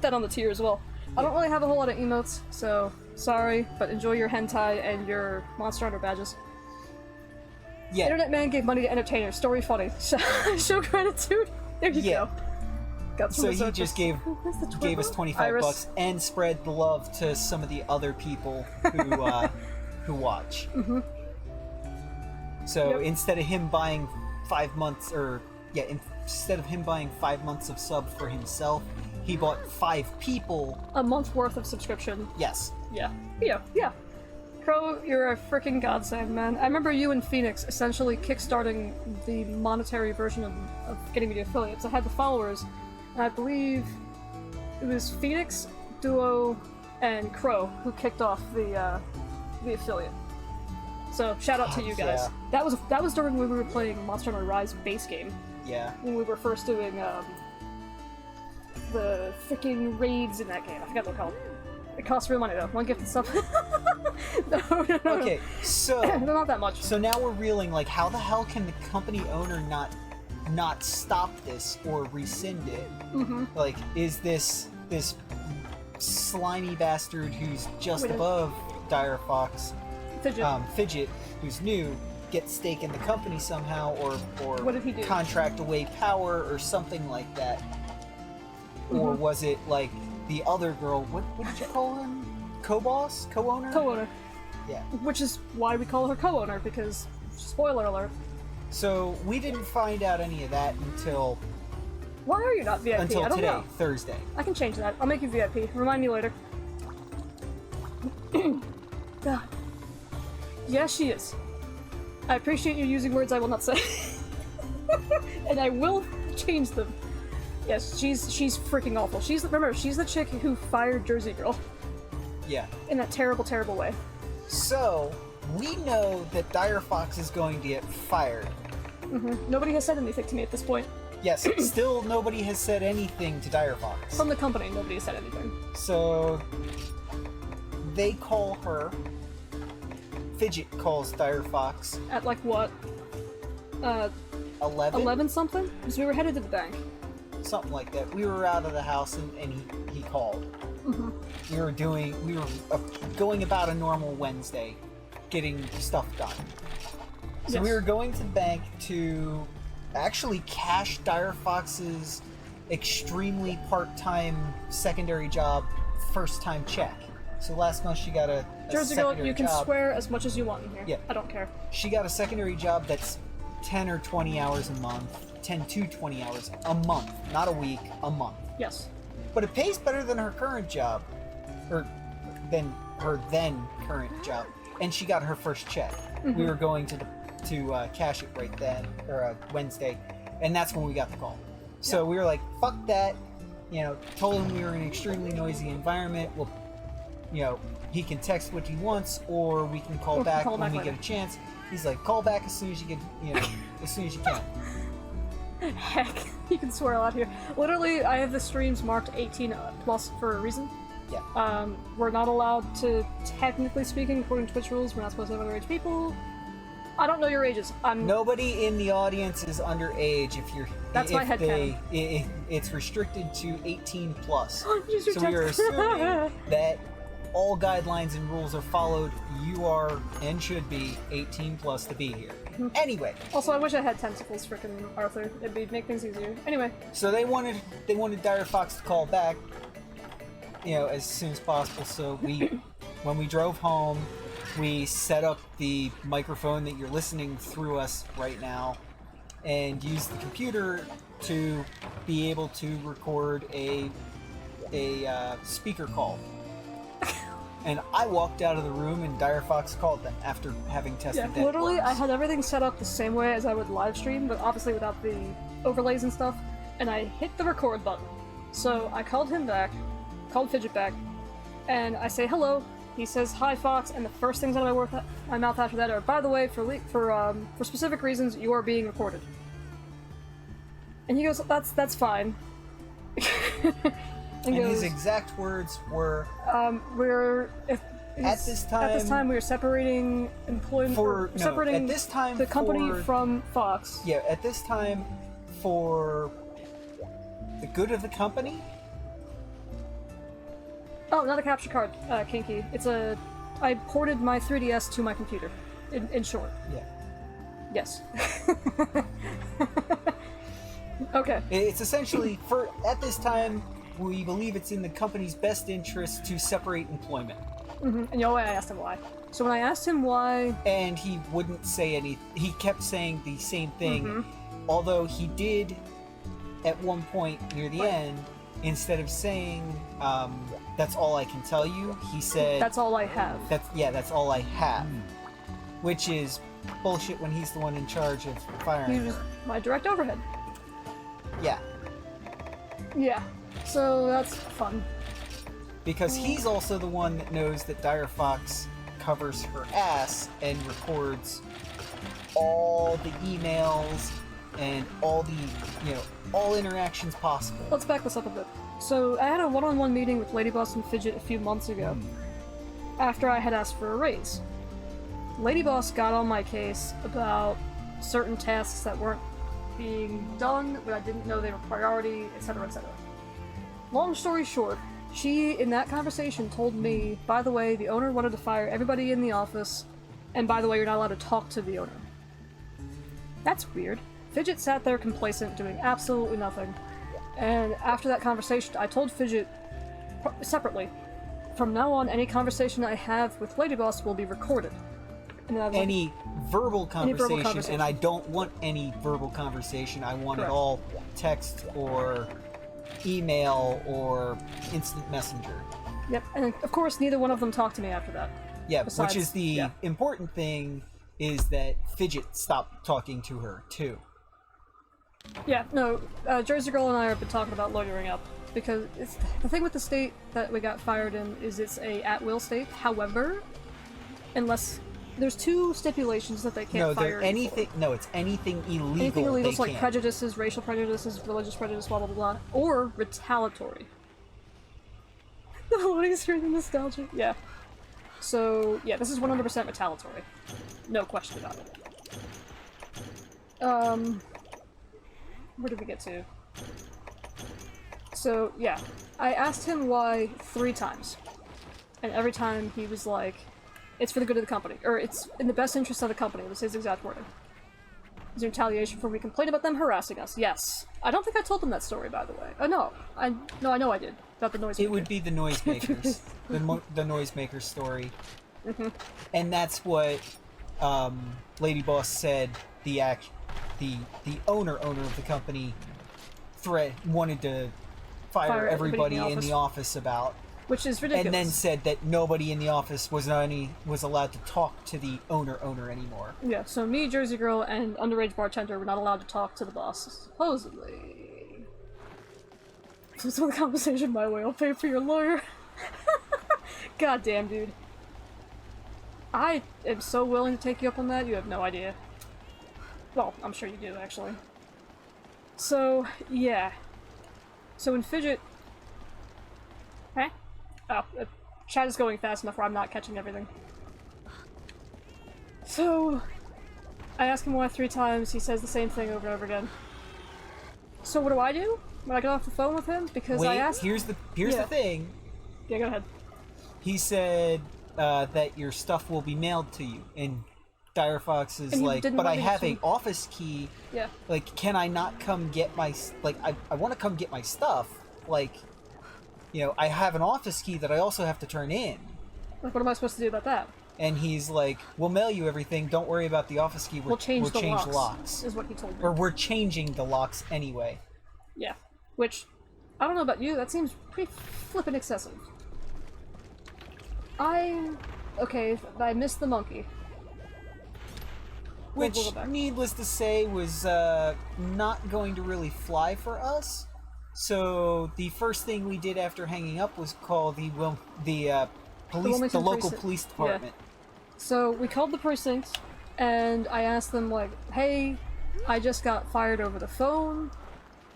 that on the tier as well. I don't really have a whole lot of emotes, so sorry, but enjoy your hentai and your Monster Hunter badges. yeah, Internet man gave money to entertainers. Story funny. Show gratitude. There you Yeah. go. Got some so he researchers. just gave Where's the gave us Twitter? 25 Iris. bucks and spread the love to some of the other people who who watch. Mm-hmm. So Yep. instead of him buying 5 months, instead of him buying 5 months of sub for himself, he bought 5 people. A month worth of subscription. Yes. Yeah. Crow, you're a freaking godsend, man. I remember you and Phoenix essentially kickstarting the monetary version of getting me the affiliates. I had the followers, and I believe it was Phoenix, Duo, and Crow who kicked off the affiliate. So shout out to you guys. Yeah. That was during when we were playing Monster Hunter Rise base game, Yeah. when we were first doing the freaking raids in that game. I forgot what they're called. It costs real money though. 1 gifted sub. no. Okay. So They're not that much. So now we're reeling, like, how the hell can the company owner not stop this or rescind it? Mm-hmm. Like, is this slimy bastard who's just Wait, above Dire Fox, Fidget. Fidget, who's new, get stake in the company somehow, or What did he do? contract away power or something like that? Or was it like the other girl? What did you call him? Co-boss? Co-owner? Co-owner. Yeah. Which is why we call her co-owner, because, spoiler alert, So we didn't find out any of that until why are you not VIP? I don't today, know. Thursday. I can change that. I'll make you VIP. Remind me later. God. Yes, she is. I appreciate you using words I will not say. And I will change them. Yes, she's freaking awful. She's the chick who fired Jersey Girl Yeah. in that terrible, terrible way. So we know that Dire Fox is going to get fired. Nobody has said anything to me at this point. Yes, still nobody has said anything to Dire Fox. From the company, nobody has said anything. So they call her. Fidget calls Dire Fox At like what? 11? 11 something? Because we were headed to the bank. Something like that. We were out of the house and he called. We were going about a normal Wednesday, getting stuff done. So we Yes. were going to the bank to actually cash Dire Fox's extremely part-time secondary job first-time check. So last month she got a Jersey Girl, secondary you can job. swear as much as you want in here. Yeah. I don't care. She got a secondary job that's 10 or 20 hours a month. 10 to 20 hours a month. Not a week, a month. Yes. But it pays better than her current job. Or than her then current job. And she got her first check. We were going to cash it right then, or Wednesday, and that's when we got the call. So we were like, fuck that. Told him we were in an extremely noisy environment. Well, he can text what he wants, or we can call back when we later. get a chance. He's like, call back as soon as you get, as soon as you can. Heck, you can swear a lot here. Literally, I have the streams marked 18 plus for a reason. Yeah. We're not allowed to, technically speaking, according to Twitch rules, we're not supposed to have underage people. I don't know your ages. Nobody in the audience is underage. That's my headcanon. It's restricted to 18 plus. Use your So we are text. assuming that all guidelines and rules are followed, you are and should be 18 plus to be here. Anyway, Also, I wish I had tentacles, frickin' Arthur. It'd make things easier. Anyway, so they wanted Dire Fox to call back, as soon as possible. So when we drove home, we set up the microphone that you're listening through us right now, and used the computer to be able to record a speaker call. And I walked out of the room and Dire Fox called them after having tested that. literally, works. I had everything set up the same way as I would live stream, but obviously without the overlays and stuff, and I hit the record button. So I called him back, called Fidget back, and I say hello. He says hi, Fox, and the first things out of my mouth after that are, by the way, for specific reasons, you are being recorded. And he goes, that's fine. And his exact words were, at this time we are separating employment, separating at this time the company from Fox. Yeah, at this time, for the good of the company. Oh, not a capture card, Kinky. I ported my 3DS to my computer. In short. Yeah. Yes. Okay. It's essentially at this time. We believe it's in the company's best interest to separate employment. And you know why I asked him why. So when I asked him why... And he wouldn't say any... He kept saying the same thing. Although he did, at one point near the end, instead of saying, that's all I can tell you, he said... That's all I have. That's all I have. Which is bullshit when he's the one in charge of firing. He was my direct overhead. Yeah. Yeah. So that's fun. Because he's also the one that knows that Dire Fox covers her ass and records all the emails and all the, all interactions possible. Let's back this up a bit. So I had a one-on-one meeting with Lady Boss and Fidget a few months ago, after I had asked for a raise. Lady Boss got on my case about certain tasks that weren't being done, but I didn't know they were priority, etc., etc. Long story short, she, in that conversation, told me, by the way, the owner wanted to fire everybody in the office, and by the way, you're not allowed to talk to the owner. That's weird. Fidget sat there complacent, doing absolutely nothing. And after that conversation, I told Fidget, separately, from now on, any conversation I have with Lady Boss will be recorded. And then any verbal conversation, and I don't want any verbal conversation. I want it all text or email or instant messenger. Yep, and of course neither one of them talked to me after that. Yeah, which is the important thing, is that Fidget stopped talking to her too. Yeah, no, Jersey Girl and I have been talking about loitering up, because the thing with the state that we got fired in is it's a at-will state. However, unless there's two stipulations that they can't fire you for. No, it's anything illegal. Anything illegal, they like prejudices, racial prejudices, religious prejudice, blah blah blah, or retaliatory. What is your nostalgia? Yeah. So yeah, this is 100% retaliatory, no question about it. Where did we get to? So yeah, I asked him why 3 times, and every time he was like, it's for the good of the company, or it's in the best interest of the company. Was his exact wording. Is there retaliation for we complained about them harassing us? Yes. I don't think I told them that story, by the way. Oh no, I know I did. About the noisemaker. It would be the noisemakers, the noisemakers story, and that's what Lady Boss said. The owner of the company wanted to fire everybody in the office about. Which is ridiculous. And then said that nobody in the office was allowed to talk to the owner anymore. Yeah, so me, Jersey Girl, and underage bartender were not allowed to talk to the boss, supposedly. So the conversation my way, I'll pay for your lawyer. God damn, dude. I am so willing to take you up on that, you have no idea. Well, I'm sure you do, actually. So, yeah. So when Fidget... Huh? Oh, chat is going fast enough where I'm not catching everything. So, I ask him why 3 times, he says the same thing over and over again. So what do I do when I get off the phone with him? Because I asked... here's the thing. Yeah, go ahead. He said that your stuff will be mailed to you, and Dire Fox is And he like, didn't but want I me have to- a office key. Yeah. Like, can I not come get my like? I want to come get my stuff. Like, you know, I have an office key that I also have to turn in. Like, what am I supposed to do about that? And he's like, we'll mail you everything. Don't worry about the office key. We'll change the change locks, is what he told me. Or we're changing the locks anyway. Yeah. Which, I don't know about you, that seems pretty flippin' excessive. Okay, I missed the monkey. Which, We'll go back. needless to say, was not going to really fly for us. So the first thing we did after hanging up was call the Wilmington local precinct. police department. So we called the precinct, and I asked them, like, hey, I just got fired over the phone.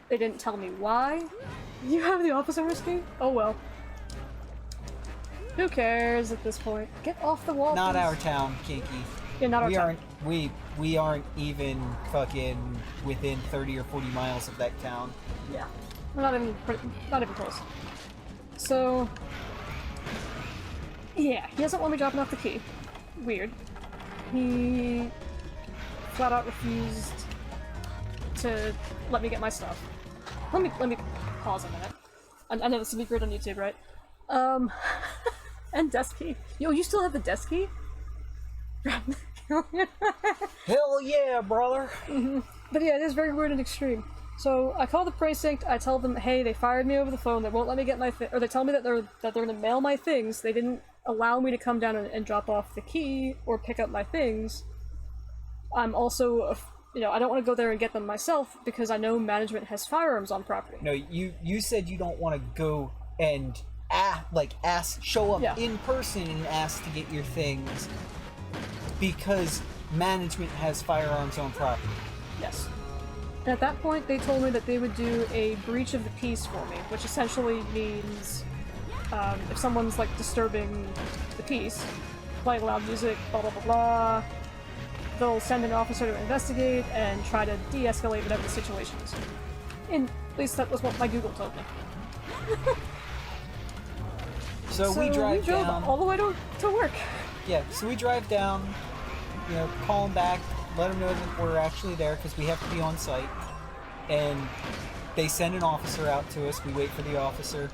They didn't tell me why. You have the officer whiskey? Oh well. Who cares at this point? Get off the wall, Not please. our town, Kinky. Yeah, not our We town. aren't we aren't even fucking within 30 or 40 miles of that town. Yeah. We're not even close. So... yeah, he doesn't want me dropping off the key. Weird. He flat out refused to let me get my stuff. Let me pause a minute. I know this will be great on YouTube, right? And desk key. Yo, you still have the desk key? Hell yeah, brother! But yeah, it is very weird and extreme. So I call the precinct. I tell them, hey, they fired me over the phone. They won't let me get my or they tell me that they're gonna mail my things. They didn't allow me to come down and drop off the key or pick up my things. I'm also, you know, I don't want to go there and get them myself because I know management has firearms on property. No, you said you don't want to go and show up Yeah. in person and ask to get your things because management has firearms on property. Yes. And at that point, they told me that they would do a breach of the peace for me, which essentially means if someone's like disturbing the peace, playing loud music, blah blah blah blah, they'll send an officer to investigate and try to de-escalate whatever the situation is. And at least that was what my Google told me. So we drive drove down. all the way to work. Yeah, so we drive down, you know, call them back, let them know that we're actually there because we have to be on site. And they send an officer out to us. We wait for the officer.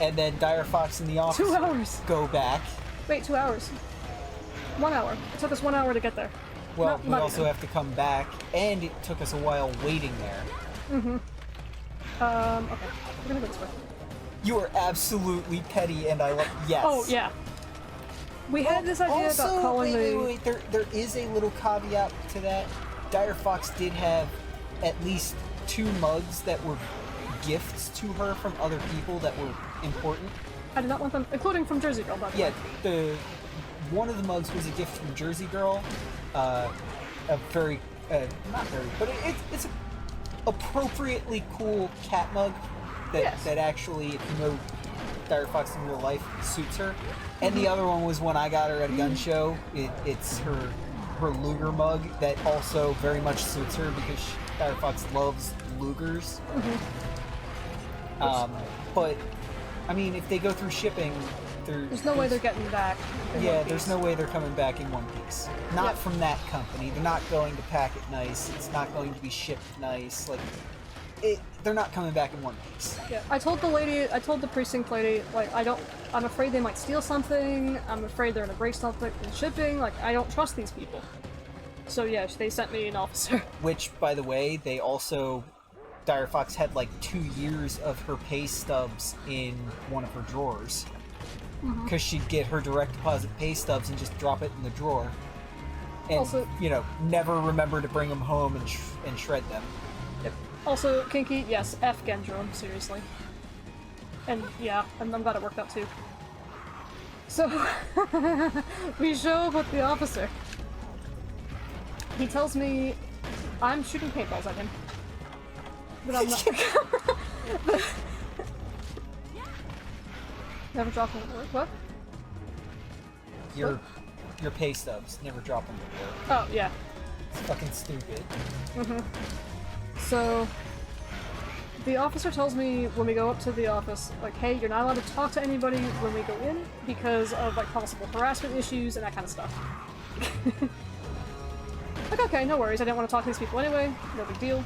And then Dire Fox and the officer 2 hours. go back. Wait, 2 hours. 1 hour. It took us 1 hour to get there. Well, Not we also even. have to come back, and it took us a while waiting there. Okay. We're gonna go this way. You are absolutely petty, and I love. Yes. Oh, yeah. We had this idea also, about calling wait. There is a little caveat to that. Dire Fox did have at least 2 mugs that were gifts to her from other people that were important. I did not want them, including from Jersey Girl, by the way. Yeah, one of the mugs was a gift from Jersey Girl. A very, not very, but it's an appropriately cool cat mug that Yes. that actually, if you know Dire Fox in real life, suits her. And the other one was when I got her at a gun show. It's her Luger mug that also very much suits her because Dire Fox loves Lugers. But I mean, if they go through shipping, There's no way they're getting back. in yeah, one there's piece. no way they're coming back in one piece. Not Yep. from that company. They're not going to pack it nice. It's not going to be shipped nice. Like, they're not coming back in one piece. Yeah, I told the precinct lady, like, I'm afraid they might steal something, I'm afraid they're gonna break something in shipping, like, I don't trust these people. So yeah, they sent me an officer. Which, by the way, they also... Dire Fox had like 2 years of her pay stubs in one of her drawers. Because she'd get her direct deposit pay stubs and just drop it in the drawer. And, Also- you know, never remember to bring them home and shred them. Yep. Also, Kinky, yes, F Gendron, seriously. And yeah, I'm glad it worked out too. So, we show up with the officer. He tells me I'm shooting paintballs at him. But I'm not. Never dropped them at work. What? Your pay stubs, never drop them to work. Oh, yeah. It's fucking stupid. So, The officer tells me when we go up to the office, like, hey, you're not allowed to talk to anybody when we go in because of, like, possible harassment issues and that kind of stuff. Like, okay, no worries, I didn't want to talk to these people anyway, no big deal.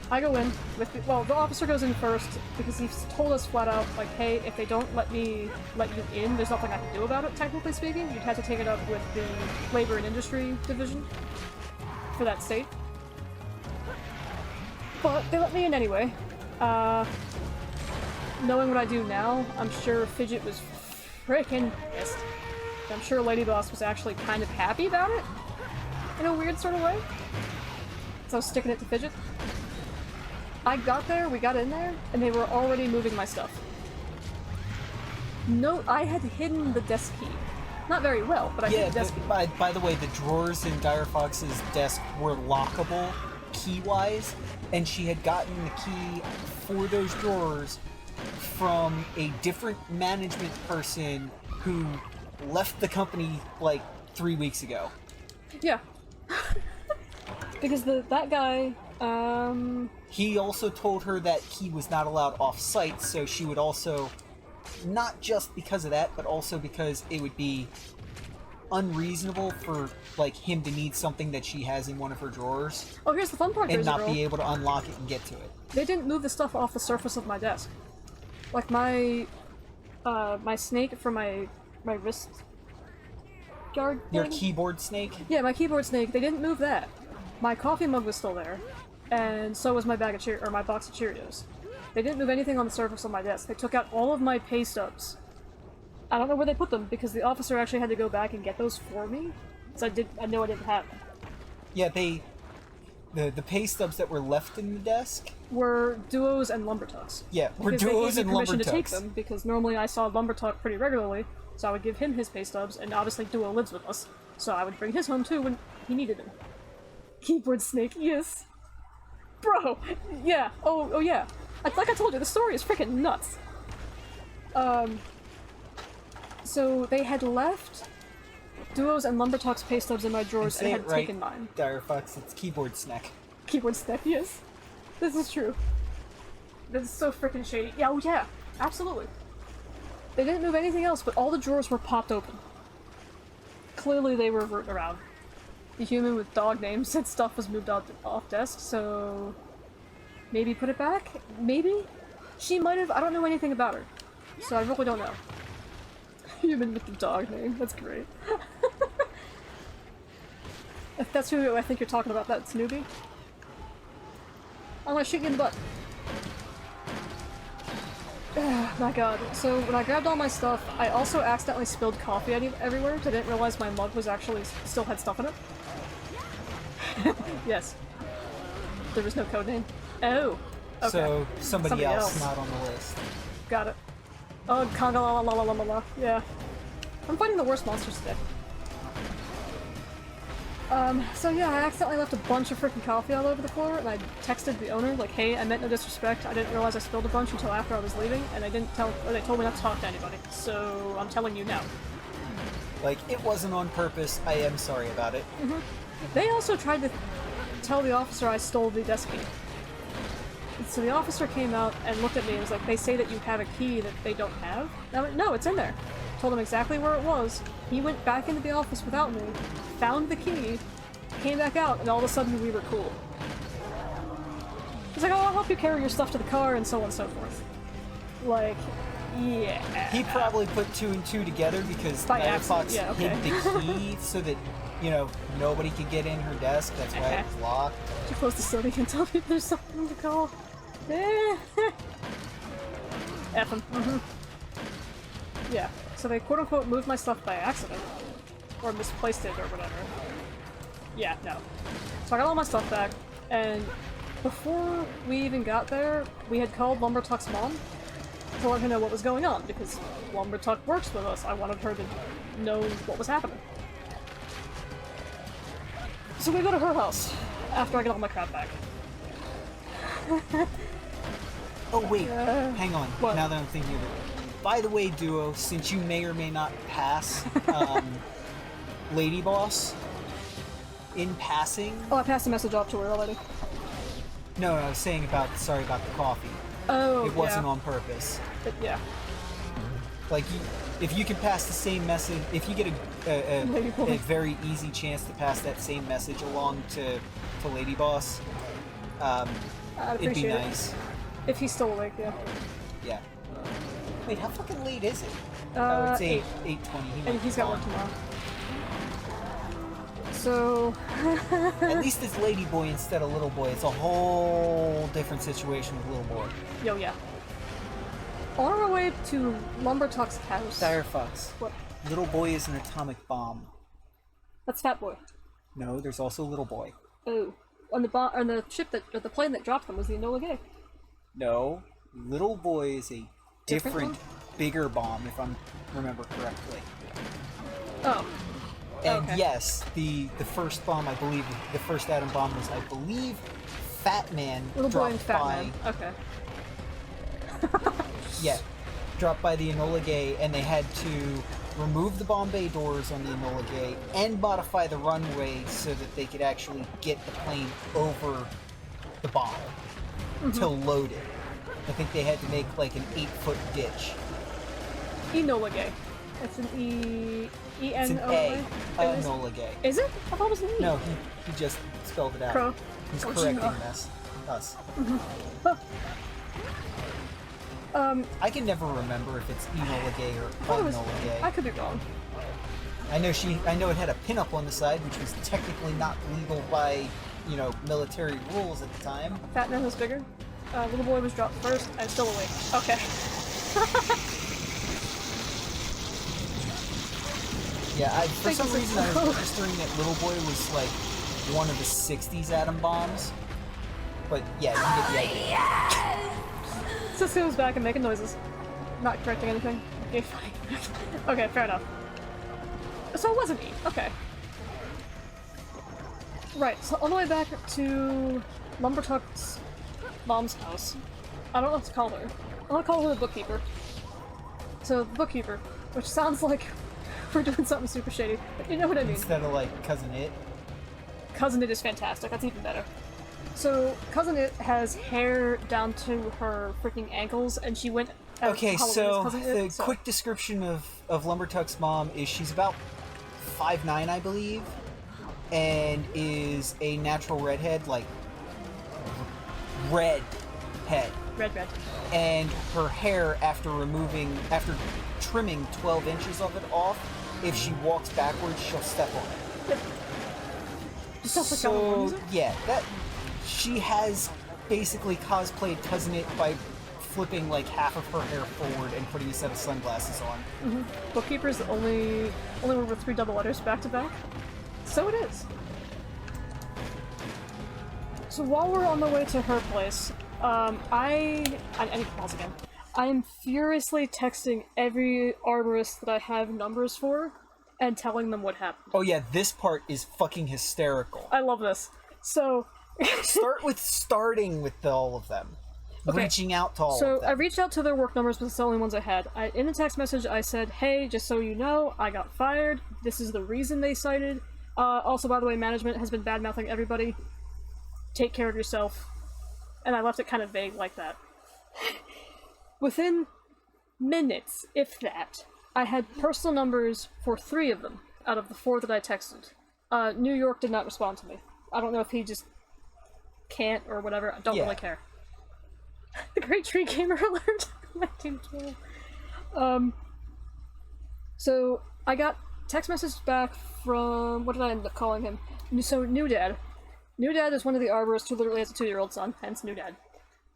I go in with the, well, the officer goes in first because he's told us flat out, like, hey, if they don't let you in, there's nothing I can do about it, technically speaking. You'd have to take it up with the Labor and Industry Division for that state. But they let me in anyway. Knowing what I do now, I'm sure Fidget was frickin' pissed. I'm sure Lady Boss was actually kind of happy about it, in a weird sort of way. So I was sticking it to Fidget. I got there, we got in there, and they were already moving my stuff. No, I had hidden the desk key. Not very well, but I hid the desk key. By the way, the drawers in Dire Fox's desk were lockable, key-wise, and she had gotten the key for those drawers from a different management person who left the company, like, 3 weeks ago. Yeah. Because that guy, He also told her that he was not allowed off-site, so she would also, not just because of that, but also because it would be unreasonable for, like, him to need something that she has in one of her drawers. Oh, here's the fun part, and Jersey not Girl. be able to unlock it and get to it. They didn't move the stuff off the surface of my desk. Like my snake for my wrist guard Your thing? keyboard snake? Yeah, my keyboard snake, they didn't move that. My coffee mug was still there, and so was my box of Cheerios. They didn't move anything on the surface of my desk. They took out all of my pay stubs. I don't know where they put them, because the officer actually had to go back and get those for me, so I know I didn't have them. Yeah, the pay stubs that were left in the desk Were Duos and Lumbertucks. Yeah, were Because they Duos gave and me permission to take Lumbertucks. them, because normally I saw Lumbertuck pretty regularly, so I would give him his pay stubs, and obviously Duo lives with us, so I would bring his home too when he needed them. Keyboard snake, yes. Bro! Yeah, oh yeah. Like I told you, the story is freaking nuts. So they had left Duos and Lumbertuck's pay stubs in my drawers and Say had it right, taken mine. Dire Fox, it's keyboard snack. Keyboard snap, yes. This is true. This is so freaking shady. Yeah, oh yeah, absolutely. They didn't move anything else, but all the drawers were popped open. Clearly they were rooting around. The human with dog names said stuff was moved off desk, so maybe put it back? Maybe? She might have, I don't know anything about her. So I really don't know. Human with the dog name, that's great. If that's who I think you're talking about, that's Newbie. I'm gonna shoot you in the butt. My god. So when I grabbed all my stuff, I also accidentally spilled coffee everywhere. I didn't realize my mug was actually still had stuff in it. Yes. There was no code name. Oh. Okay. So somebody else not on the list. Got it. Oh, conga la la la la la la. Yeah. I'm fighting the worst monsters today. So yeah, I accidentally left a bunch of freaking coffee all over the floor, and I texted the owner, like, hey, I meant no disrespect, I didn't realize I spilled a bunch until after I was leaving, and they told me not to talk to anybody, so I'm telling you now. Like, it wasn't on purpose, I am sorry about it. Mm-hmm. They also tried to tell the officer I stole the desk key. So the officer came out and looked at me and was like, they say that you have a key that they don't have? And I went, no, it's in there. Told him exactly where it was. He went back into the office without me, found the key, came back out, and all of a sudden we were cool. He's like, oh, I'll help you carry your stuff to the car, and so on and so forth. Like, yeah. He probably put 2 and 2 together because By Dire accident, Fox yeah, okay. hid the key so that, you know, nobody could get in her desk. That's why it was locked. Too close to Sylvie can tell me there's something to call. F him. Mm-hmm. Yeah, so they quote-unquote moved my stuff by accident. Or misplaced it or whatever. Yeah, no. So I got all my stuff back, and before we even got there, we had called Lumbertuck's mom to let her know what was going on, because Lumbertuck works with us. I wanted her to know what was happening. So we go to her house, after I get all my crap back. Oh wait, hang on, what? now that I'm thinking of it. By the way, Duo, since you may or may not pass Lady Boss, in passing... Oh, I passed the message off to her already. No, I was saying sorry about the coffee. Oh, It wasn't yeah. on purpose. But yeah. Like, if you can pass the same message, if you get Lady Boy. a very easy chance to pass that same message along to Lady Boss, I'd it'd be appreciate nice. it. If he's still awake, yeah. Yeah. Wait, how fucking late is it? It's 8. 8:20. And he's got work tomorrow. So... At least it's Lady Boy instead of Little Boy. It's a whole different situation with Little Boy. Yo, yeah. On our way to Lumbertuck's house... Dire Fox. What? Little Boy is an atomic bomb. That's Fat Boy. No, there's also Little Boy. Oh. On the the plane that dropped them was the Enola Gay. No, Little Boy is a Different different bigger bomb, if I remember correctly. Oh. And Okay. yes, the first bomb, I believe, the first atom bomb was, I believe, Fat Man Little Boy and dropped Fat by. Man. Okay. Yeah, dropped by the Enola Gay, and they had to remove the bomb bay doors on the Enola Gay and modify the runway so that they could actually get the plane over the bomb to load it. I think they had to make like an 8-foot ditch. Enola Gay. It's an It's an E-N-O-L-A? A. It is? Enola Gay. Is it? I thought it was an E. No, he just spelled it out. Crow. He's Or correcting Gina. us. I can never remember if it's Enola Gay or thought it was- Enola Gay. I could be wrong. I know it had a pinup on the side, which was technically not legal by, military rules at the time. Fat Man was bigger. Little Boy was dropped first. I'm still awake. Okay. Yeah, for Thank some you. reason I was registering that Little Boy was like one of the 60s atom bombs. But yeah, you get the idea. Cisco was back and making noises. Not correcting anything. Okay, fine. Okay, fair enough. So it wasn't me. Okay. Right, so on the way back to Lumbertuck's mom's house. I don't know what to call her. I'm gonna call her the bookkeeper. So, the bookkeeper, which sounds like we're doing something super shady, but you know what I mean. Instead of like Cousin It. Cousin It is fantastic, that's even better. So, Cousin It has hair down to her freaking ankles, and she went out Okay, Halloween so as Cousin the It, so quick description of Lumbertuck's mom is she's about 5'9", I believe, and is a natural redhead, like red head. red. And her hair, after trimming 12 inches of it off, if she walks backwards, she'll step on it. It sounds like Halloween So music. yeah, that she has basically cosplayed Cousin It by flipping like half of her hair forward and putting a set of sunglasses on. Bookkeeper's the only one with 3 double letters back to back. So it is. So while we're on the way to her place, I need to pause again. I am furiously texting every arborist that I have numbers for and telling them what happened. Oh yeah, this part is fucking hysterical. I love this. So, Starting with all of them. Okay. Reaching out to all of so them. I reached out to their work numbers, but it's the only ones I had. In the text message, I said, "Hey, just so you know, I got fired. This is the reason they cited. Also, by the way, management has been bad-mouthing everybody. Take care of yourself." And I left it kind of vague like that. Within minutes, if that, I had personal numbers for 3 of them out of the 4 that I texted. New York did not respond to me. I don't know if he just can't or whatever. I don't Yeah. really care. The Great Tree Gamer alert! 1912. So, I got text message back from... what did I end up calling him? So, New Dad. New Dad is one of the arborists who literally has a 2-year-old son, hence New Dad.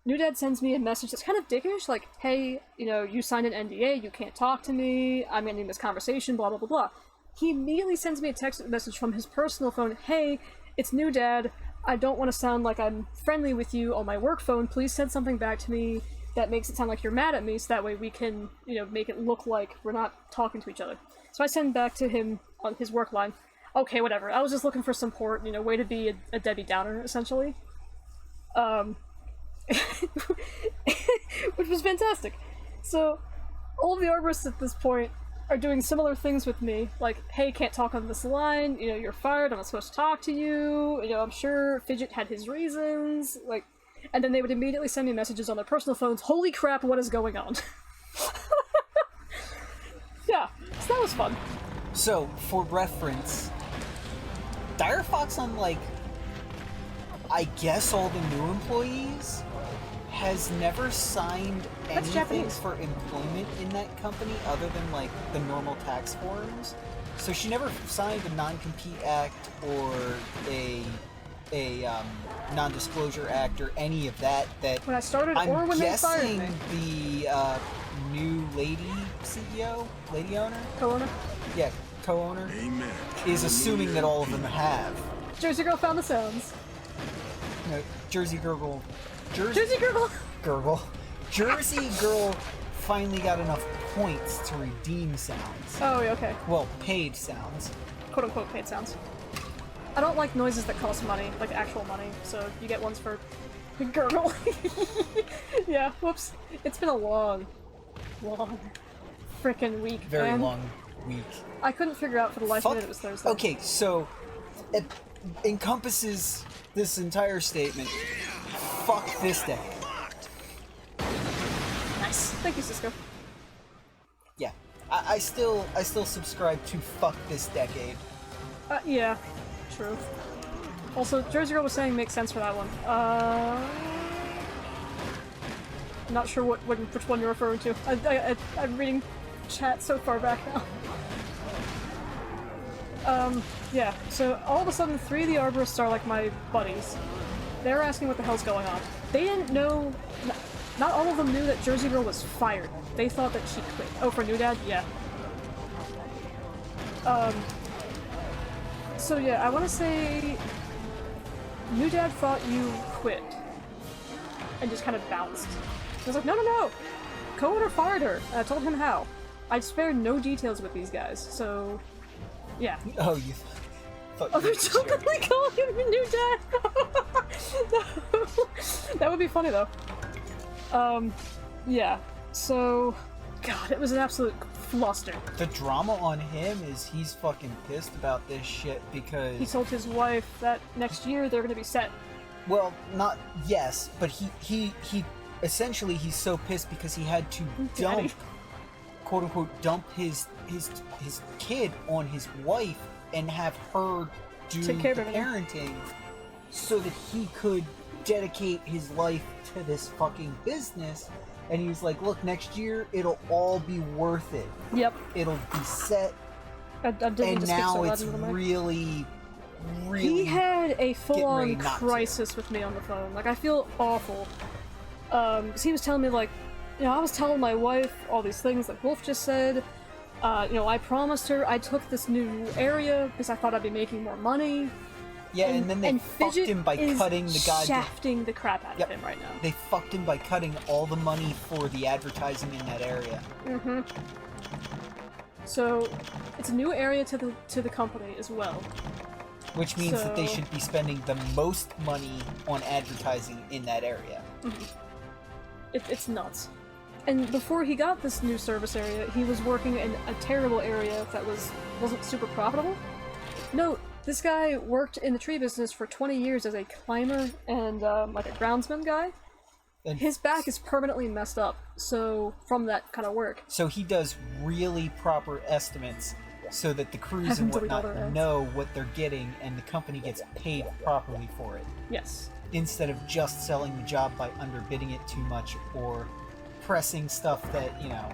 New Dad sends me a message that's kind of dickish, like, "Hey, you signed an NDA, you can't talk to me, I'm ending this conversation, blah blah blah blah." He immediately sends me a text message from his personal phone, "Hey, it's New Dad, I don't want to sound like I'm friendly with you on my work phone, please send something back to me that makes it sound like you're mad at me, so that way we can, make it look like we're not talking to each other." So I send back to him on his work line, "Okay, whatever, I was just looking for support, way to be a Debbie Downer, essentially." Which was fantastic. So, all of the arborists at this point are doing similar things with me, like, "Hey, can't talk on this line, you're fired, I'm not supposed to talk to you, I'm sure Fidget had his reasons," like, and then they would immediately send me messages on their personal phones, holy crap, what is going on? Yeah, so that was fun. So, for reference, Dire Fox, unlike, I guess, all the new employees, has never signed anything Japanese. for employment in that company other than, like, the normal tax forms. So she never signed a non-compete act or a non-disclosure act or any of that. That When I started, I'm or when they fired guessing me. the new lady CEO, lady owner, Co-owner? yeah, co-owner, Amen. is assuming that all of them have. Jersey Girl found the sounds. You know, Jersey Girl, Jersey Girl! Jersey Girl finally got enough points to redeem sounds. Oh, yeah, okay. Well, paid sounds. Quote-unquote paid sounds. I don't like noises that cost money, like actual money, so you get ones for gurgle. Yeah, whoops. It's been a long frickin' week, Very man. long week. I couldn't figure out for the life of me that it was Thursday. Okay, so it encompasses this entire statement. Fuck this decade. Nice. Thank you, Cisco. Yeah, I still subscribe to fuck this decade. Yeah, true. Also, Jersey Girl was saying makes sense for that one. I'm not sure which one you're referring to. I'm reading chat so far back now. Yeah, so all of a sudden 3 of the Arborists are like my buddies. They're asking what the hell's going on. They didn't know... Not all of them knew that Jersey Girl was fired. They thought that she quit. Oh, for New Dad? Yeah. So yeah, I want to say... New Dad thought you quit. And just kind of bounced. I was like, no! Co-owner fired her, and I told him how. I'd spared no details with these guys, so... Yeah. Oh, you thought Oh, you they're were totally calling him New Dad! No. That would be funny, though. Yeah. So... God, it was an absolute fluster. The drama on him is he's fucking pissed about this shit because... He told his wife that next year they're gonna be set. Well, not yes, but he essentially he's so pissed because he had to Daddy. dump, quote unquote, dump his kid on his wife and have her do Take care the of everything. parenting so that he could dedicate his life to this fucking business. And he was like, look, next year it'll all be worth it. Yep. It'll be set. I didn't And just speak so now loud it's into the mic. really He had a ready full-on not to. crisis with me on the phone. Like, I feel awful. 'Cause he was telling me, like, you know, I was telling my wife all these things like Wolf just said. You know, I promised her I took this new area because I thought I'd be making more money. Yeah, and then they fucked Fidget him by is cutting the goddamn... shafting the crap out Yep. of him right now. They fucked him by cutting all the money for the advertising in that area. Mm-hmm. So, it's a new area to the company as well. Which means that they So- should be spending the most money on advertising in that area. It's nuts. And before he got this new service area, he was working in a terrible area that wasn't super profitable. No, this guy worked in the tree business for 20 years as a climber and like a groundsman guy. And His back is permanently messed up, so from that kind of work. so he does really proper estimates so that the crews Have and him delete all whatnot their ads. know what they're getting and the company gets paid properly for it. Yes. Instead of just selling the job by underbidding it too much or pressing stuff that, you know,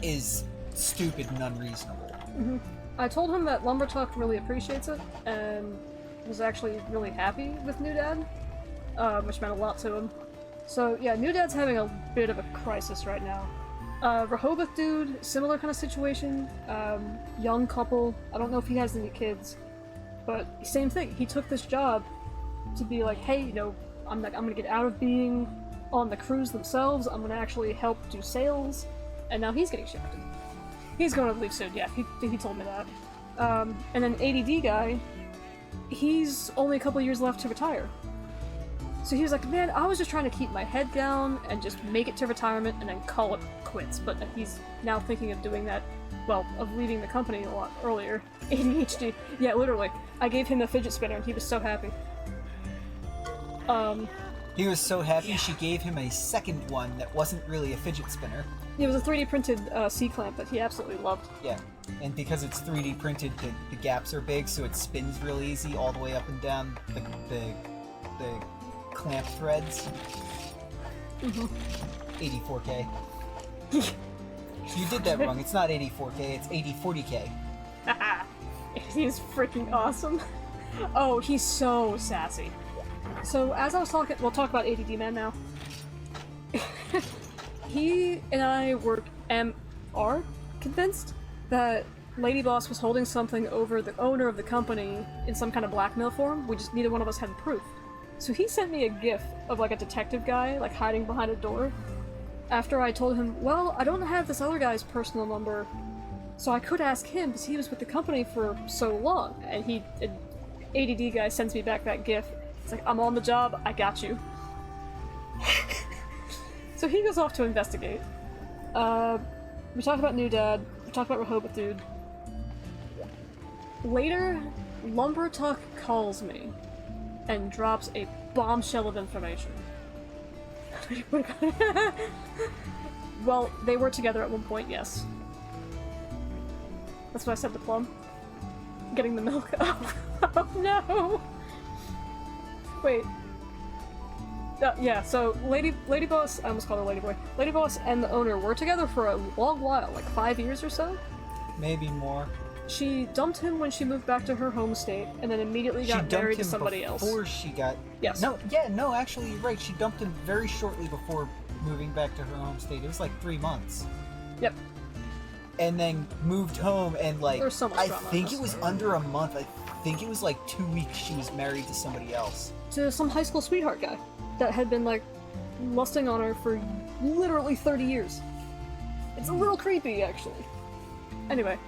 is stupid and unreasonable. I told him that Lumber Talk really appreciates it, and was actually really happy with New Dad, which meant a lot to him. So yeah, New Dad's having a bit of a crisis right now. Rehoboth dude, similar kind of situation, young couple, I don't know if he has any kids, but same thing, he took this job to be like, hey, you know, I'm gonna get out of being on the crews themselves, I'm gonna actually help do sales, and now he's getting shafted. He's going to leave soon, yeah, he told me that. And then ADD guy, he's only a couple years left to retire. So he was like, man, I was just trying to keep my head down and just make it to retirement and then call it quits. But he's now thinking of doing that, well, of leaving the company a lot earlier. ADHD. Yeah, literally. I gave him a fidget spinner and he was so happy. He was so happy she gave him a second one that wasn't really a fidget spinner. It was a 3D printed C-clamp that he absolutely loved. Yeah, and because it's 3D printed, the gaps are big, so it spins real easy all the way up and down the clamp threads. 84K. You did that wrong. It's not 84K, it's 8040K. He's freaking awesome. Oh, he's so sassy. So, as I was talking, we'll talk about ADD Man now. He and I are convinced that Lady Boss was holding something over the owner of the company in some kind of blackmail form. Neither one of us had proof. So he sent me a gif of like a detective guy, like hiding behind a door. After I told him, well, I don't have this other guy's personal number, so I could ask him because he was with the company for so long. And ADD guy sends me back that gif. It's like, I'm on the job, I got you. So he goes off to investigate. We talked about New Dad, we talked about Rehoboth Dude. Later, Lumber Tuck calls me and drops a bombshell of information. Well, they were together at one point, yes. That's what I said to Plum. Getting the milk. Oh no! Wait. Yeah, so Lady Boss, I almost called her Lady Boy. Lady Boss and the owner were together for a long while, like 5 years or so. Maybe more. She dumped him when she moved back to her home state, and then immediately got married to somebody else. Before she got... Yes. No, actually, you're right. She dumped him very shortly before moving back to her home state. It was like 3 months. Yep. And then moved home, and like... There's so much I drama think in it this. was under a month. I think it was like 2 weeks she was married to somebody else. To some high school sweetheart guy that had been, like, lusting on her for literally 30 years. It's a little creepy, actually. Anyway.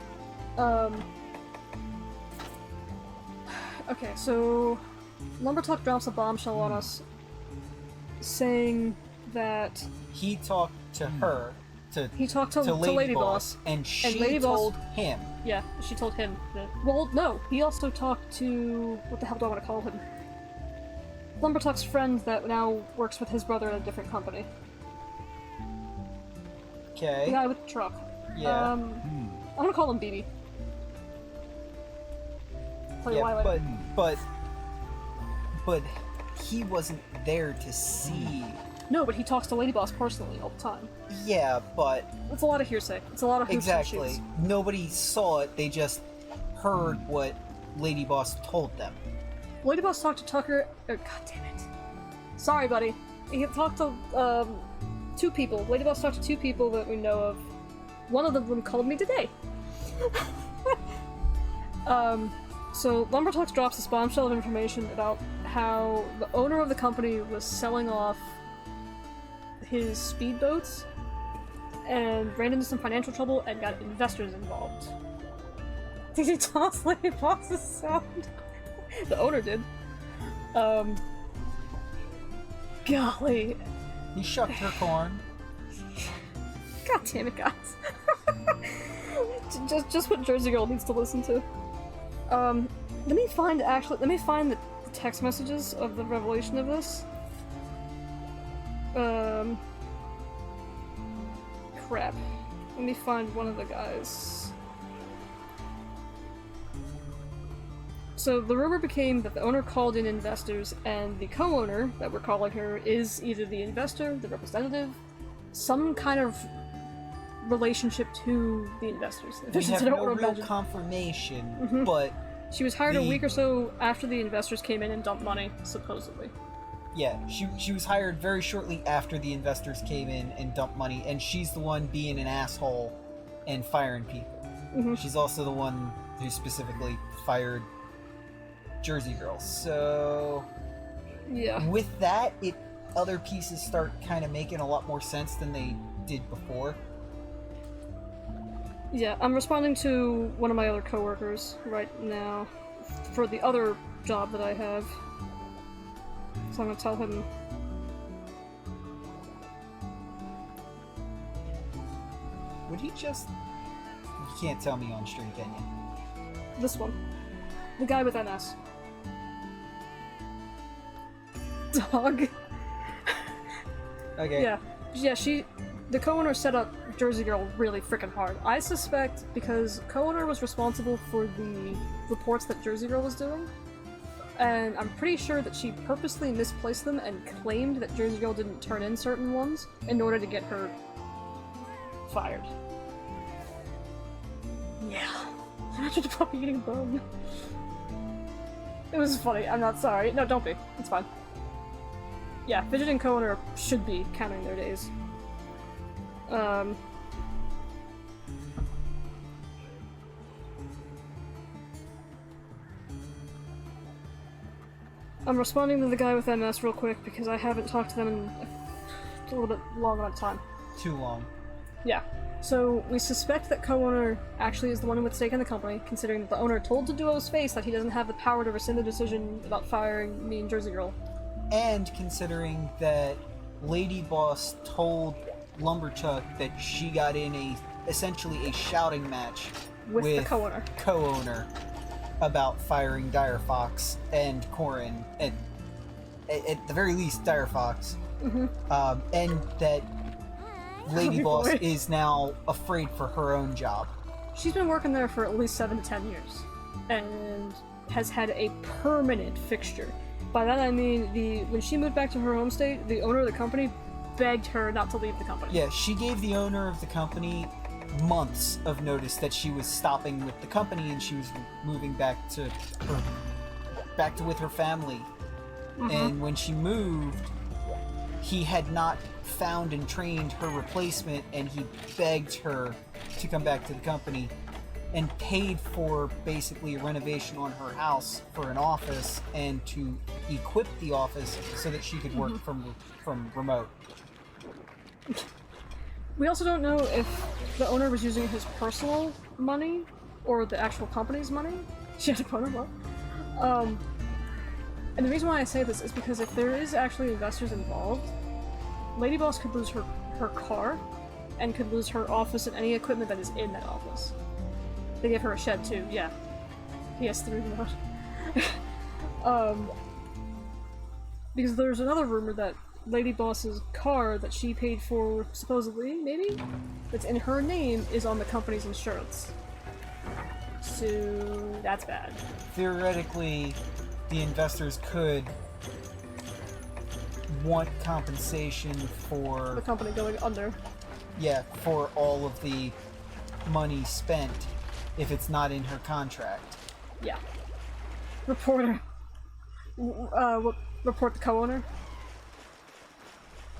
Okay, so Lumbertuck drops a bombshell on us, saying that He talked to her, he talked to Lady Boss, and she Lady Boss- told him. Yeah, she told him that. Well, no, he also talked to what the hell do I want to call him? Lumbertuck's friend that now works with his brother at a different company. Okay. The guy with the truck. Yeah. I'm gonna call him BB. Tell you why Yeah, later. but he wasn't there to see. No, but he talks to Lady Boss personally all the time. Yeah, but It's a lot of hearsay. It's a lot of hoops and exactly. shoots. Nobody saw it. They just heard what Lady Boss told them. Lady Boss talked to Tucker. God damn it. Sorry, buddy. He talked to 2 people. Lady Boss talked to 2 people that we know of. One of them called me today. So Lumbertuck drops this bombshell of information about how the owner of the company was selling off his speedboats and ran into some financial trouble and got investors involved. Did he toss Lady Boss's sound? The owner did. Golly. He shucked her corn. God damn it, guys. just what Jersey Girl needs to listen to. Let me find the text messages of the revelation of this. Crap. Let me find one of the guys. So the rumor became that the owner called in investors, and the co-owner that we're calling her is either the investor, the representative, some kind of relationship to the investors. We have I don't no real imagine. confirmation, but She was hired a the- week or so after the investors came in and dumped money, supposedly. yeah, she was hired very shortly after the investors came in and dumped money, and she's the one being an asshole and firing people. She's also the one who specifically fired Jersey Girl. So Yeah. with that, other pieces start kind of making a lot more sense than they did before. Yeah, I'm responding to one of my other coworkers right now for the other job that I have. So I'm gonna tell him. Would he just... You can't tell me on stream, can you? This one. The guy with MS. dog. Okay. Yeah. The co-owner set up Jersey Girl really freaking hard. I suspect because co-owner was responsible for the reports that Jersey Girl was doing, and I'm pretty sure that she purposely misplaced them and claimed that Jersey Girl didn't turn in certain ones in order to get her fired. Yeah. Imagine the puppy eating a bone. It was funny. I'm not sorry. No, don't be. It's fine. Yeah, Fidget and co-owner should be counting their days. I'm responding to the guy with MS real quick because I haven't talked to them in a little bit long amount of time. Too long. Yeah. So, we suspect that co-owner actually is the one with stake in the company, considering that the owner told to Duo's face that he doesn't have the power to rescind the decision about firing me and Jersey Girl. And considering that Lady Boss told Lumberchuck that she got in essentially a shouting match With the co-owner. Co-owner about firing Dire Fox and Corin, and at the very least Dire Fox, and that Lady Boss boy. is now afraid for her own job. She's been working there for at least 7 to 10 years, and has had a permanent fixture. By that I mean, when she moved back to her home state, the owner of the company begged her not to leave the company. Yeah, she gave the owner of the company months of notice that she was stopping with the company and she was moving back with her family. And when she moved, he had not found and trained her replacement, and he begged her to come back to the company and paid for basically a renovation on her house for an office and to equip the office so that she could work from remote. We also don't know if the owner was using his personal money or the actual company's money. She had to put him up. And the reason why I say this is because if there is actually investors involved, Lady Boss could lose her car and could lose her office and any equipment that is in that office. They gave her a shed too, yeah. PS3 mode. Because there's another rumor that Lady Boss's car that she paid for, supposedly, maybe? That's in her name, is on the company's insurance. So, that's bad. Theoretically, the investors could want compensation The for, company going under. yeah, for all of the money spent if it's not in her contract. Yeah. Reporter. Report the co-owner.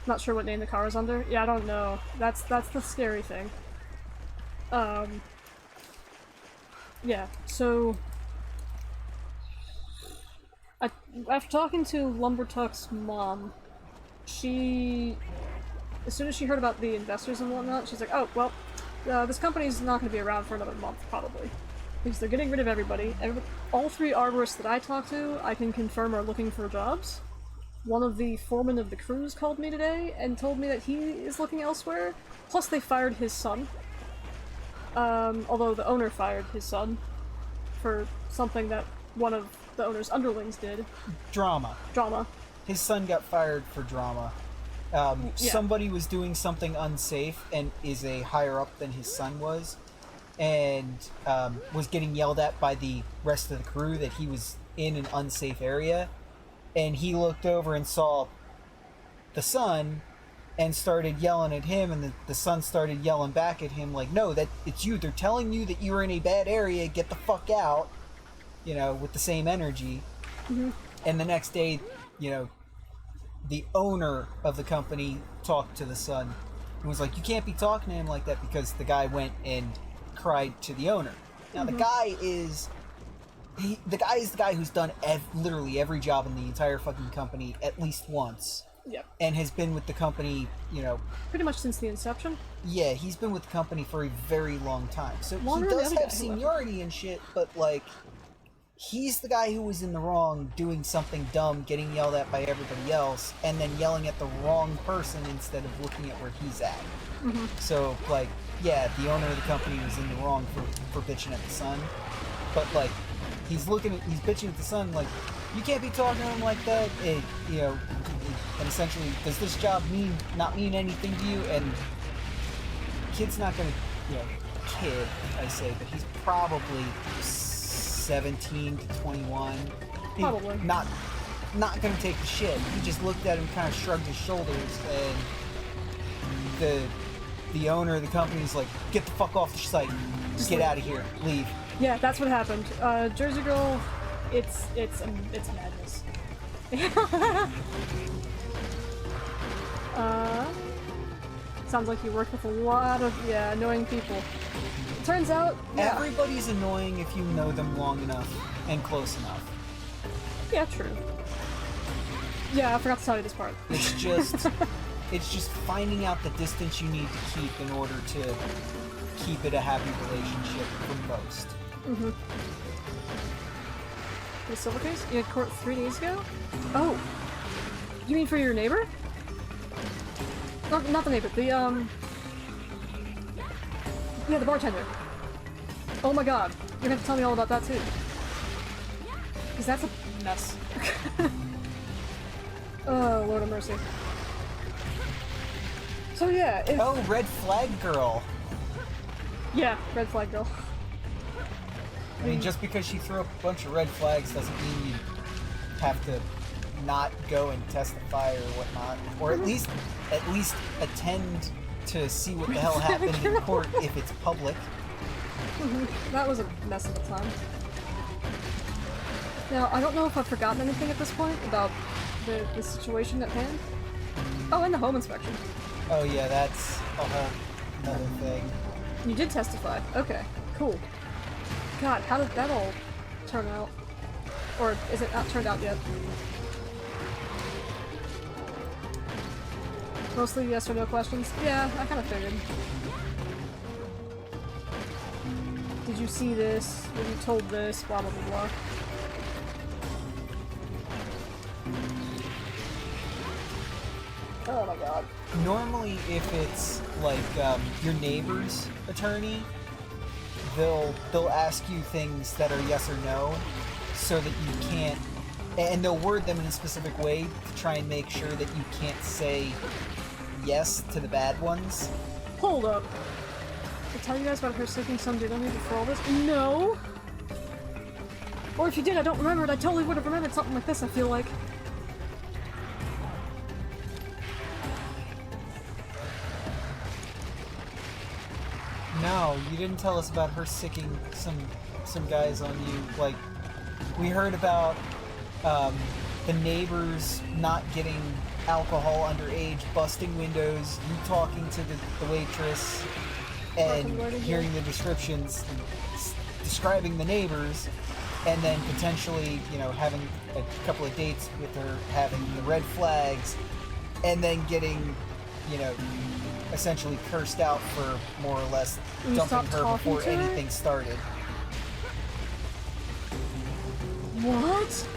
Not sure what name the car is under. Yeah, I don't know. That's the scary thing. Yeah, so... after talking to Lumbertuck's mom, she... as soon as she heard about the investors and whatnot, she's like, oh, well, this company's not going to be around for another month, probably. Because they're getting rid of everybody. All 3 arborists that I talked to, I can confirm are looking for jobs. One of the foremen of the crews called me today and told me that he is looking elsewhere. Plus they fired his son. Although the owner fired his son for something that one of the owner's underlings did. Drama. His son got fired for drama. Somebody was doing something unsafe and is a higher up than his son was, and was getting yelled at by the rest of the crew that he was in an unsafe area, and he looked over and saw the son and started yelling at him, and the son started yelling back at him like, no, that it's you, they're telling you that you're in a bad area, get the fuck out, with the same energy. And the next day, the owner of the company talked to the son and was like, you can't be talking to him like that, because the guy went and cried to the owner. Now the guy is the guy who's done literally every job in the entire fucking company at least once. Yep. And has been with the company, Pretty much since the inception. Yeah, he's been with the company for a very long time. So Longer he than does the other have guy, seniority and shit, but he's the guy who was in the wrong, doing something dumb, getting yelled at by everybody else, and then yelling at the wrong person instead of looking at where he's at. So, yeah, the owner of the company was in the wrong for bitching at the son, but, he's bitching at the son like, you can't be talking to him like that. And, you know, and essentially, does this job not mean anything to you? And kid's not gonna, you know, kid, I say, but he's probably 17 to 21. Probably. Not gonna take the shit. He just looked at him, kind of shrugged his shoulders, and the owner of the company's like, get the fuck off the site. Just get out of here. Leave. Yeah, that's what happened. Jersey Girl, it's madness. Sounds like you work with a lot of, annoying people. Turns out, everybody's annoying if you know them long enough and close enough. Yeah, true. Yeah, I forgot to tell you this part. It's just finding out the distance you need to keep in order to keep it a happy relationship for most. Mm-hmm. The silver case? You had court 3 days ago? Oh. You mean for your neighbor? No, not the neighbor, yeah, the bartender. Oh my god. You're gonna have to tell me all about that too. Because that's a mess. Oh, Lord of mercy. So yeah, Oh, red flag girl. Yeah, red flag girl. I mean, just because she threw up a bunch of red flags doesn't mean you have to not go and testify or whatnot, or at least attend to see what the hell happened in court if it's public. That was a mess of a time. Now, I don't know if I've forgotten anything at this point about the situation at hand. Oh, and the home inspection. Oh yeah, that's a whole another thing. You did testify. Okay, cool. God, how did that all turn out? Or is it not turned out yet? Mostly yes or no questions? Yeah, I kind of figured. Did you see this? Were you told this? Blah blah blah blah. Oh my god. Normally, if it's like your neighbor's attorney, they'll ask you things that are yes or no, so that you can't, and they'll word them in a specific way to try and make sure that you can't say yes to the bad ones. Hold up. I tell you guys about her sticking some dude on me before all this? No! Or if you did, I don't remember it. I totally would have remembered something like this, I feel like. No, you didn't tell us about her sicking some guys on you. Like, we heard about the neighbors not getting alcohol underage, busting windows, you talking to the waitress, and hearing the descriptions, describing the neighbors, and then potentially, you know, having a couple of dates with her, having the red flags, and then getting, you know, essentially cursed out for more or less dumping her before anything started. What?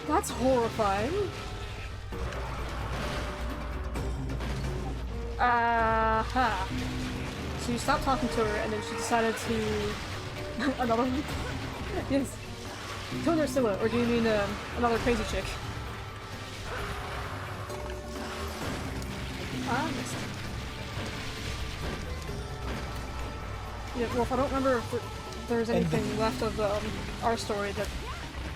That's horrifying. Aha. So you stopped talking to her and then she decided to... Another one? Yes. Tone Ursula, or do you mean another crazy chick? Ah, missed. Yeah, well, if I don't remember if there's anything left of our story that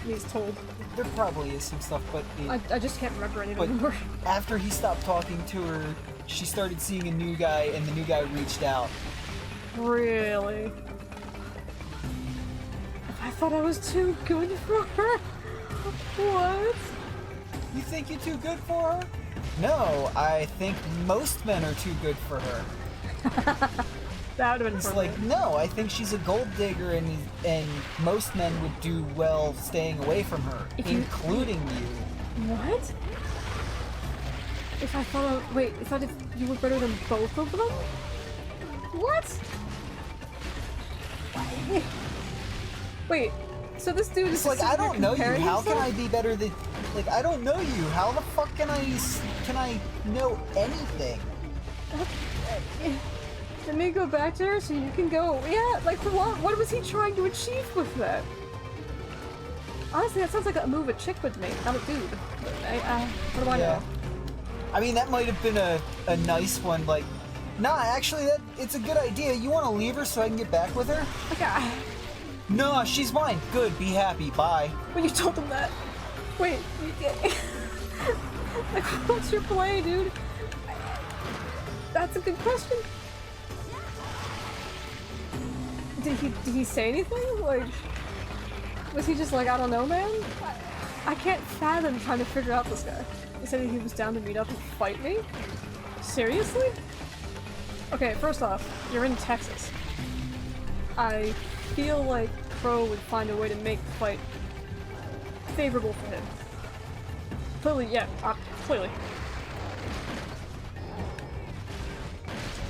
needs told. There probably is some stuff, but I just can't remember any anymore. After he stopped talking to her, she started seeing a new guy, and the new guy reached out. Really? I thought I was too good for her. What? You think you're too good for her? No, I think most men are too good for her. That would have been It's perfect. like, no, I think she's a gold digger, and most men would do well staying away from her, including you. What? If I thought if you were better than both of them? What? Wait, so this dude is It's like, I don't know you. How can I be better than? Like, I don't know you. How the fuck can I know anything? Let me go back to her so you can go. Yeah, like what was he trying to achieve with that? Honestly, that sounds like a move a chick would make, not a dude. What do I know? I mean, that might have been a nice one, like, nah, actually, it's a good idea. You want to leave her so I can get back with her? Okay. No, she's mine. Good, be happy, bye. When you told him that. Wait. Like, what's your play, dude? That's a good question. Did he say anything? Like, was he just like, I don't know, man? I can't fathom trying to figure out this guy. He said he was down to meet up and fight me? Seriously? Okay, first off, you're in Texas. I feel like Crow would find a way to make the fight favorable for him. Clearly, yeah, clearly.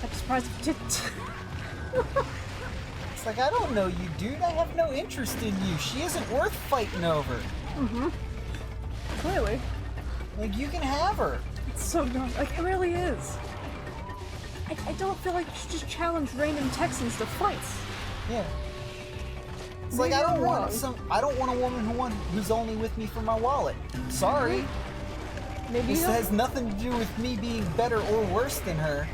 I'm surprised if you didn't. It's like, I don't know you, dude. I have no interest in you. She isn't worth fighting over. Mm-hmm. Clearly. Like, you can have her. It's so dumb. Like, it really is. I don't feel like you should just challenge random Texans to fights. Yeah. It's Maybe like, I I'm don't wrong. want I don't want a woman who's only with me for my wallet. Sorry. Maybe This you don't. has nothing to do with me being better or worse than her.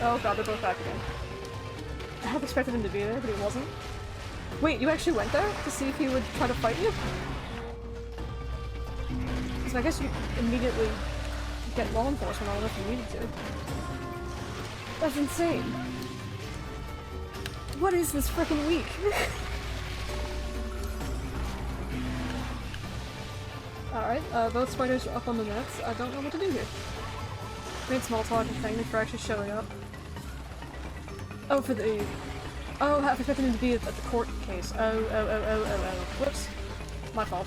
Oh god, they're both back again. I half expected him to be there, but he wasn't. Wait, you actually went there to see if he would try to fight you? So I guess you immediately get law enforcement on if you needed to. That's insane. What is this frickin' week? Alright, both spiders are up on the nets. I don't know what to do here. Made small talk and thank them for actually showing up. Oh, for the... Oh, I expected him to be at the court case. Oh. Whoops. My fault.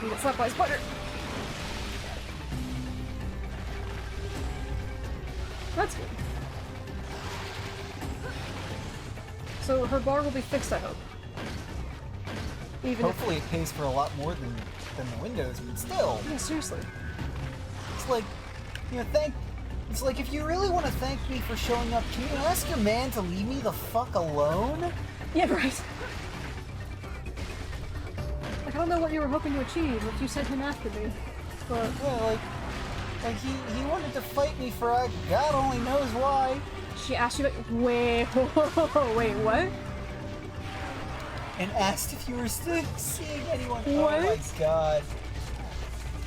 He got slapped by a spider! That's good. So her bar will be fixed, I hope. Even Hopefully it pays for a lot more than the windows, but still. Yeah, seriously. It's like, you know, it's like, if you really want to thank me for showing up, can you ask your man to leave me the fuck alone? Yeah, right. Like, I don't know what you were hoping to achieve if you sent him after me, but... Yeah, like he wanted to fight me for God only knows why. She asked you, like, wait, wait, what? And asked if you were still seeing anyone. What? Oh my god.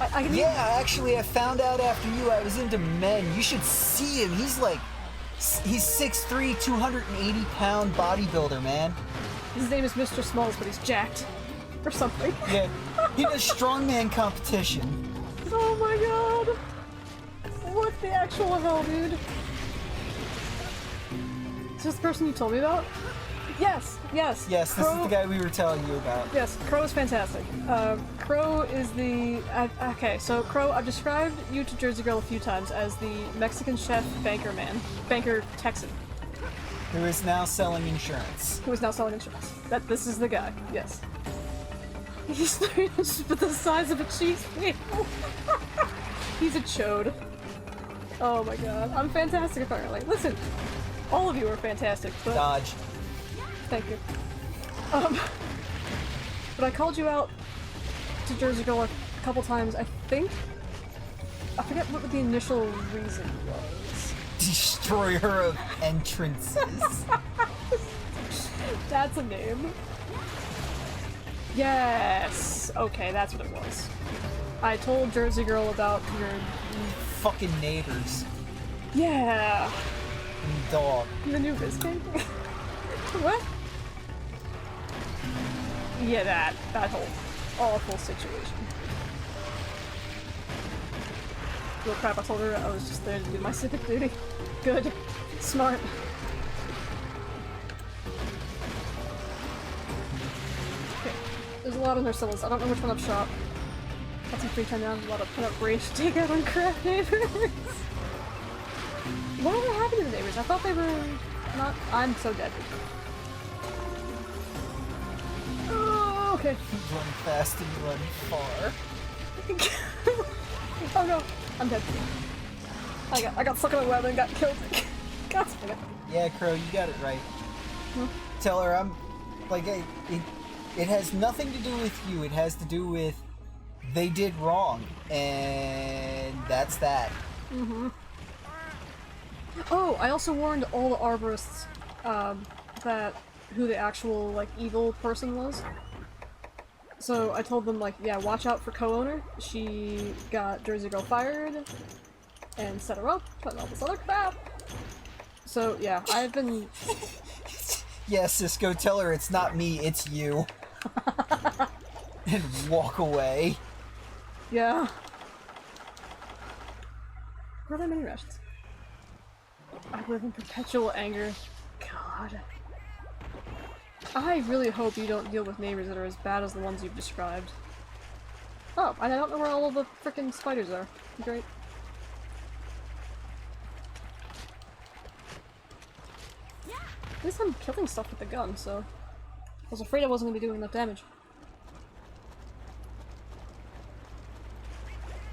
I can Yeah, actually, I found out after you I was into men. You should see him. He's 6'3", 280-pound bodybuilder, man. His name is Mr. Smalls, but he's jacked. Or something. Yeah, he does strongman competition. Oh my god! What the actual hell, dude? Is this the person you told me about? Yes, yes. Yes, this is the guy we were telling you about. Yes, Crow is fantastic. Crow is the... okay, so Crow, I've described you to Jersey Girl a few times as the Mexican chef banker man. Banker Texan. Who is now selling insurance. Who is now selling insurance. This is the guy, yes. He's 3 inches but the size of a cheese wheel. He's a chode. Oh my god. I'm fantastic apparently. Listen, all of you are fantastic, but... Dodge. Thank you. But I called you out to Jersey Girl a couple times, I think. I forget what the initial reason was. Destroyer of entrances. That's a name. Yes! Okay, that's what it was. I told Jersey Girl about your... Fucking neighbors. Yeah! And dog. The new biscuit? What? Yeah, that whole awful situation. Well, crap, I told her I was just there to do my civic duty. Good. Smart. Okay. There's a lot in Nursilla's. I don't know which one I've shot. Got some free time now. There's a lot of pent-up rage to take out on crap neighbors. Whatever happened to the neighbors? I thought they were not... I'm so dead. Oh, okay. Run fast and run far. Oh no. I'm dead. I got stuck in a web and got killed. God damn it. Yeah, Crow, you got it right. Hmm? Tell her I'm like it has nothing to do with you. It has to do with they did wrong, and that's that. Mm-hmm. Oh, I also warned all the arborists that who the actual like evil person was. So I told them like, yeah, watch out for co-owner. She got Jersey Girl fired and set her up and all this other crap. So yeah, I've been. Yeah, Cisco, tell her it's not me, it's you. And walk away. Yeah. Where are my mini rations? I live in perpetual anger. God. I really hope you don't deal with neighbors that are as bad as the ones you've described. Oh, and I don't know where all of the frickin' spiders are. Great. At least I'm killing stuff with the gun, so... I was afraid I wasn't gonna be doing enough damage.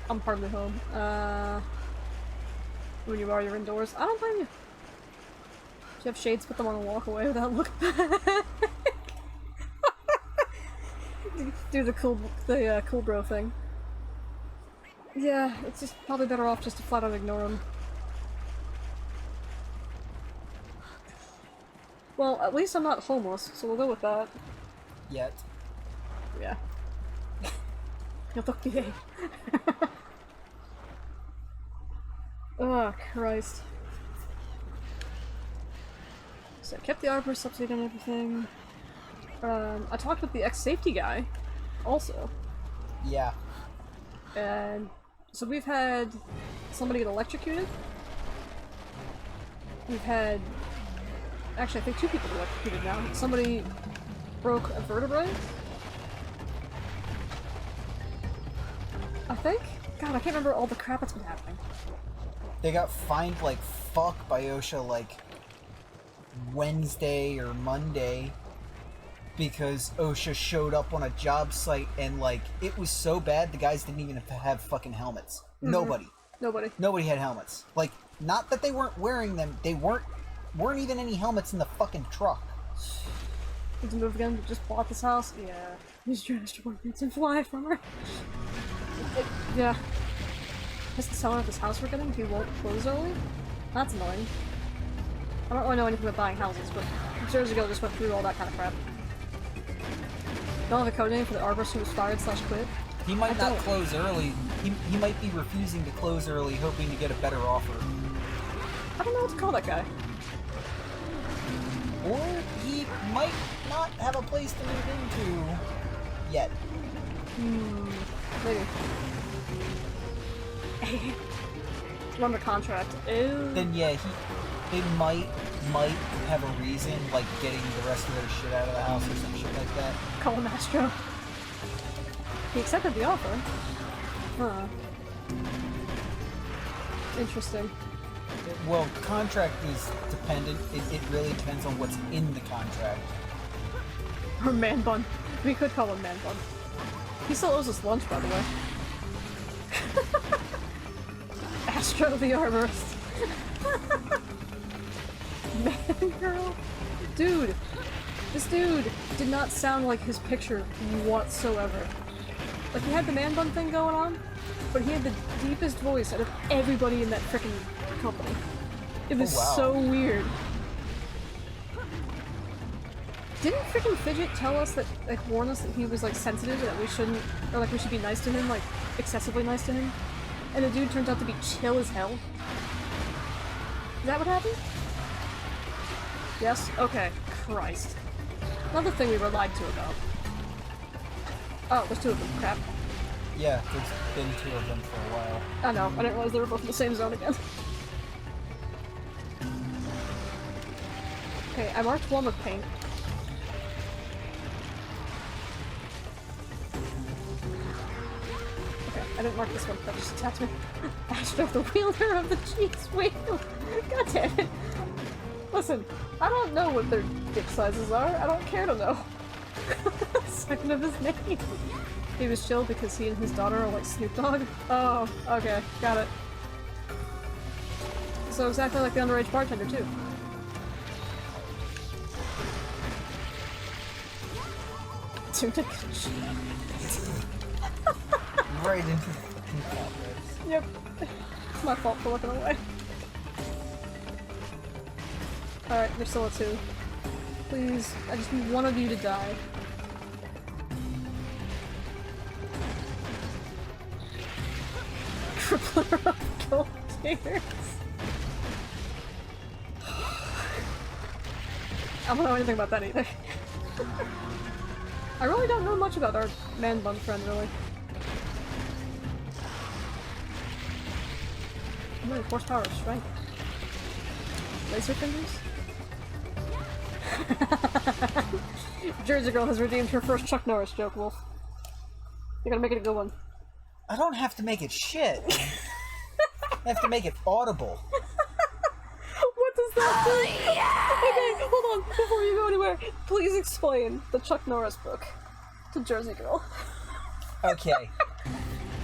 I'm hardly home. When you are, you're indoors. I don't blame you. If you have shades, put them on and walk away without looking back. Do the cool bro thing. Yeah, it's just probably better off just to flat out ignore them. Well, at least I'm not homeless, so we'll go with that. Yet. Yeah. You'll look behave. Oh, Christ. So I kept the arborist updated and everything. I talked with the ex-safety guy, also. Yeah. And so we've had somebody get electrocuted. We've had... Actually, I think 2 people get electrocuted now. Somebody broke a vertebrae. I think? God, I can't remember all the crap that's been happening. They got fined like fuck by OSHA like Wednesday or Monday because OSHA showed up on a job site and like it was so bad the guys didn't even have fucking helmets. Mm-hmm. Nobody had helmets. Like, not that they weren't wearing them, they weren't even any helmets in the fucking truck. Need to move again, just bought this house? Yeah. Use your extra points and fly from her. Yeah. Just the seller of this house we're getting, he won't close early? That's annoying. I don't really know anything about buying houses, but Jersey Girl just went through all that kind of crap. Don't have a code name for the arborist who was fired / quit? He might not close early. He might be refusing to close early, hoping to get a better offer. I don't know what to call that guy. Or he might not have a place to move into yet. Maybe. I'm under contract. Ew. Then yeah, they might have a reason, like getting the rest of their shit out of the house or some shit like that. Call him Astro. He accepted the offer. Huh. Interesting. Well, contract is dependent. It really depends on what's in the contract. Or Man Bun. We could call him Man Bun. He still owes us lunch, by the way. Astro the Arborist. Man girl? Dude! This dude did not sound like his picture whatsoever. Like, he had the man bun thing going on, but he had the deepest voice out of everybody in that frickin' company. It was so weird. Didn't frickin' Fidget tell us that, like, warn us that he was, like, sensitive, that we shouldn't, or, like, we should be nice to him, like, excessively nice to him? And the dude turns out to be chill as hell? Is that what happened? Yes? Okay. Christ. Another thing we were lied to about. Oh, there's 2 of them. Crap. Yeah, there's been 2 of them for a while. I know. I didn't realize they were both in the same zone again. Okay, I marked one with paint. Okay, I didn't mark this one. That just attacked me. Astro, the wielder of the cheese wheel. God damn it. Listen, I don't know what their dick sizes are. I don't care to know. Second of his name. He was chill because he and his daughter are like Snoop Dogg? Oh, okay, got it. So exactly like the underage bartender, too. Right into the Yep. It's my fault for looking away. Alright, there's still a 2. Please, I just need one of you to die. Crippler of gold tears. I don't know anything about that either. I really don't know much about our man bun friend, really. How many horsepower of strength? Laser fingers? Jersey Girl has redeemed her first Chuck Norris joke, Wolf. You gotta make it a good one. I don't have to make it shit. I have to make it audible. What does that do? Okay, hold on. Before you go anywhere, please explain the Chuck Norris book to Jersey Girl. Okay.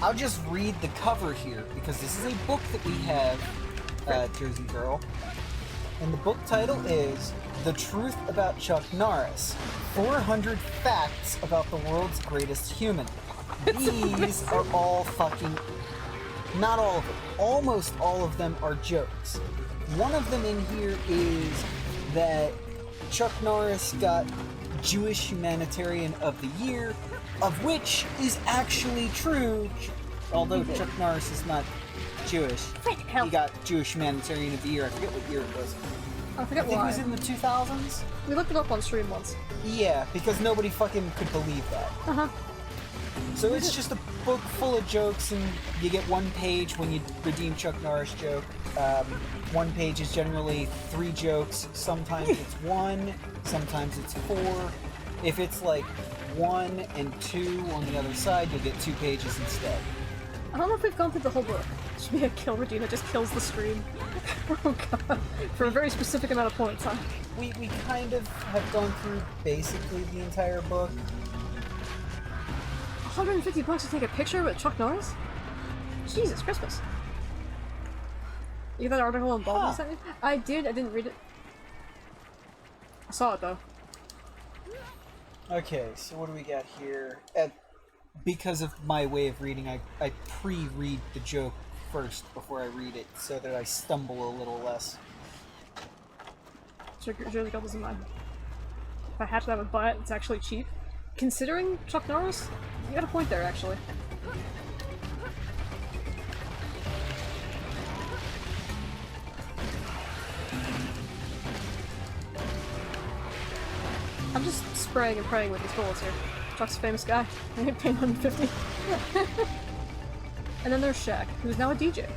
I'll just read the cover here, because this is a book that we have, Jersey Girl. And the book title is The Truth About Chuck Norris. 400 Facts About the World's Greatest Human. These are all fucking... Not all of them. Almost all of them are jokes. One of them in here is that Chuck Norris got Jewish Humanitarian of the Year, of which is actually true, although Chuck Norris is not Jewish. He got Jewish Humanitarian of the Year. I forget what year it was. I forget I think why. it was in the 2000s? We looked it up on stream once. Yeah, because nobody fucking could believe that. Uh-huh. So it's just a book full of jokes, and you get one page when you redeem Chuck Norris joke. One page is generally 3 jokes. Sometimes it's 1, sometimes it's 4. If it's like 1 and 2 on the other side, you'll get 2 pages instead. I don't know if we've gone through the whole book. It should be a kill routine that just kills the stream. Oh god. For a very specific amount of points, huh? We kind of have gone through basically the entire book. 150 bucks to take a picture with Chuck Norris? Jesus Christmas. You get that article on Bowgun sent me? I did, I didn't read it. I saw it though. Okay, so what do we got here? Because of my way of reading, I pre-read the joke first before I read it, so that I stumble a little less. Jersey Girl doesn't mind. If I had to have a buy it, it's actually cheap. Considering Chuck Norris, you got a point there, actually. I'm just spraying and praying with these bullets here. Chuck's a famous guy. I get paid 150. And then there's Shaq, who's now a DJ.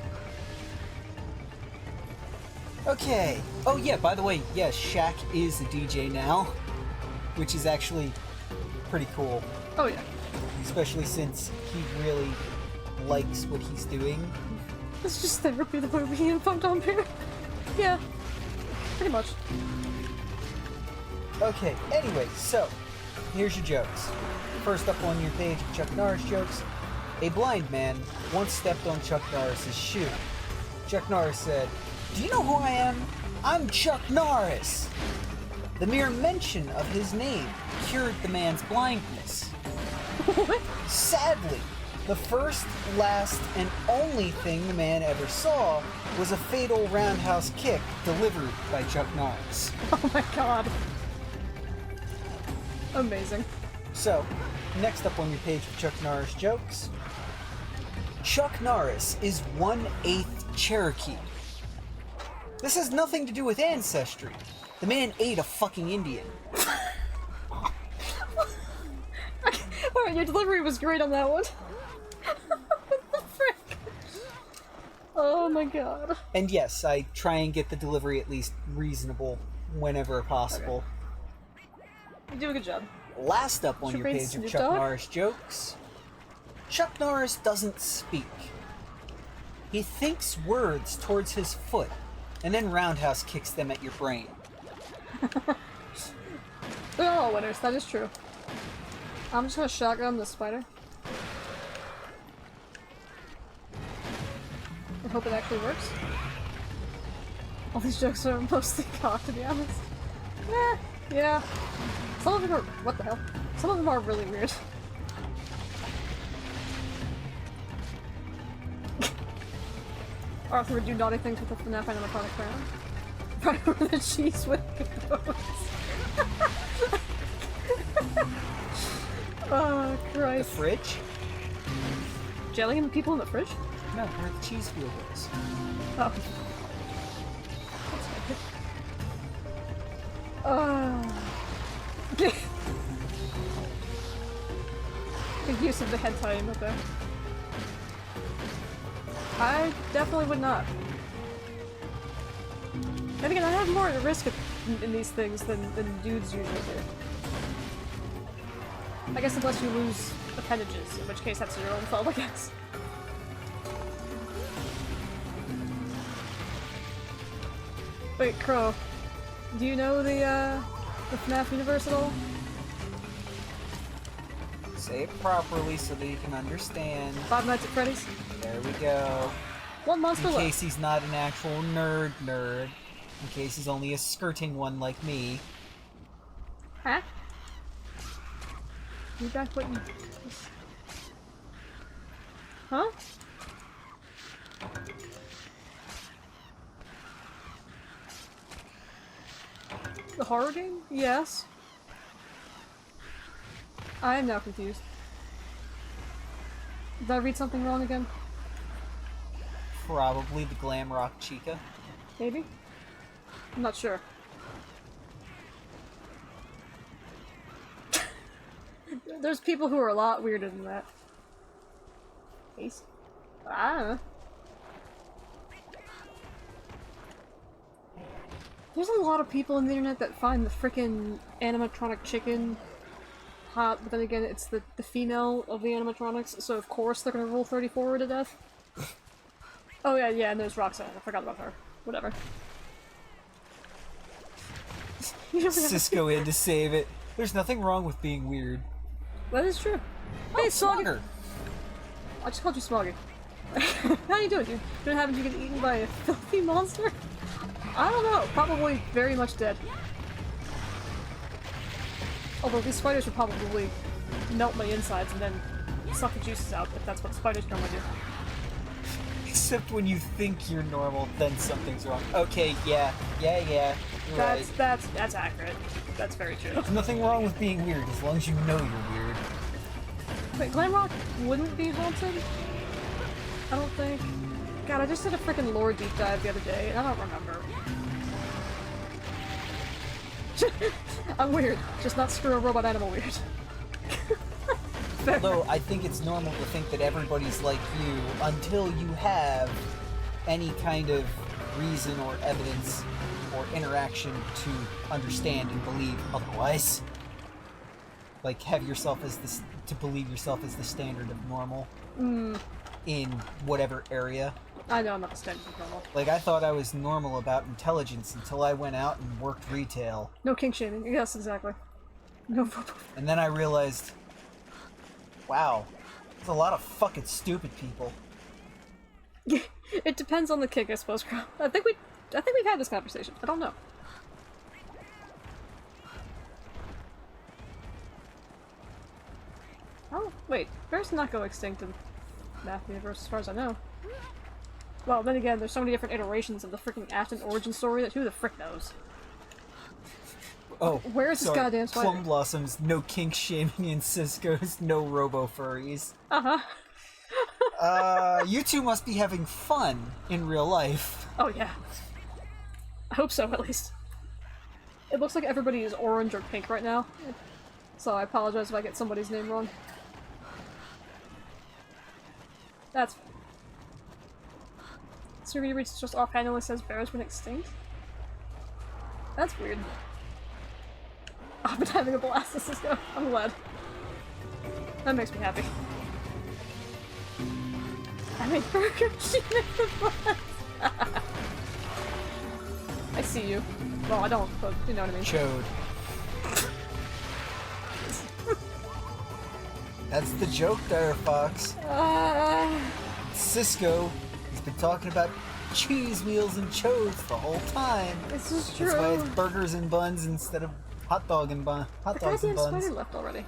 Okay. Oh yeah, by the way, yes, Shaq is a DJ now, which is actually pretty cool. Oh yeah. Especially since he really likes what he's doing. It's just therapy the movie and Fun Tom here. Yeah. Pretty much. Okay, anyway, so, here's your jokes. First up on your page of Chuck Norris jokes. A blind man once stepped on Chuck Norris's shoe. Chuck Norris said, "Do you know who I am? I'm Chuck Norris." The mere mention of his name cured the man's blindness. What? Sadly, the first, last, and only thing the man ever saw was a fatal roundhouse kick delivered by Chuck Norris. Oh my god. Amazing. So, next up on your page of Chuck Norris jokes. Chuck Norris is 1/8 Cherokee. This has nothing to do with ancestry. The man ate a fucking Indian. Alright, your delivery was great on that one. What the frick? Oh my god. And yes, I try and get the delivery at least reasonable whenever possible. You do a good job. Last up on Should your read page of Snoop Chuck Dogg? Norris jokes. Chuck Norris doesn't speak. He thinks words towards his foot, and then roundhouse kicks them at your brain. They're all winners, that is true. I'm just gonna shotgun the spider. I hope it actually works. All these jokes are mostly cock, to be honest. Eh, yeah. Some of them are- what the hell? Some of them are really weird. Arthur would do naughty things with the FNAF animatronic crown. Right over the cheese with those. Oh, The Christ. fridge? Jelly and people in the fridge? No, where the cheese wheel is. Oh. Good use of the hentai emote there. I definitely would not. And again, I have more at risk in these things than dudes usually do. I guess unless you lose appendages, in which case that's your own fault, I guess. Wait, Crow, do you know the FNAF universe at all? Say it properly so that you can understand. Five Nights at Freddy's? There we go. One monster In left. case he's not an actual nerd. In case he's only a skirting one like me. Huh? You back what you... Huh? The horror game? Yes. I am now confused. Did I read something wrong again? Probably the glam rock chica. Maybe? I'm not sure. There's people who are a lot weirder than that. Ace? I don't know. There's a lot of people on the internet that find the frickin' animatronic chicken hot, but then again, it's the female of the animatronics, so of course they're gonna rule 34 to death. Oh yeah, and there's Roxanne. I forgot about her. Whatever. Cisco in to save it. There's nothing wrong with being weird. That is true. Hey, Smoggy! Slugger. I just called you Smoggy. How you doing? You don't happen to get eaten by a filthy monster? I don't know. Probably very much dead. Although these spiders would probably melt my insides and then suck the juices out, if that's what spiders normally do. Except when you think you're normal, then something's wrong. Okay, yeah. You're right. That's accurate. That's very true. There's nothing wrong with being weird as long as you know you're weird. Wait, Glamrock wouldn't be haunted? I don't think. God, I just did a freaking lore deep dive the other day, and I don't remember. I'm weird, just not screw a robot animal weird. Although I think it's normal to think that everybody's like you until you have any kind of reason or evidence or interaction to understand and believe otherwise. Like have yourself as this to believe yourself as the standard of normal in whatever area. I know I'm not the standard of normal. Like I thought I was normal about intelligence until I went out and worked retail. No kink shaming. Yes, exactly. No. And then I realized, wow, there's a lot of fucking stupid people. It depends on the kink, I suppose. I think we've had this conversation. I don't know. Oh, wait. Bears not go extinct in Math Universe, as far as I know. Well, then again, there's so many different iterations of the freaking Afton origin story that who the frick knows? Oh, Where is this sorry. goddamn spider? Plum Blossoms, no kink shaming in Cisco's, no robo furries. Uh-huh. You two must be having fun in real life. Oh, yeah. I hope so, at least. It looks like everybody is orange or pink right now. So I apologize if I get somebody's name wrong. That's... Survey Reach just offhandedly says bears went extinct? That's weird. I've been having a blast, this is good. I'm glad. That makes me happy. I made burger, she made the blast! I see you. Well, I don't, but you know what I mean. Chode. That's the joke there, Fox. Cisco has been talking about cheese wheels and chos the whole time. This is true. That's why it's burgers and buns instead of hot dogs and buns. The goddamn spider left already.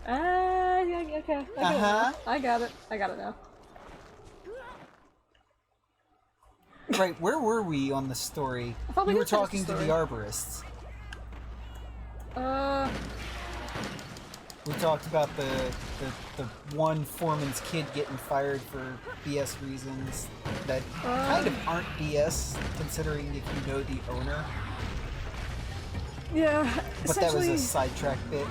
Yeah, okay. I got it. I got it now. Right, where were we on the story? We were did finish talking the to the story. arborists. Uh, We talked about the one foreman's kid getting fired for BS reasons that kind of aren't BS, considering if you know the owner. yeah, But that was essentially, a sidetrack bit.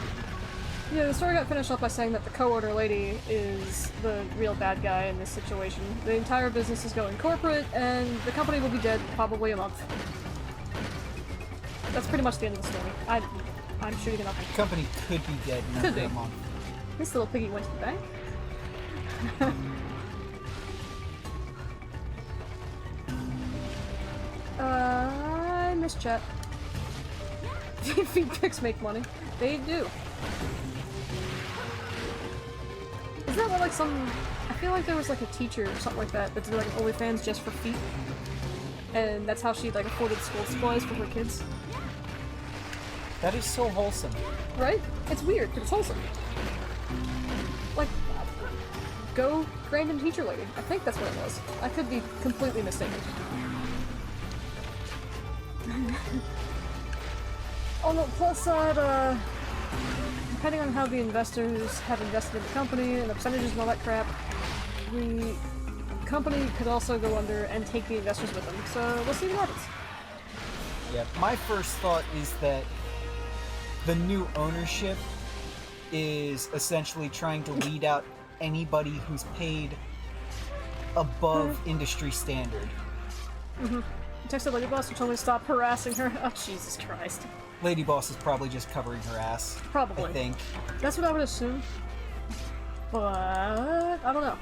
yeah, the story got finished up by saying that the co-owner lady is the real bad guy in this situation. The entire business is going corporate, and the company will be dead in probably a month. That's pretty much the end of the story. I'm shooting it up. The company could be dead in Could under a be. month. This little piggy went to the bank. I miss chat. Feed pics make money. They do. Isn't that what, like, some... I feel like there was, like, a teacher or something like that did, like, an OnlyFans just for feet. And that's how she, like, afforded school supplies for her kids. That is so wholesome. Right? It's weird, but it's wholesome. Like, go random teacher lady. I think that's what it was. I could be completely mistaken. Oh no, plus that, depending on how the investors have invested in the company and the percentages and all that crap, the company could also go under and take the investors with them. So we'll see what happens. Yeah, my first thought is that the new ownership is essentially trying to weed out anybody who's paid above industry standard. I texted Lady Boss and told me to stop harassing her. Oh, Jesus Christ. Lady Boss is probably just covering her ass. Probably. I think. That's what I would assume. But I don't know.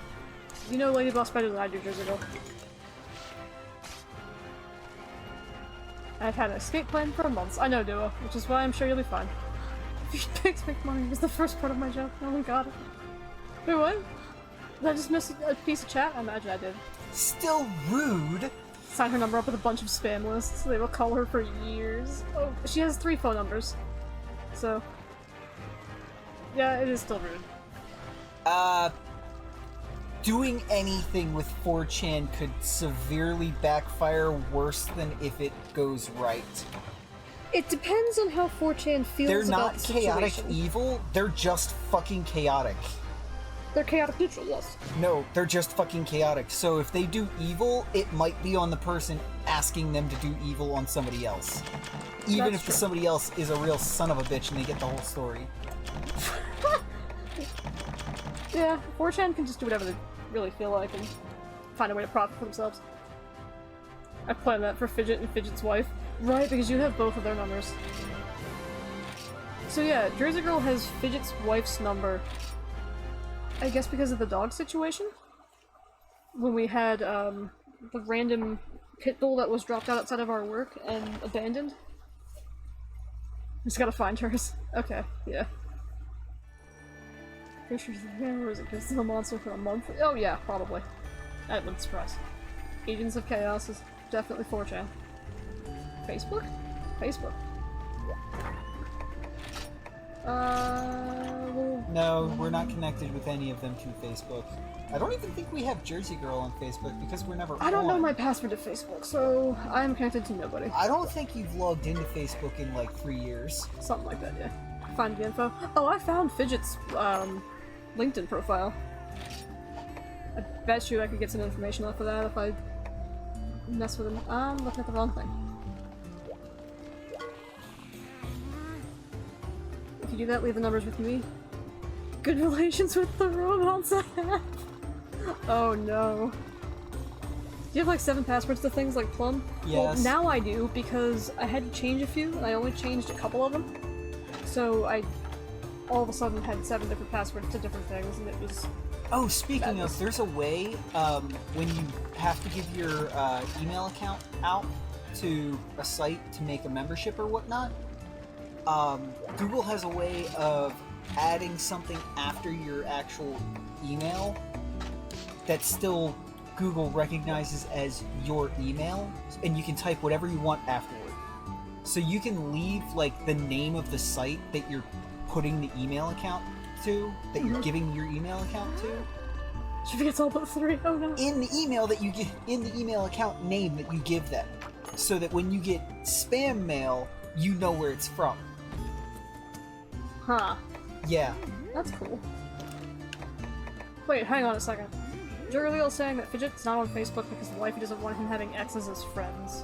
You know Lady Boss better than I do, Jersey Girl. I've had an escape plan for months. I know, Duo, which is why I'm sure you'll be fine. Feed pics make money was the first part of my joke. Oh my god. Wait, what? Did I just miss a piece of chat? I imagine I did. Still rude. Sign her number up with a bunch of spam lists. They will call her for years. Oh, she has 3 phone numbers. So... yeah, it is still rude. Doing anything with 4chan could severely backfire worse than if it goes right. It depends on how 4chan feels They're about not the chaotic situation. evil, they're just fucking chaotic. They're chaotic neutral, yes. No, they're just fucking chaotic. So if they do evil, it might be on the person asking them to do evil on somebody else. Even That's if the true. somebody else is a real son of a bitch and they get the whole story. Yeah, 4chan can just do whatever they really feel like and find a way to profit for themselves. I planned that for Fidget and Fidget's wife. Right, because you have both of their numbers. So yeah, Jersey Girl has Fidget's wife's number. I guess because of the dog situation? When we had, the random pit bull that was dropped out outside of our work and abandoned. Just gotta find hers. Okay, yeah. Pretty sure she's there, or is it because of a monster for a month? Oh yeah, probably. That wouldn't surprise. Agents of Chaos is definitely 4chan. Facebook? Facebook. Well, No, we're not connected with any of them to Facebook. I don't even think we have Jersey Girl on Facebook because we're never I don't know on. my password to Facebook, so I'm connected to nobody. I don't think you've logged into Facebook in like 3 years. Something like that, yeah. Find the info. Oh, I found Fidget's, LinkedIn profile. I bet you I could get some information off of that if I mess with him. I'm looking at the wrong thing. If you do that, leave the numbers with me. Good relations with the robots I have. Oh no. Do you have like 7 passwords to things like Plum? Well, Yes. now I do because I had to change a few and I only changed a couple of them. So I all of a sudden had 7 different passwords to different things and it was... Oh, speaking Madness. of, there's a way when you have to give your email account out to a site to make a membership or whatnot. Google has a way of adding something after your actual email that still Google recognizes as your email, and you can type whatever you want afterward. So you can leave like the name of the site that you're putting the email account to, that you're giving your email account to, She forgets all but 3. Oh no. in the email that you get, in the email account name that you give them, so that when you get spam mail, you know where it's from. Huh. Yeah. That's cool. Wait, hang on a second. Jurliel's saying that Fidget's not on Facebook because the wifey doesn't want him having exes as friends.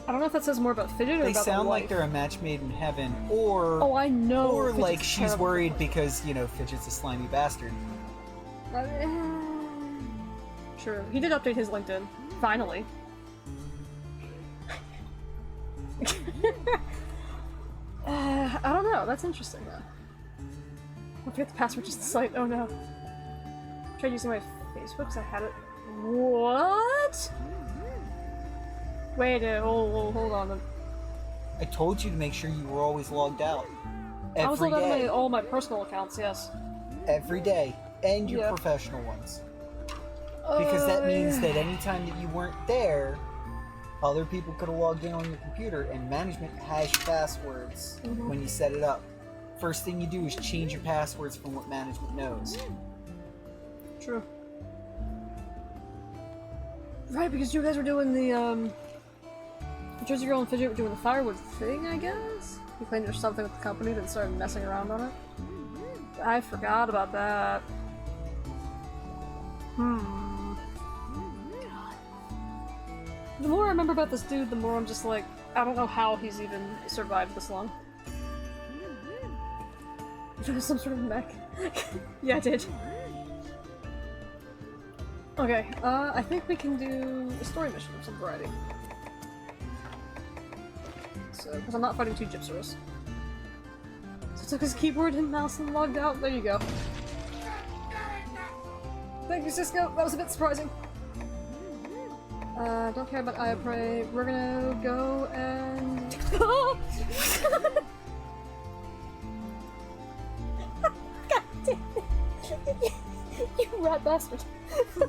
I don't know if that says more about Fidget or They about the sound wife. like they're a match made in heaven, or Oh, I know. or Fidget's like she's terrible. worried because, you know, Fidget's a slimy bastard. Sure. He did update his LinkedIn. Finally. I don't know. That's interesting, though. I forget the password to the site. Oh no. Tried using my Facebook because I had it. What? Wait, hold on. I told you to make sure you were always logged out. I was Every logged out day. of all my personal accounts, yes. Every day. And your Yep. professional ones. Because that means that anytime that you weren't there, other people could have logged in on your computer, and management has passwords when you set it up. First thing you do is change your passwords from what management knows. True. Right, because you guys were doing the, Jersey Girl and Fidget were doing the firewood thing, I guess? You claimed there's something with the company that started messing around on it? I forgot about that. The more I remember about this dude, the more I'm just like, I don't know how he's even survived this long. There was some sort of mech. Yeah, I did. Okay, I think we can do a story mission of some variety. So, because I'm not fighting 2 Gypsers. So took his keyboard and mouse and logged out. There you go. Thank you, Cisco. That was a bit surprising. Don't care about I Pray. We're gonna go and... God damn it! You rat bastard. We're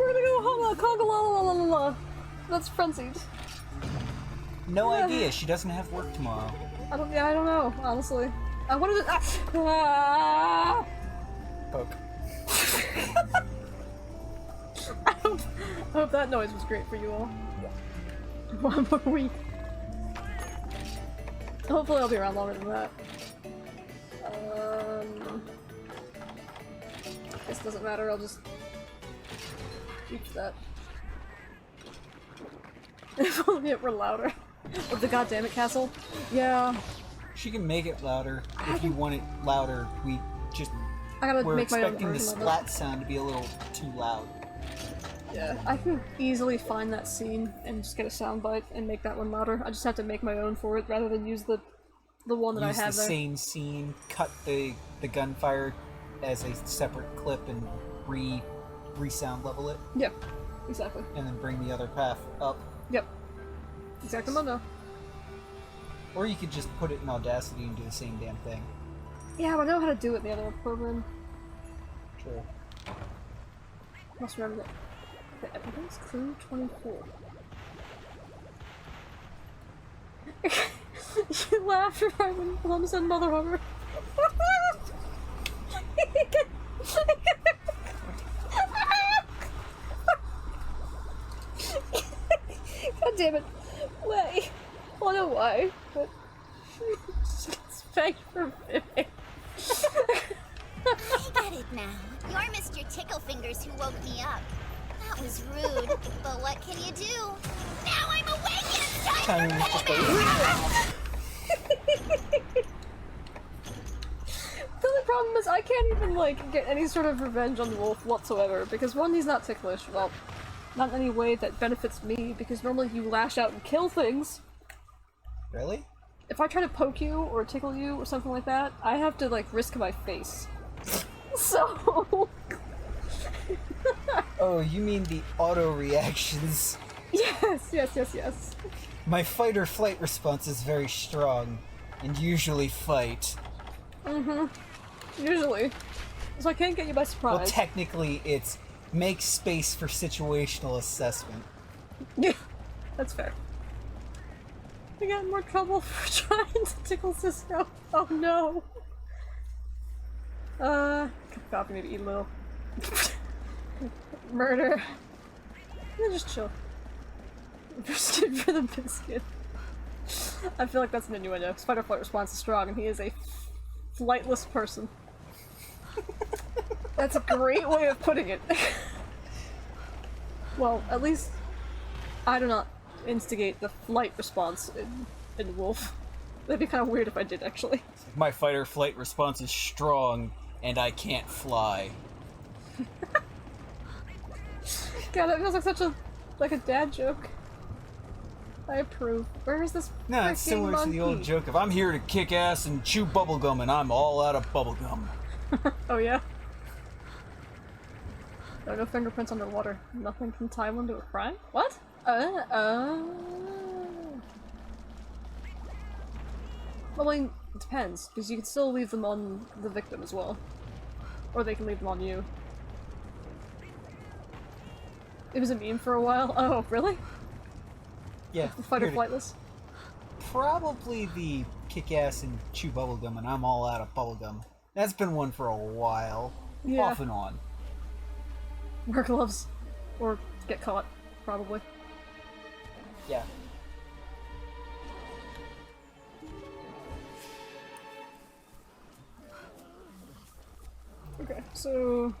gonna go holla conga la la la la la. That's frenzied. No idea. She doesn't have work tomorrow. I don't know, honestly. I wanted to. Ah! Poke. I hope that noise was great for you all. 1 more week. Hopefully I'll be around longer than that. This doesn't matter, I'll just keep that. If only it were louder. Of the goddammit castle. Yeah. She can make it louder if you want it louder. We're I gotta make my own expecting the version of it. splat sound to be a little too loud. Yeah, I can easily find that scene and just get a soundbite and make that one louder. I just have to make my own for it rather than use the one that Use I have the there. same scene, cut the gunfire as a separate clip and re-sound level it, Yeah, exactly. and then bring the other path up. Yep. Exactly, no. Or you could just put it in Audacity and do the same damn thing. Yeah, but I know how to do it in the other program. True. Must remember that. The evidence clue 24. You laughed right when Plum said Mother Hover. God damn it. Why? I don't know why, but spanked for fibbing. I get it now. You're Mr. Tickle Fingers who woke me up. That was rude, but what can you do? Now I'm awake and it's time Timing for is just payback! The only problem is I can't even, like, get any sort of revenge on the wolf whatsoever, because one, he's not ticklish, well, not in any way that benefits me, because normally you lash out and kill things. Really? If I try to poke you, or tickle you, or something like that, I have to, like, risk my face. So... Oh, you mean the auto reactions? Yes. My fight or flight response is very strong, and usually fight. Usually. So I can't get you by surprise. Well, technically, it's make space for situational assessment. Yeah, that's fair. I got in more trouble for trying to tickle Cisco. Oh no. Coffee, maybe eat a little. Murder. Yeah, just chill. Roasted for the biscuit. I feel like that's an innuendo. His fight or flight response is strong, and he is a flightless person. That's a great way of putting it. Well, at least I do not instigate the flight response in Wolf. That'd be kind of weird if I did, actually. My fight or flight response is strong, and I can't fly. God, that feels like such a dad joke. I approve. Where is this? No, it's similar to the old joke of I'm here to kick ass and chew bubblegum, and I'm all out of bubblegum. Oh yeah? There are no fingerprints underwater. Nothing can tie one to a crime? What? Well, I mean, it depends, because you can still leave them on the victim as well. Or they can leave them on you. It was a meme for a while. Oh, really? Yeah. Fight or flightless? Probably the kick ass and chew bubblegum, and I'm all out of bubblegum. That's been one for a while. Yeah. Off and on. Wear gloves. Or get caught, probably. Yeah. Okay, so...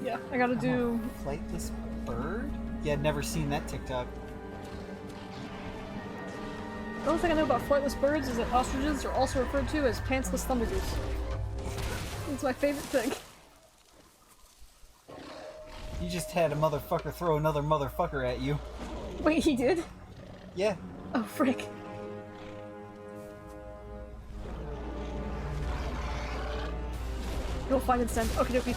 yeah, I gotta do... Flightless bird? Yeah, I'd never seen that TikTok. The only thing I know about flightless birds is that ostriches are also referred to as pantsless thundergoose. It's my favorite thing. You just had a motherfucker throw another motherfucker at you. Wait, he did? Yeah. Oh, frick. Go find and send. Okie dokie.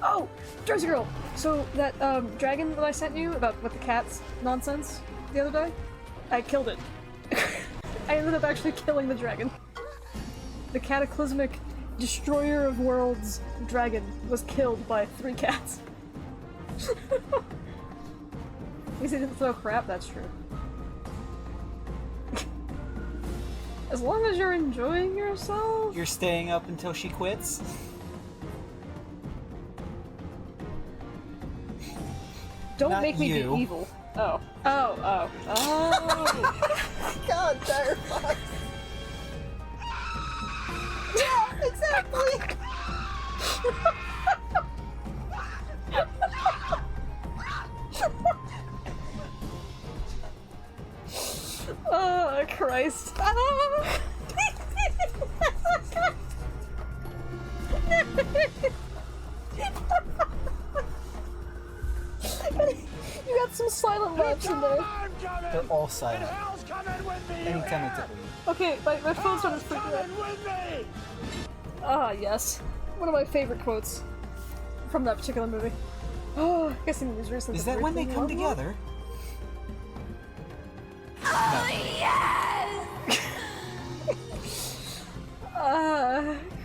Oh! Jersey Girl! So, that, dragon that I sent you about with the cats nonsense the other day? I killed it. I ended up actually killing the dragon. The cataclysmic destroyer of worlds dragon was killed by 3 cats. At least he didn't throw crap, that's true. As long as you're enjoying yourself. You're staying up until she quits? Don't Not make me you. be evil. Oh. Oh. God, Direfox. Yeah, exactly. Oh, Christ. Ah. You got some silent laughs in there. They're all silent. Anytime I tickle you. Okay, my phone started freaking out. Ah, yes. One of my favorite quotes from that particular movie. Oh, I guess these recently. Is that when they come together?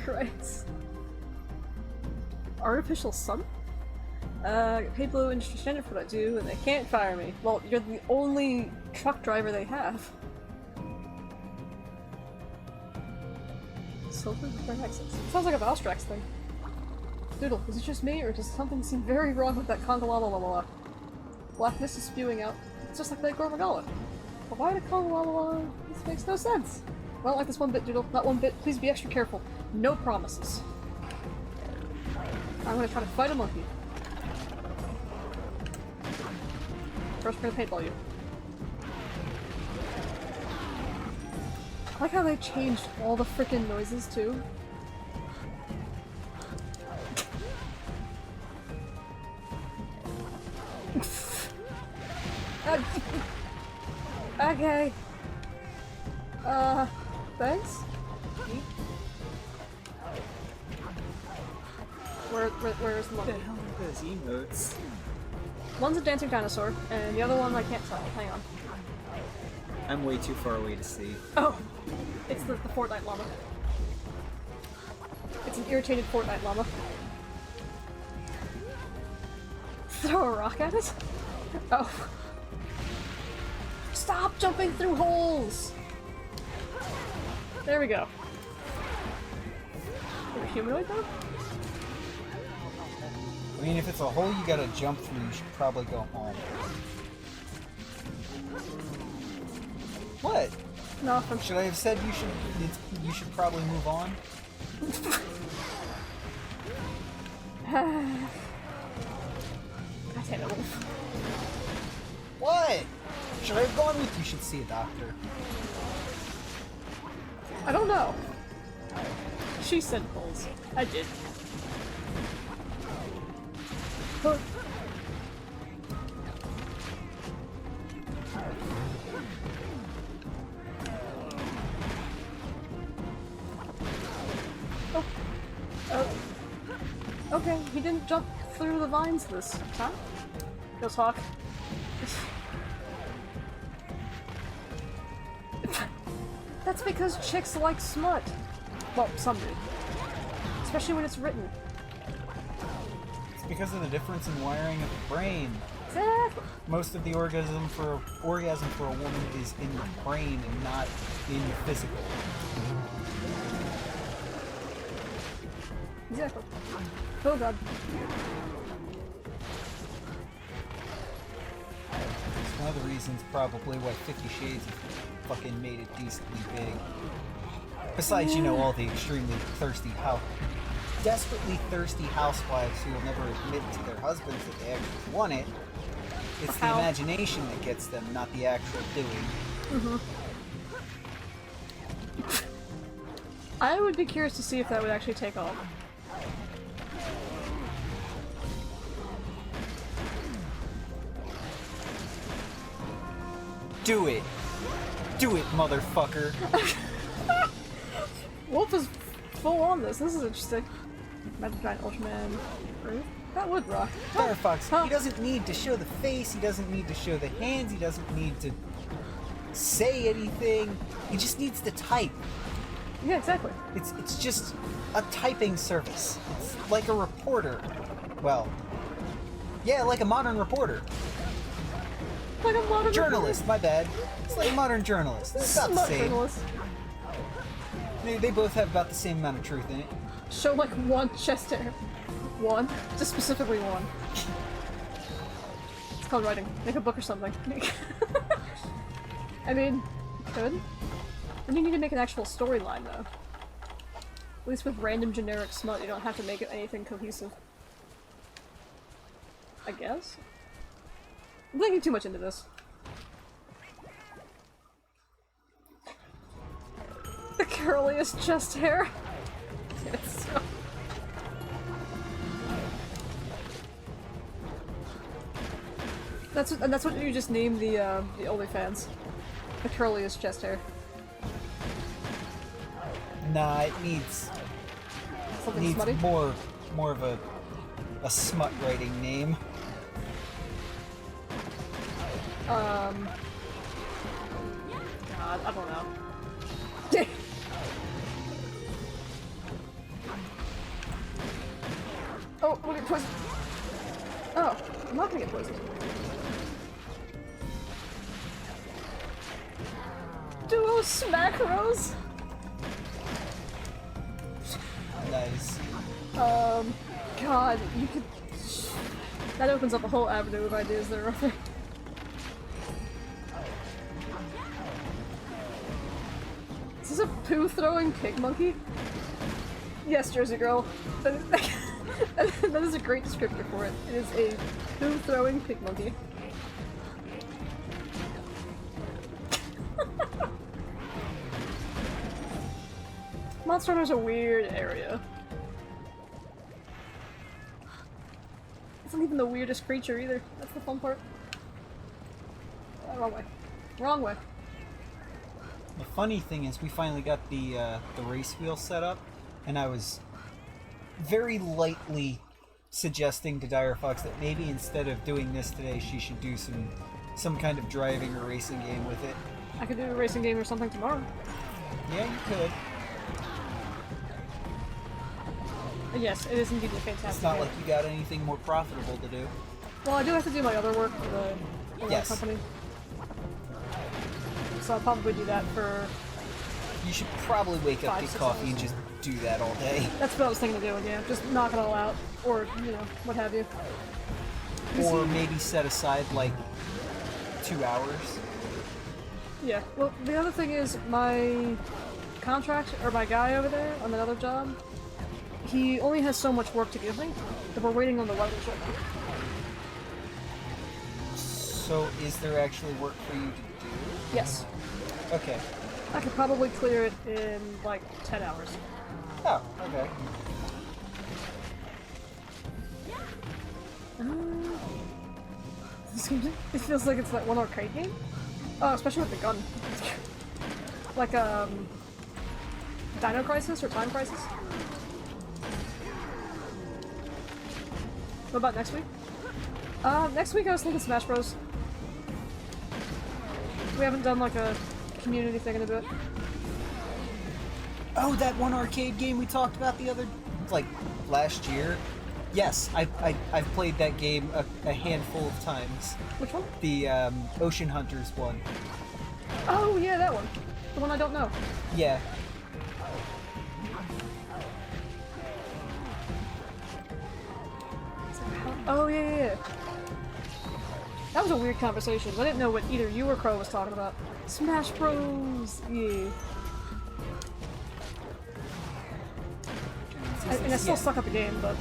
Christ. Artificial sun? Paid below industry standard for what I do, and they can't fire me. Well, you're the only truck driver they have. Silver return access. Sounds like a Valstrax thing. Doodle, is it just me, or does something seem very wrong with that conga la la la la? Black mist is spewing out. It's just like that Gormagala. But why the conga la la la? This makes no sense. I don't like this one bit, Doodle. Not one bit. Please be extra careful. No promises. I'm gonna try to fight a monkey. First, we're gonna paintball you. I like how they changed all the frickin' noises, too. Okay. Thanks? Where's the What monkey? the hell are those emotes? One's a dancing dinosaur, and the other one I can't tell. Hang on. I'm way too far away to see. Oh! It's the Fortnite llama. It's an irritated Fortnite llama. Throw a rock at it? Oh. Stop jumping through holes! There we go. You're a humanoid though? I mean, if it's a hole you gotta jump through, you should probably go home. What? Nothing. Should I have said you should probably move on? I hate it. What? Should I have gone with you should see a doctor? I don't know. She said holes. I did. Huh. Oh. Oh. Okay, he didn't jump through the vines this time. Goes Hawk. That's because chicks like smut. Well, some do. Especially when it's written. It's because of the difference in wiring of the brain. Exactly. Most of the orgasm for a woman is in the brain and not in the physical. Exactly. Oh god. It's one of the reasons probably why 50 Shades fucking made it decently big. Besides, you know, all the extremely desperately thirsty housewives who will never admit to their husbands that they actually want it. It's the imagination that gets them, not the actual doing. I would be curious to see if that would actually take off. Do it! Do it, motherfucker! Wolf is full on this. This is interesting. Magic Giant Ultraman. Earth? That would rock. Firefox, he doesn't need to show the face, he doesn't need to show the hands, he doesn't need to say anything. He just needs to type. Yeah, exactly. It's just a typing service. It's like a reporter. Well, yeah, like a modern reporter. Like a modern Journalist, my bad. It's like a modern journalist. It's about the smut same. journalist. They both have about the same amount of truth in it. Show like one chest hair. One. Just specifically one. It's called writing. Make a book or something. I mean, you could. Then you need to make an actual storyline though. At least with random generic smut, you don't have to make it anything cohesive. I guess? I'm thinking too much into this. The curliest chest hair. It's so... That's what you just named the OnlyFans. The curliest chest hair. Nah, it needs Something smutty? more of a smut writing name. God, I don't know. Oh, we'll get poisoned. Oh, I'm not gonna get poisoned. Duo smack rose? Nice. God, you could... That opens up a whole avenue of ideas there, right there. Is this a poo-throwing pig monkey? Yes, Jersey girl. That is a great descriptor for it. It is a poo-throwing pig monkey. Monster Hunter's a weird area. It's not even the weirdest creature either. That's the fun part. Wrong way. Wrong way. The funny thing is, we finally got the race wheel set up, and I was very lightly suggesting to Dire Fox that maybe instead of doing this today, she should do some kind of driving or racing game with it. I could do a racing game or something tomorrow. Yeah, you could. Yes, it is indeed a fantastic It's not game. like you got anything more profitable to do. Well, I do have to do my other work for the Yes. company. So I'll probably do that for... You should probably wake up, 5, get 6 coffee, hours. and just do that all day. That's what I was thinking of doing, yeah. Just knock it all out. Or, you know, what have you. Or maybe set aside, like, 2 hours. Yeah. Well, the other thing is, my contract, or my guy over there on another job, he only has so much work to give me, that we're waiting on the weathers right now. So, is there actually work for you to do? Yes. Okay. I could probably clear it in, like, 10 hours. Oh, okay. It feels like it's like one arcade game. Oh, especially with the gun. Like, Dino Crisis or Time Crisis? What about next week? Next week I was thinking Smash Bros. We haven't done like a community thing in a bit. Oh, that one arcade game we talked about the other, like, last year? Yes, I've played that game a handful of times. Which one? The, Ocean Hunters one. Oh, yeah, that one. The one I don't know. Yeah. Oh, yeah. That was a weird conversation. I didn't know what either you or Crow was talking about. Smash Bros. Yeah. And I still suck at the game, but...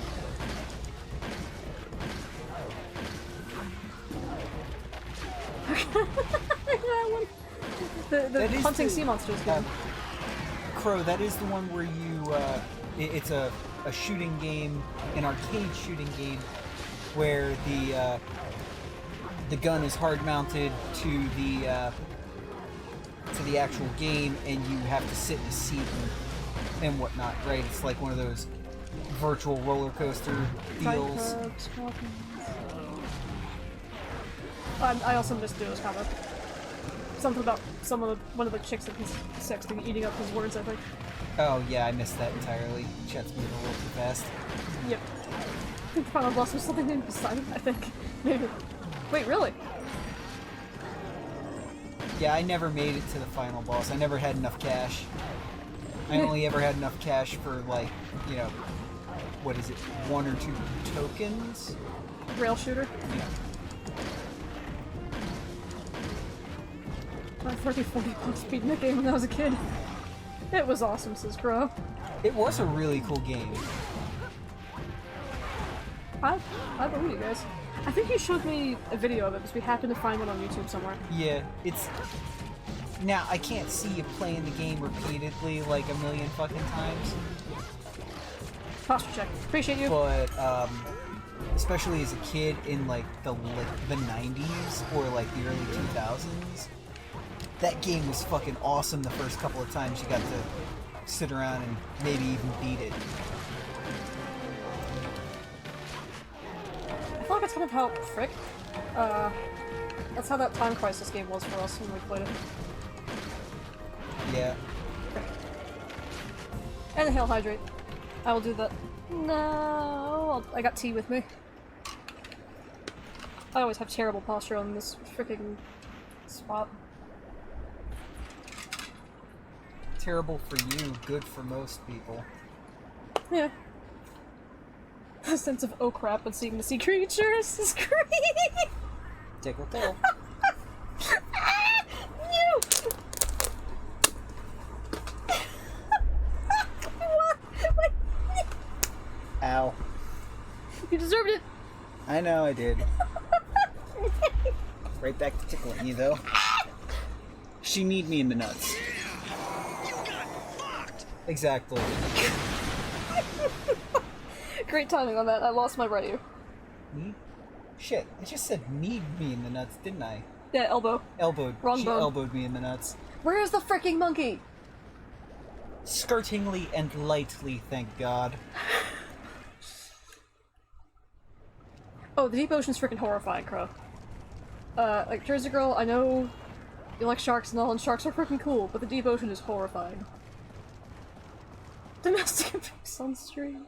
that one. The That is hunting the- sea monsters game. Crow, that is the one where you, it's a shooting game, an arcade shooting game, where the gun is hard mounted to the actual game, and you have to sit in a seat and whatnot, right? It's like one of those virtual roller coaster deals. I also missed Duo's comment. Something about one of the chicks that he's sexting eating up his words, I think. Oh yeah, I missed that entirely. Chat's moving a little too fast. Yep. I think the final boss was something named Poseidon, I think. Maybe. Wait, really? Yeah, I never made it to the final boss. I never had enough cash. I only ever had enough cash for, like, you know, what is it, 1 or 2 tokens? Rail shooter? Yeah. I 30-40 bucks beating that game when I was a kid. It was awesome, says Crow. It was a really cool game. I believe you guys. I think you showed me a video of it because we happened to find it on YouTube somewhere. Yeah, it's... Now, I can't see you playing the game repeatedly like a million fucking times, Posture check. Appreciate you. but, especially as a kid in, like, the 90s or, like, the early 2000s, that game was fucking awesome the first couple of times you got to sit around and maybe even beat it. I feel like that's kind of how Frick. That's how that Time Crisis game was for us when we played it. Yeah. And a Hail Hydrate. I will do that. No, I got tea with me. I always have terrible posture on this freaking spot. Terrible for you, good for most people. Yeah. A sense of oh crap when seeing the sea creatures is great. Tickle tail. No! Ow. You deserved it. I know I did. Right back to tickling you, though. She need me in the nuts. Exactly. Great timing on that. I lost my right ear. Need? Shit, I just said need me in the nuts, didn't I? Yeah, elbow. Elbowed. Wrong she bone. elbowed me in the nuts. Where is the freaking monkey? Skirtingly and lightly, thank God. Oh, the deep ocean's freaking horrifying, Crow. Like, Jersey Girl, I know you like sharks and all, and sharks are freaking cool, but the deep ocean is horrifying. Domestic abuse on stream.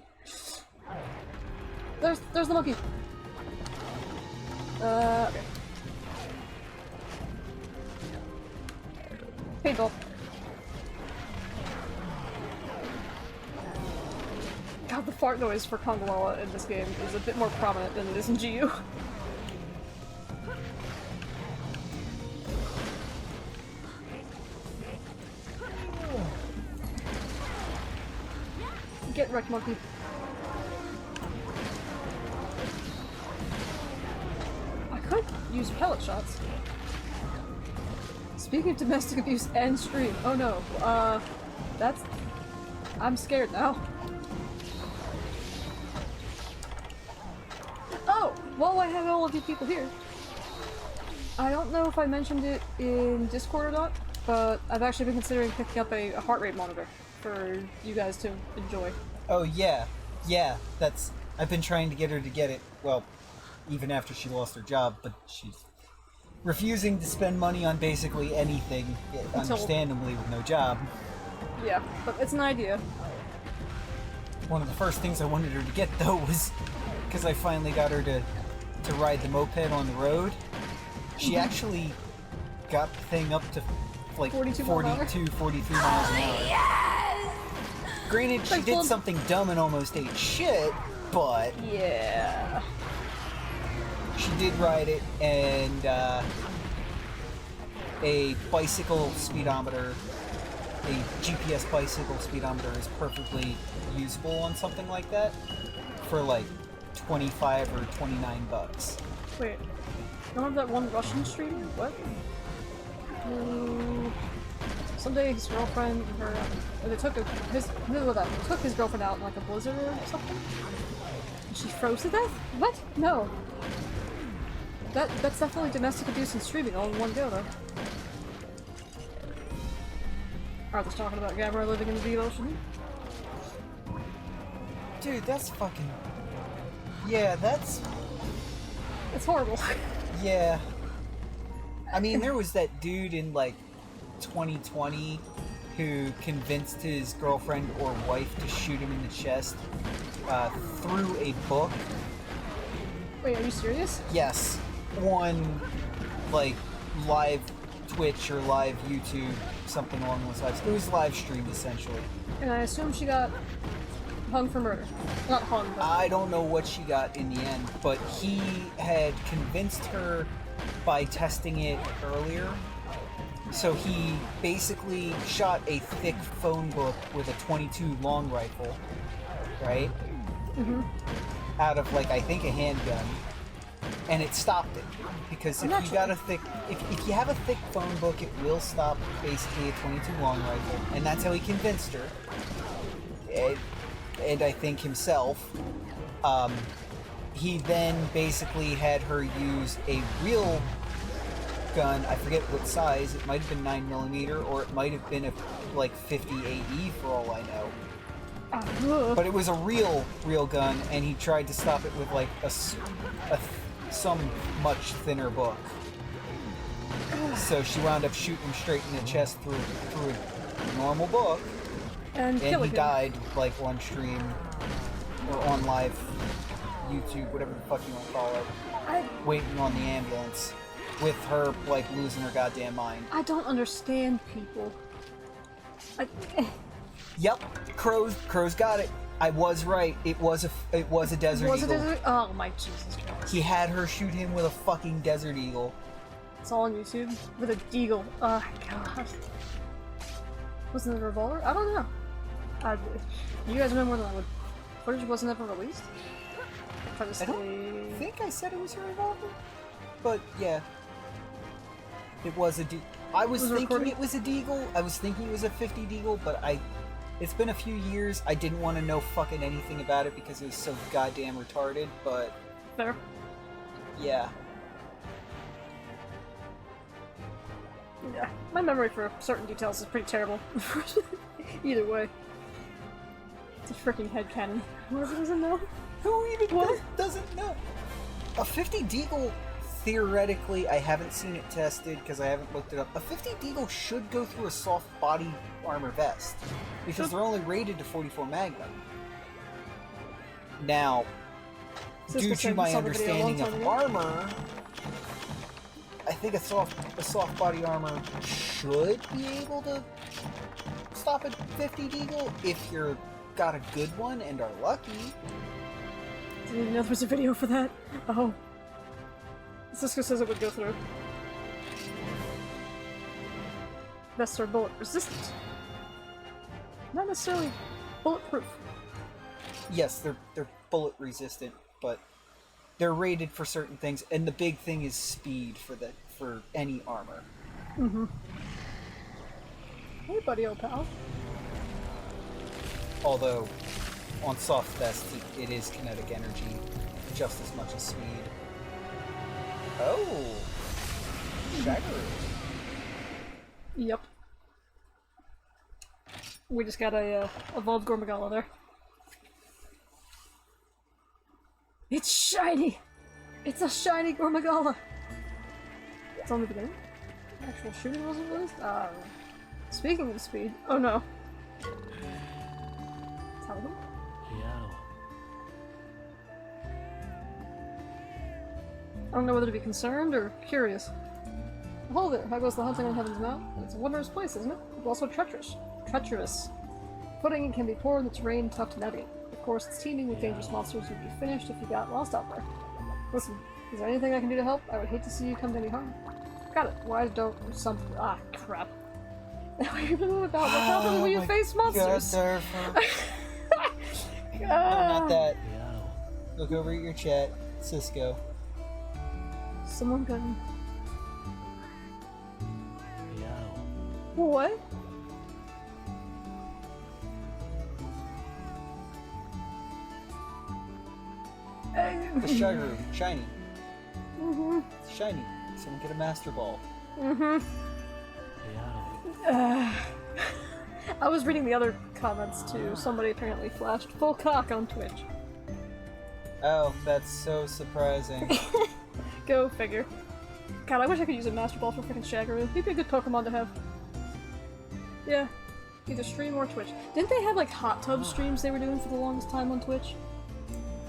There's the monkey. Okay. Paintball. God, the fart noise for Kongolala in this game is a bit more prominent than it is in GU. Get wrecked, monkey. I could use pellet shots. Speaking of domestic abuse and stream, oh no, that's... I'm scared now. Oh, while I have all of you people here, I don't know if I mentioned it in Discord or not, but I've actually been considering picking up a heart rate monitor for you guys to enjoy. Oh yeah, yeah. I've been trying to get her to get it. Well, even after she lost her job, but she's refusing to spend money on basically anything, understandably, with no job. Yeah, but it's an idea. One of the first things I wanted her to get, though, was because I finally got her to ride the moped on the road. She actually got the thing up to like 42, 43 miles an hour. Granted, she did something dumb and almost ate shit, but yeah, she did ride it, and a bicycle speedometer, a GPS bicycle speedometer is perfectly usable on something like that for like 25 or 29 bucks. Wait, remember that one Russian stream? What? Someday his girlfriend, they took his girlfriend out in like a blizzard or something. And she froze to death? What? No. That's definitely domestic abuse and streaming all in one go, though. Arthur's talking about Gamera living in the deep ocean. Dude, that's fucking... Yeah, that's... It's horrible. Yeah. I mean, there was that dude in, like, 2020 who convinced his girlfriend or wife to shoot him in the chest through a book. Wait, are you serious? Yes. On, like, live Twitch or live YouTube, something along those lines. It was live streamed, essentially. And I assume she got hung for murder. Not hung, but... I don't know what she got in the end, but he had convinced her by testing it earlier. So he basically shot a thick phone book with a .22 long rifle, right? Mm-hmm. Out of, like, I think a handgun. And it stopped it. Because if you got a thick... If you have a thick phone book, it will stop basically a .22 long rifle. And that's how he convinced her. And I think himself. He then basically had her use a real gun. I forget what size. It might have been 9mm, or it might have been a like 50 AE for all I know. But it was a real gun, and he tried to stop it with like some much thinner book. So she wound up shooting him straight in the chest through a normal book, and he died like on stream or on live YouTube, whatever the fuck you want to call it, waiting on the ambulance, with her like losing her goddamn mind. I don't understand people. Yep, Crow's got it. I was right. It was a desert eagle. Was it desert? Oh my Jesus Christ! He had her shoot him with a fucking desert eagle. It's all on YouTube with a deagle. Oh god. Wasn't it a revolver? I don't know. You guys know more than I would. Footage wasn't ever released. I don't think I said it was a revolver, but yeah, it was a. I was thinking it was a deagle. I was thinking it was a 50 deagle, but it's been a few years. I didn't want to know fucking anything about it because it was so goddamn retarded. But fair. Yeah. Yeah, my memory for certain details is pretty terrible. Either way. It's a freaking headcanon. Whoever doesn't know. Who even doesn't know? A 50 Deagle, theoretically, I haven't seen it tested because I haven't looked it up. A 50 Deagle should go through a soft body armor vest because they're only rated to 44 Magnum. Now, due to my understanding of armor, I think a soft body armor should be able to stop a 50 Deagle if you're got a good one and are lucky. Didn't even know there was a video for that. Oh. Cisco says it would go through. Vests are bullet resistant. Not necessarily bulletproof. Yes, they're bullet resistant, but they're rated for certain things, and the big thing is speed for any armor. Mm-hmm. Hey, buddy, old pal. Although, on soft vest, it is kinetic energy just as much as speed. Oh! Shagger. Yep. We just got a evolved Gormagala there. It's shiny! It's a shiny Gormagala! It's on the beginning. Actual shooting wasn't released? Speaking of speed, oh no. Tell them. I don't know whether to be concerned or curious. Hold there, how goes the hunting on Heaven's Mount? It's a wondrous place, isn't it? But also treacherous. Footing can be poor in the terrain, tough to navigate. Of course, it's teeming with dangerous monsters who'd be finished if you got lost out there. Listen, is there anything I can do to help? I would hate to see you come to any harm. Got it. Why don't some... Ah, crap. What are you doing about? What happens when you face monsters? No, not that. Look over at your chat, Cisco. Someone gun. What? The Shagger, shiny. Mm-hmm. It's shiny. Someone get a Master Ball. Mm-hmm. I was reading the other comments too. Somebody apparently flashed full cock on Twitch. Oh, that's so surprising. Go figure. God, I wish I could use a Master Ball for freaking Shaggeroo. He'd be a good Pokemon to have. Yeah. Either stream or Twitch. Didn't they have like hot tub streams they were doing for the longest time on Twitch?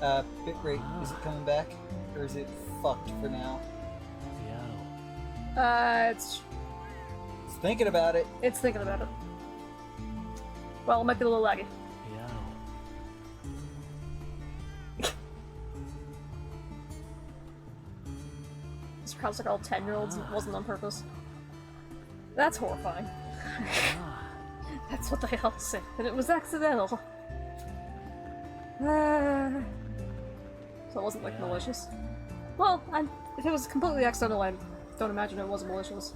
Bitrate, is it coming back? Or is it fucked for now? It's thinking about it. It's thinking about it. Well, it might be a little laggy. This crowd's like all 10-year-olds and it wasn't on purpose. That's horrifying. That's what they all say, that it was accidental. So it wasn't like malicious. Well, if it was completely accidental, I don't imagine it was malicious.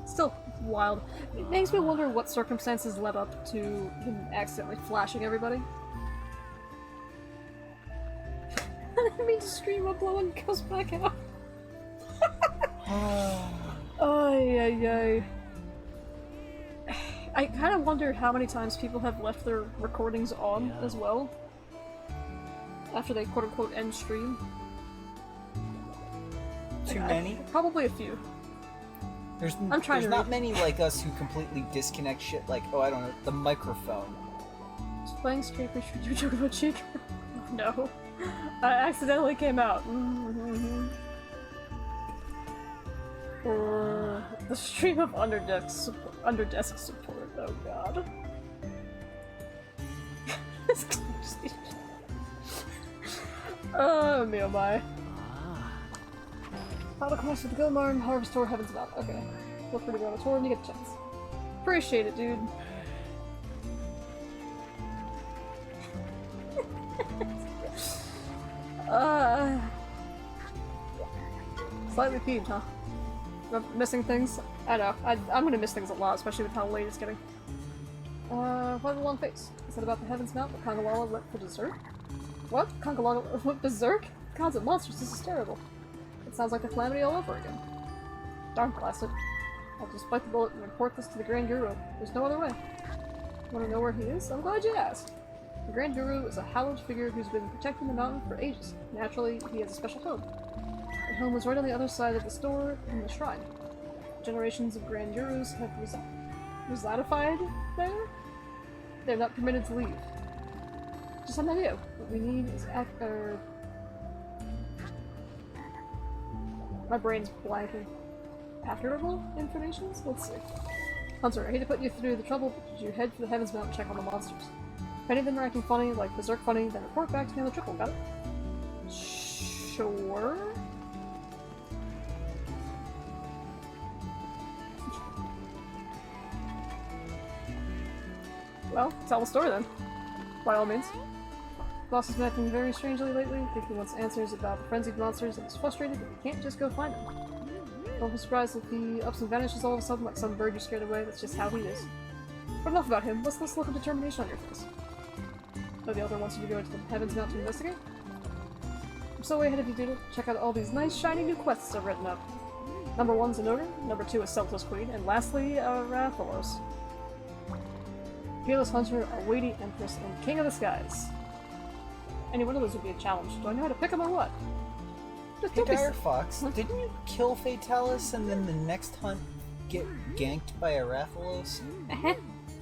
Still wild. It makes me wonder what circumstances led up to him accidentally flashing everybody. I didn't mean to scream up low and goes back out. Ay. I kind of wondered how many times people have left their recordings on as well. After they quote-unquote end stream. Too many? Probably a few. There's not read. many like us who completely disconnect shit like, oh, I don't know, the microphone. Just playing straight for sure. You joke about cheat? No. I accidentally came out. The stream of Underdesk support. Oh god. Oh, me oh my. Final quest with the Gilmarn, Harvest Tour, Heaven's Mount. Okay. Feel free to go on a tour when you get a chance. Appreciate it, dude. Slightly peeved, huh? I'm missing things? I know. I'm gonna miss things a lot, especially with how late it's getting. Why the long face? Is that about the Heaven's Mount that Kangawala went for dessert? What? Kangawala went berserk? Gods and monsters, this is terrible. It sounds like the Calamity all over again. Darn blasted. I'll just bite the bullet and report this to the Grand Guru. There's no other way. Wanna know where he is? I'm glad you asked. The Grand Guru is a hallowed figure who's been protecting the mountain for ages. Naturally, he has a special home. The home is right on the other side of the store in the shrine. Generations of Grand Gurus have residified there? They're not permitted to leave. Just an idea. What we need is my brain's blanking. Afterable informations? Let's see. Hunter, I hate to put you through the trouble, but did you head for the Heavens Mount and check on the monsters? If any of them are acting funny, like Berserk funny, then report back to me on the triple, got it? Sure? Well, tell the story then. By all means. Boss has been acting very strangely lately. I think he wants answers about the frenzied monsters and is frustrated that he can't just go find them. Don't be surprised if he ups and vanishes all of a sudden like some bird you scared away. That's just how he is. But enough about him. What's this look of determination on your face? Oh, the elder wants you to go into the Heavens Mount to investigate? I'm so way ahead of you, Doodle. Check out all these nice, shiny new quests I've written up. Number 1's an ogre, number 2 is Seltos Queen, and lastly, Rathalos. Fearless Hunter, a weighty Empress, and King of the Skies. Any one of those would be a challenge. Do I know how to pick them or what? Hey, Dire Fox, didn't you kill Fatalis and then the next hunt get ganked by a Rathalos?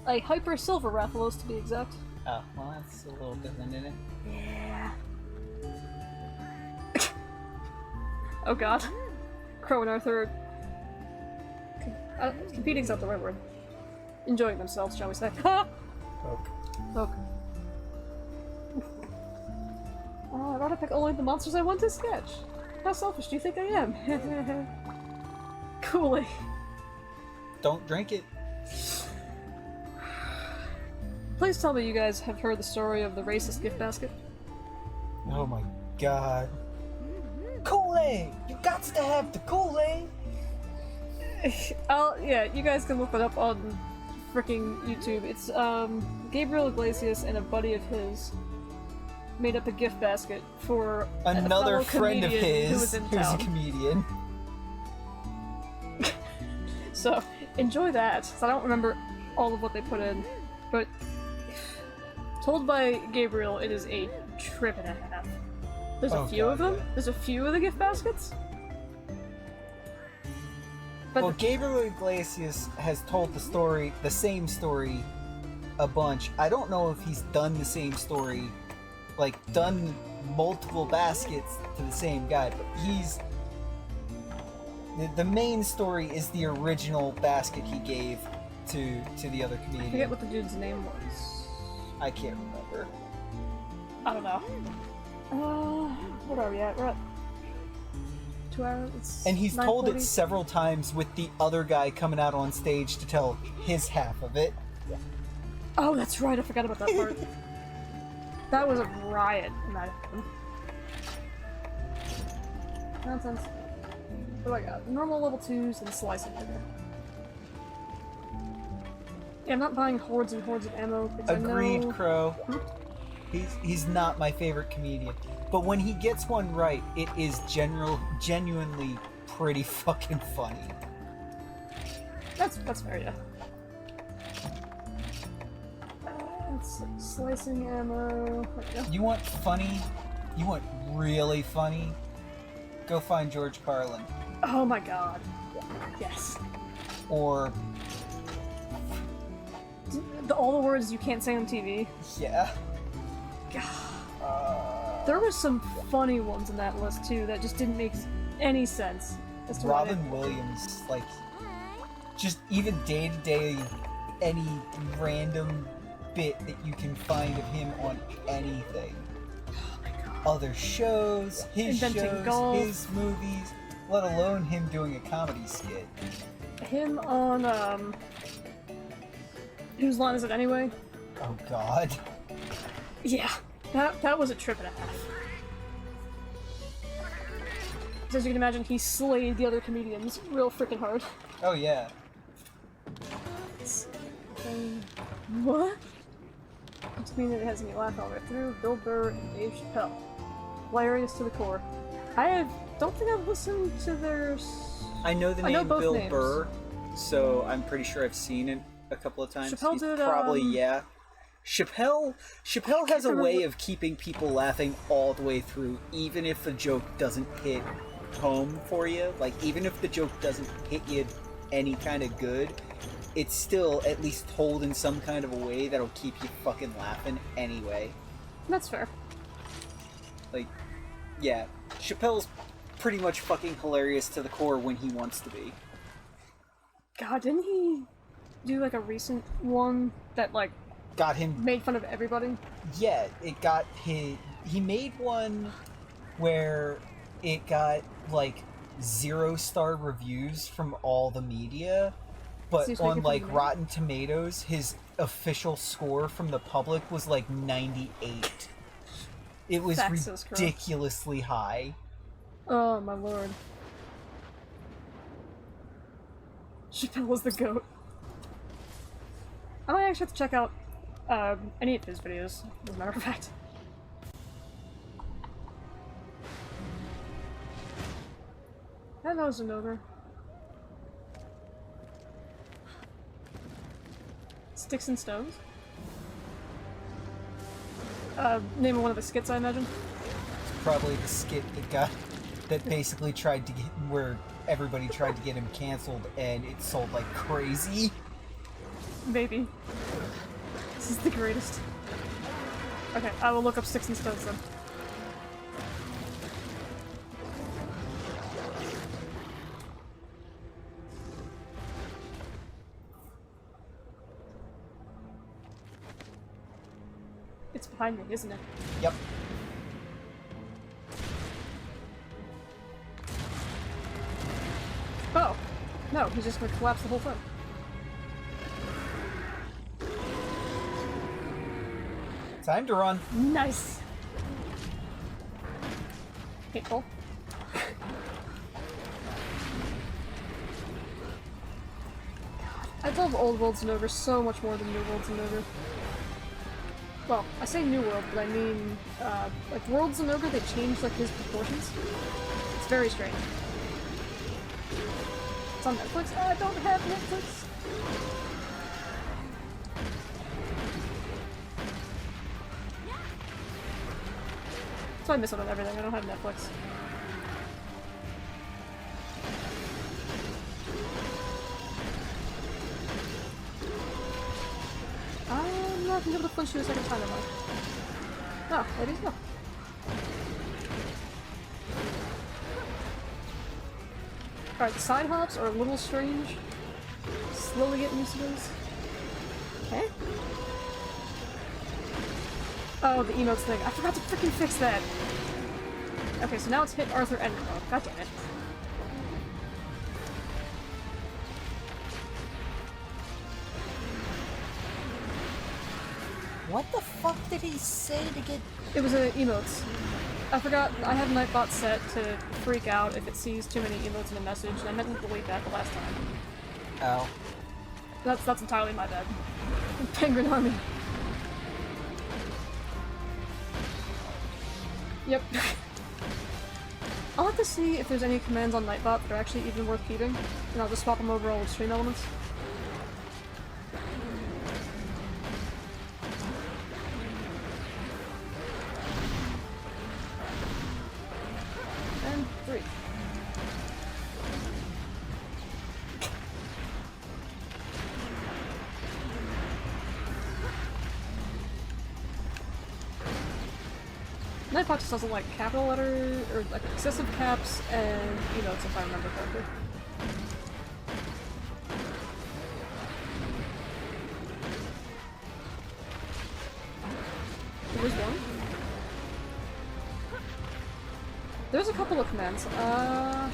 A Hyper Silver Rathalos, to be exact. Oh, well, that's a little different, isn't it? Yeah. Oh god. Crow and Arthur are competing's not the right word. Enjoying themselves, shall we say. Ha! Okay. Okay. Oh, I'd rather pick only the monsters I want to sketch. How selfish do you think I am? Coolly. Don't drink it. Please tell me you guys have heard the story of the racist gift basket. Oh my god. Kool-Aid! You got to have the Kool-Aid! Yeah, you guys can look it up on freaking YouTube. It's, Gabriel Iglesias and a buddy of his made up a gift basket for another a friend of his who's a comedian. So, enjoy that. So I don't remember all of what they put in, but told by Gabriel, it is a trip and a half. There's a few of them. Yeah. There's a few of the gift baskets. But Well, Gabriel Iglesias has told the same story, a bunch. I don't know if he's done the same story, like done multiple baskets to the same guy, but the main story is the original basket he gave to the other I comedian. forget what the dude's name was. I can't remember. I don't know. What are we at? We're at 2 hours. It's And he's told it 9:40. several times with the other guy coming out on stage to tell his half of it. Oh, that's right. I forgot about that part. That was a riot in that film. Nonsense. What do I got? Normal level 2s and slicing digger. Yeah, I'm not buying hordes and hordes of ammo because Agreed, I know... Crow. He's not my favorite comedian. But when he gets one right, it is genuinely pretty fucking funny. That's fair, yeah. Let's see. Slicing ammo. There we go. You want funny? You want really funny? Go find George Carlin. Oh my god. Yes. Or, All the words you can't say on TV. yeah. There were some funny ones in that list too that just didn't make any sense as to why they- Robin Williams, like, just even day to day, any random bit that you can find of him on anything. Oh my god. Other shows, his Inventing shows, golf. his movies, let alone him doing a comedy skit. Him on Whose Line Is It Anyway? Oh god. Yeah. That was a trip and a half. So as you can imagine, he slayed the other comedians real freaking hard. Oh yeah. What? It's mean that it has me laugh all the way through. Bill Burr and Dave Chappelle. Hilarious to the core. Don't think I've listened to their... I know the I know name both Bill names. Burr, so I'm pretty sure I've seen it a couple of times. Chappelle He's did, probably, yeah. Chappelle has a way of keeping people laughing all the way through, even if the joke doesn't hit home for you. Like, even if the joke doesn't hit you any kind of good, it's still at least told in some kind of a way that'll keep you fucking laughing anyway. That's fair. Like, yeah, Chappelle's pretty much fucking hilarious to the core when he wants to be. God, didn't he do like a recent one that like Got him. made fun of everybody? Yeah, it got his. He made one where it got like 0-star reviews from all the media, but Seems on like like it's Rotten Tomatoes, his official score from the public was like 98. It was That's so gross. ridiculously high. Oh my lord. Chappelle was the GOAT. I might actually have to check out any of his videos, as a matter of fact. Hello, Zenogre. Sticks and Stones? Name one of the skits, I imagine? Probably the skit that basically tried to get where everybody tried to get him canceled, and it sold like crazy. Maybe. This is the greatest. Okay, I will look up Sticks and Stones then. It's behind me, isn't it? Yep. Oh! No, he's just gonna collapse the whole thing. Time to run. Nice! Hateful. I love Old World Zenogre so much more than New World Zenogre. Well, I say New World, but I mean, like World Zenogre, they changed like his proportions. It's very strange. It's on Netflix. I don't have Netflix. So I miss out on everything. I don't have Netflix. I'm not gonna be able to punch you a second time, am I? Oh, maybe so. Alright, the side hops are a little strange. Slowly getting used to those. Okay. Oh, the emotes thing. I forgot to freaking fix that! Okay, so now it's hit Arthur and oh, god damn it. What the fuck did he say to get? It was a emotes. I forgot, I have Nightbot set to freak out if it sees too many emotes in a message, and I meant to delete that the last time. Oh. That's entirely my bad. Penguin Army. Yep. I'll have to see if there's any commands on Nightbot that are actually even worth keeping, and I'll just swap them over all with stream elements. And 3. Nightbot just doesn't like capital letter, or like excessive caps, and emotes if I remember correctly. There was one. There's a couple of commands. I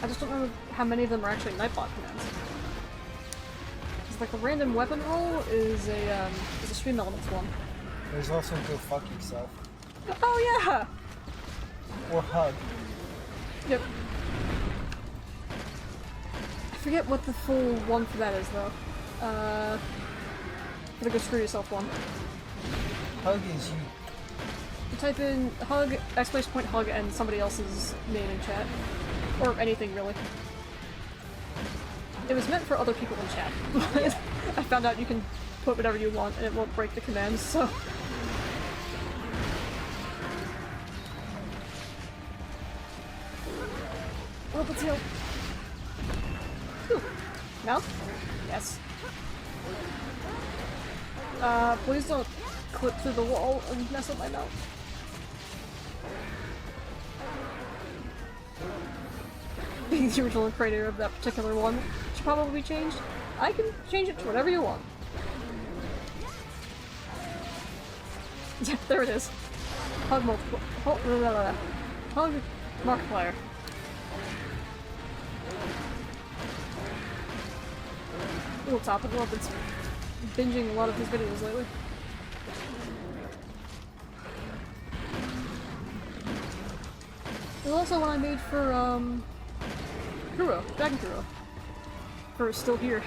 just don't know how many of them are actually Nightbot commands. It's like a random weapon roll is a stream elements one. There's also go fuck yourself. Oh yeah! Or hug. Yep. I forget what the full one for that is though. For the go screw yourself one. Hug is you. You type in hug, exclamation point hug, and somebody else's name in chat. Or anything really. It was meant for other people in chat. I found out you can put whatever you want and it won't break the commands, so... Oh, let's heal. Ooh. Mouth? Yes. Please don't clip through the wall and mess up my mouth. Being the original creator of that particular one should probably be changed. I can change it to whatever you want. Yeah, there it is. Hug multiple. Hug Markiplier. Little topical. I've been binging a lot of his videos lately. There's also one I made for, Kuro, Dragon Kuro. For Still Here.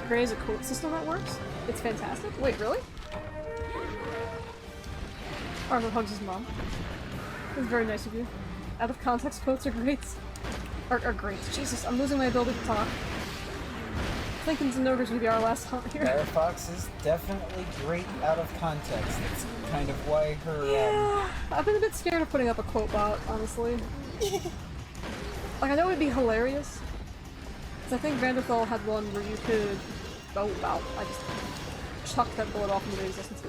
Gray is a quote system that works. It's fantastic. Wait, really? Arthur hugs his mom. It's very nice of you. Out of context quotes are great. Are great. Jesus, I'm losing my ability to talk. Thinking and Ogre's gonna be our last hunt here. Firefox is definitely great out of context. That's kind of why her, Yeah, I've been a bit scared of putting up a quote bot, honestly. Like, I know it'd be hilarious. Because I think Vanderthal had one where you could... Oh, wow. I just chucked that bullet off into existence.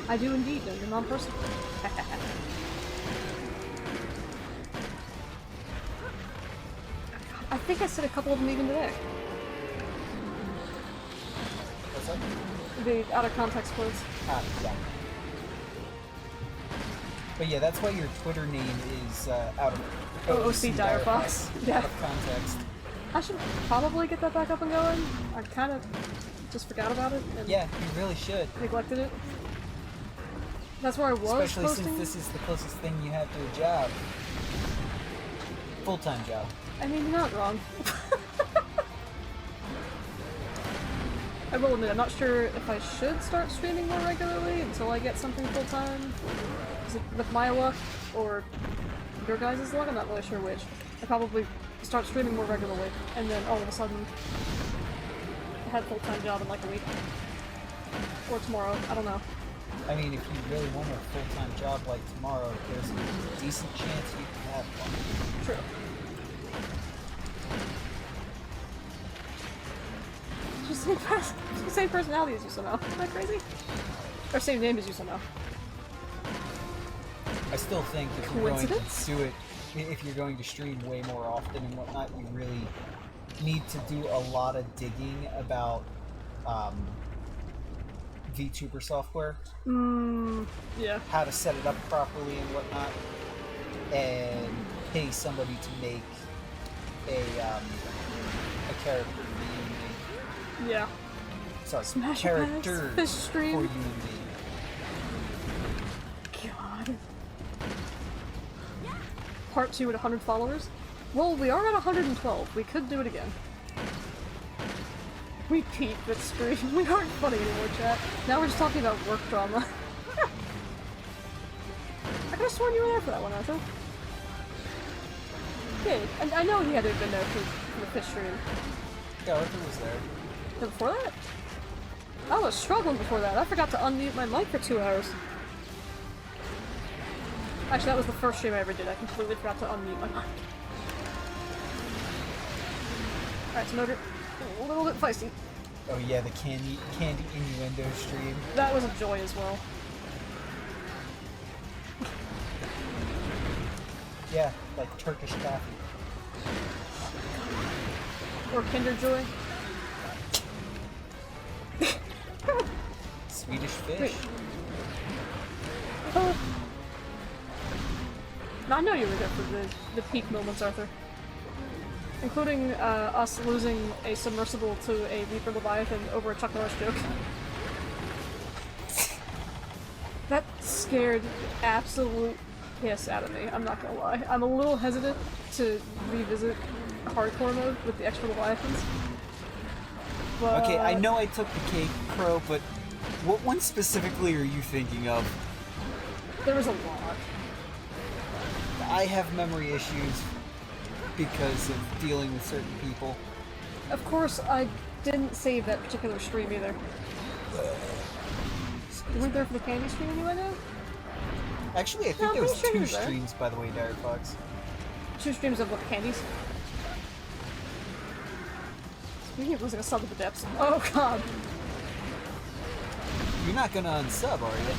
I do indeed know your mom personally. I think I said a couple of them even today. what's that? The out of context quotes. Ah, yeah. But yeah, that's why your Twitter name is out of OC Direfox. Yeah. Out of context. I should probably get that back up and going. I kind of just forgot about it and Yeah, you really should. neglected it. That's where I was Especially posting. since this is the closest thing you have to a job. Full-time job. I mean, you're not wrong. I will admit, I'm not sure if I should start streaming more regularly until I get something full-time. Is it with my luck or your guys' luck? I'm not really sure which. I probably start streaming more regularly, and then all of a sudden I had a full-time job in like a week. Or tomorrow, I don't know. I mean, if you really want a full-time job like tomorrow, there's a decent chance you can have one. True. She's the same personality as you somehow. Isn't that crazy? Or same name as you somehow. I still think if you're going to Coincidence? do it, if you're going to stream way more often and whatnot, you really need to do a lot of digging about VTuber software, Yeah. how to set it up properly and whatnot, and pay somebody to make a character for you and me. Yeah. Sorry, Smash your character fish stream. for you and me. God. Part 2 at 100 followers? Well, we are at 112. We could do it again. We peaked with stream. We aren't funny anymore, chat. Now we're just talking about work drama. I could've sworn you were there for that one, Arthur. Okay, and I know he had to have been there for the fish stream. Yeah, Arthur was there. And before that? I was struggling before that. I forgot to unmute my mic for 2 hours. Actually, that was the first stream I ever did. I completely forgot to unmute my mic. Alright, so Motor, a little bit feisty. Oh yeah, the candy innuendo stream. That was a joy as well. Yeah, like Turkish coffee. Or Kinder Joy. Swedish fish. Wait. Oh. No, I know you were there for the peak moments, Arthur. Including us losing a submersible to a Reaper Leviathan over a Chuck Norris joke. That scared the absolute piss out of me, I'm not gonna lie. I'm a little hesitant to revisit hardcore mode with the extra Leviathans. But... Okay, I know I took the cake, Crow, but what one specifically are you thinking of? There was a lot. I have memory issues because of dealing with certain people. Of course, I didn't save that particular stream either. You weren't there for the candy stream anyway, though? Actually, I think No, there was I'm pretty sure two he was there. streams, by the way, Dire Fox. 2 streams of what, candies? Speaking of losing a sub to the depths. Oh god. You're not gonna unsub, are you?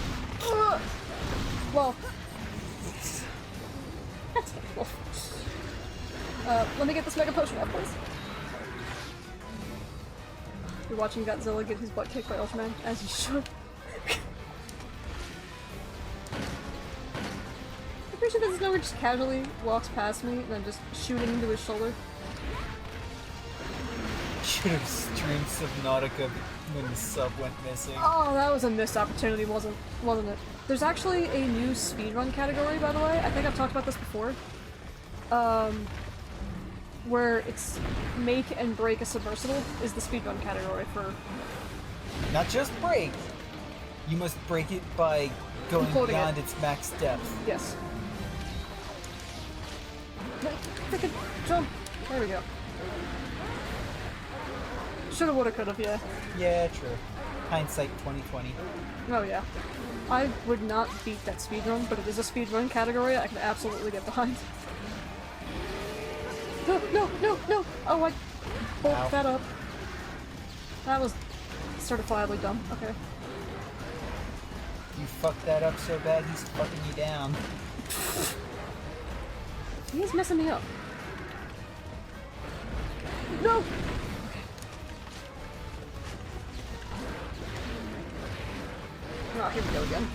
Well. That's cool. Let me get this mega potion out, please. You're watching Godzilla get his butt kicked by Ultraman, as you should. I'm pretty sure this is nowhere just casually walks past me and then just shooting into his shoulder. Should have streamed Subnautica when the sub went missing. Oh, that was a missed opportunity, wasn't it? There's actually a new speedrun category, by the way. I think I've talked about this before. Where it's make and break a submersible is the speedrun category for... Not just break. You must break it by going Imploding beyond it. its max depth. Yes. Freaking jump! There we go. Shoulda, woulda, coulda, yeah. Yeah, true. Hindsight 2020. Oh yeah. I would not beat that speedrun, but it is a speedrun category I can absolutely get behind. No, no, no, no! Oh, I Ow. bulked that up. That was certifiably dumb. Okay. You fucked that up so bad, he's fucking you down. He's messing me up. No! Oh, here we go again.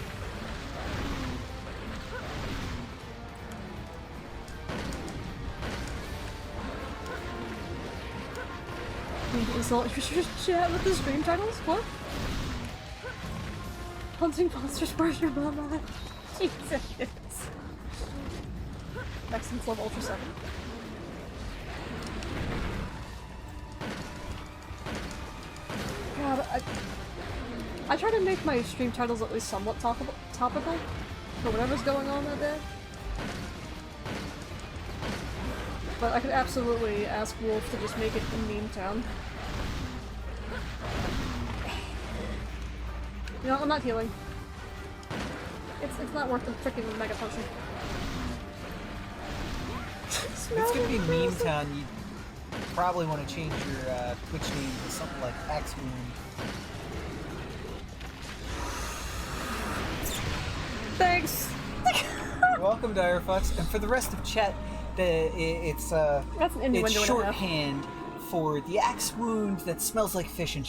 You insult your chat with the stream titles? What? Hunting monsters, where's your mama? Jesus. Maximum Club Ultra 7. God, I try to make my stream titles at least somewhat topical for whatever's going on that day. But I could absolutely ask Wolf to just make it in Meme Town. You know, I'm not healing. It's not worth the freaking mega potion. If it's gonna be Meme Town, you probably want to change your Twitch name to something like Axewound. Thanks! You're welcome, Dire Fox. And for the rest of chat, it's That's an innuendo and a half. shorthand for the axe wound that smells like fish and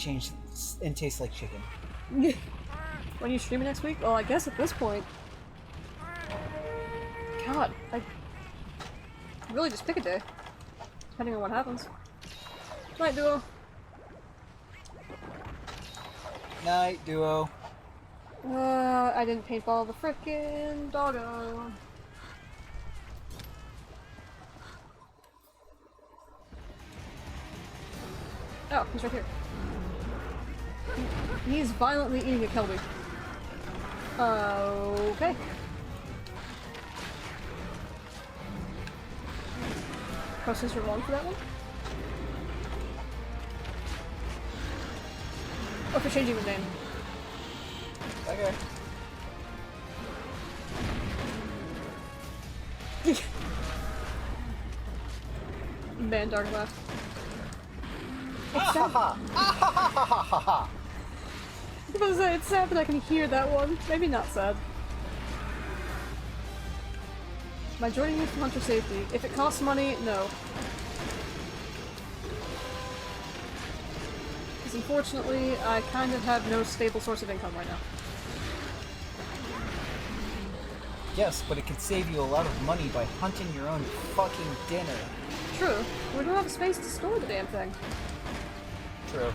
tastes like chicken. When you streaming next week? Well, I guess at this point... God, I... really just pick a day. Depending on what happens. Night, Duo. Night, Duo. I didn't paintball the frickin' doggo. Oh, he's right here. He's violently eating a Kelby. Okay. Process you're wrong for that one? Oh, for changing the name. Okay. Man, dark laugh. Ah ha ha! Ah ha ha ha ha ha! I was gonna say, it's sad that I can hear that one. Maybe not sad. Am I joining you for hunter safety? If it costs money, no. Because unfortunately, I kind of have no stable source of income right now. Yes, but it can save you a lot of money by hunting your own fucking dinner. True. We don't have space to store the damn thing. True.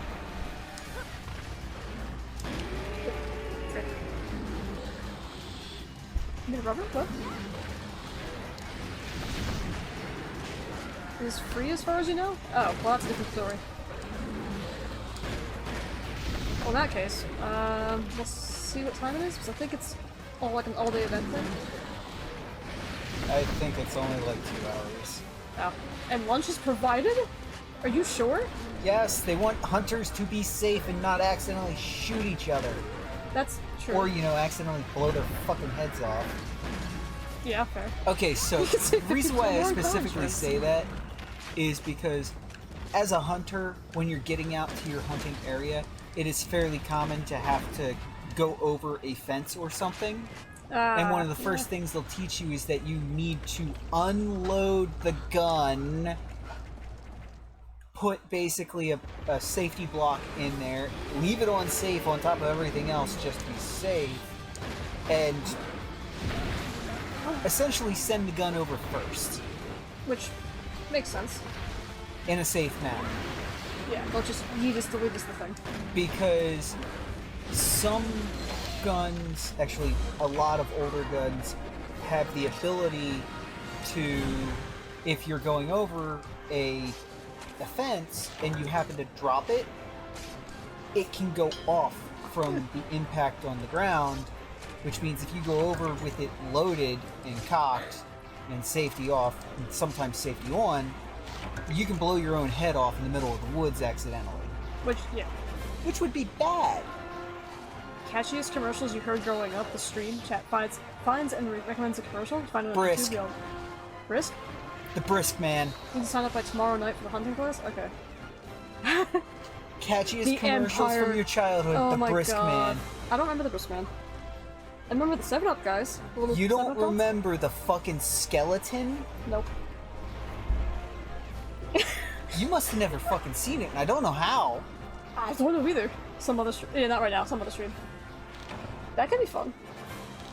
Frick. You need a rubber? What? Is this free as far as you know? Oh, well that's a different story. Well, in that case, let's see what time it is, because I think it's like an all-day event thing. I think it's only like 2 hours. Oh. And lunch is provided? Are you sure? Yes, they want hunters to be safe and not accidentally shoot each other. That's true. Or, accidentally blow their fucking heads off. Yeah, fair. Okay, so the reason why I more specifically intelligence. say that is because as a hunter, when you're getting out to your hunting area, it is fairly common to have to go over a fence or something. And one of the first things they'll teach you is that you need to unload the gun, put basically a safety block in there, leave it on safe on top of everything else just to be safe, and essentially send the gun over first. Which makes sense. In a safe manner. Yeah, you just delete this the thing. Because some guns, actually a lot of older guns, have the ability to, if you're going over a fence and you happen to drop it, it can go off from the impact on the ground, which means if you go over with it loaded and cocked and safety off, and sometimes safety on, you can blow your own head off in the middle of the woods accidentally. Which would be bad. Catchiest commercials you heard growing up, the stream, chat finds and recommends a commercial. Find it on Brisk. YouTube. Yo. Brisk? The brisk man. You can sign up by tomorrow night for the hunting class? Okay. Catchiest The commercials Empire. from your childhood, Oh the my brisk god. man. I don't remember the brisk man. I remember the 7-Up guys. The little You don't 7-Up dolls? remember the fucking skeleton? Nope. You must have never fucking seen it, and I don't know how. I don't know either. Some other stream. Yeah, not right now. Some other stream. That could be fun.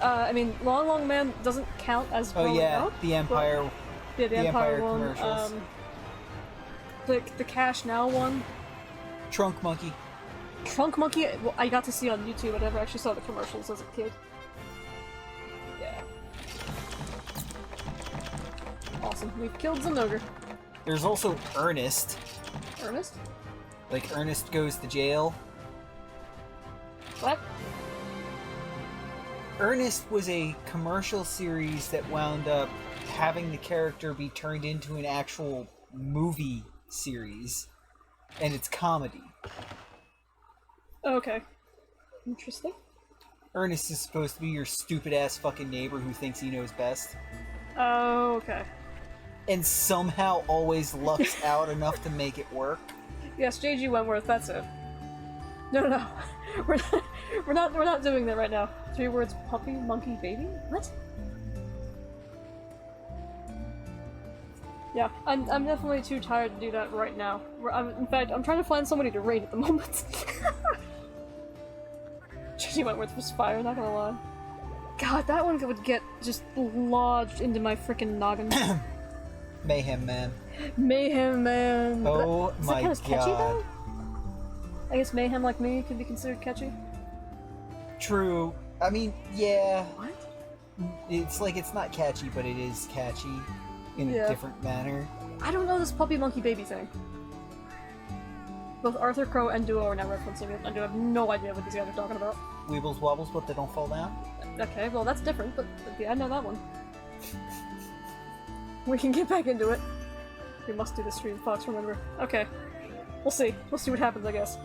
I mean, Long Long Man doesn't count as Oh growing yeah, up, the Empire. but- yeah, the Empire one. commercials. The Cash Now one. Trunk Monkey. Trunk Monkey, well, I got to see on YouTube. I never actually saw the commercials as a kid. Yeah. Awesome. We've killed Zenogre. There's also Ernest. Ernest? Like Ernest Goes to Jail. What? Ernest was a commercial series that wound up having the character be turned into an actual movie series. And it's comedy. Okay. Interesting. Ernest is supposed to be your stupid ass fucking neighbor who thinks he knows best. Okay. And somehow always lucks out enough to make it work. Yes, J.G. Wentworth, that's it. No. We're not doing that right now. 3 words, puppy, monkey, baby? What? Yeah, I'm definitely too tired to do that right now. In fact, I'm trying to find somebody to raid at the moment. J.G. Wentworth was fire, not gonna lie. God, that one would get just lodged into my freaking noggin. Mayhem Man. Mayhem Man. Oh Is my that kind of catchy god. though? I guess Mayhem like me could be considered catchy. True. I mean, yeah. What? It's like it's not catchy, but it is catchy in Yeah. a different manner. I don't know this puppy monkey baby thing. Both Arthur Crow and Duo are now referencing it. I do have no idea what these guys are talking about. Weebles wobbles, but they don't fall down. Okay, well that's different, but yeah, I know that one. We can get back into it. We must do the stream, Fox, remember. Okay. We'll see. We'll see what happens, I guess.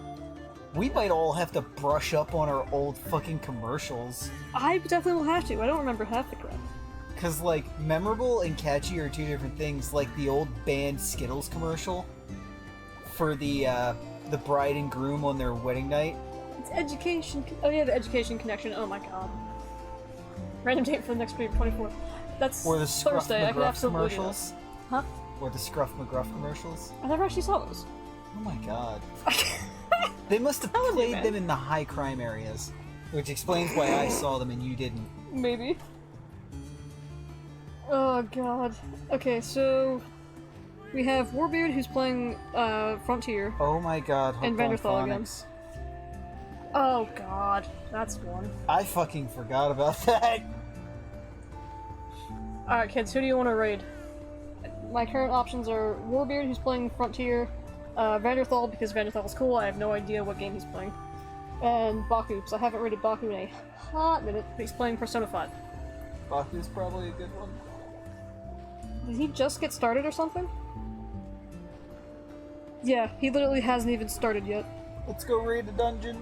We might all have to brush up on our old fucking commercials. I definitely will have to. I don't remember half the crap. Cause like, memorable and catchy are two different things. Like the old band Skittles commercial for the bride and groom on their wedding night. It's education. Oh yeah, the education connection. Oh my god. Random date for the next stream, 24th. That's Or the Scruff Thursday. I could McGruff absolutely do that. commercials. Huh? Or the Scruff McGruff commercials. I never actually saw those. Oh my god. They must have Telling you, played man. them in the high crime areas. Which explains why I saw them and you didn't. Maybe. Oh god. Okay, so we have Warbeard who's playing Frontier. Oh my god, And hooked on Vanderthal again. phonics. Oh god, that's one. I fucking forgot about that. Alright kids, who do you want to raid? My current options are Warbeard who's playing Frontier, Vanderthal because Vanderthal's cool, I have no idea what game he's playing, and Baku, because I haven't raided Baku in a hot minute, but he's playing Persona 5. Baku's probably a good one. Did he just get started or something? Yeah, he literally hasn't even started yet. Let's go raid the dungeon.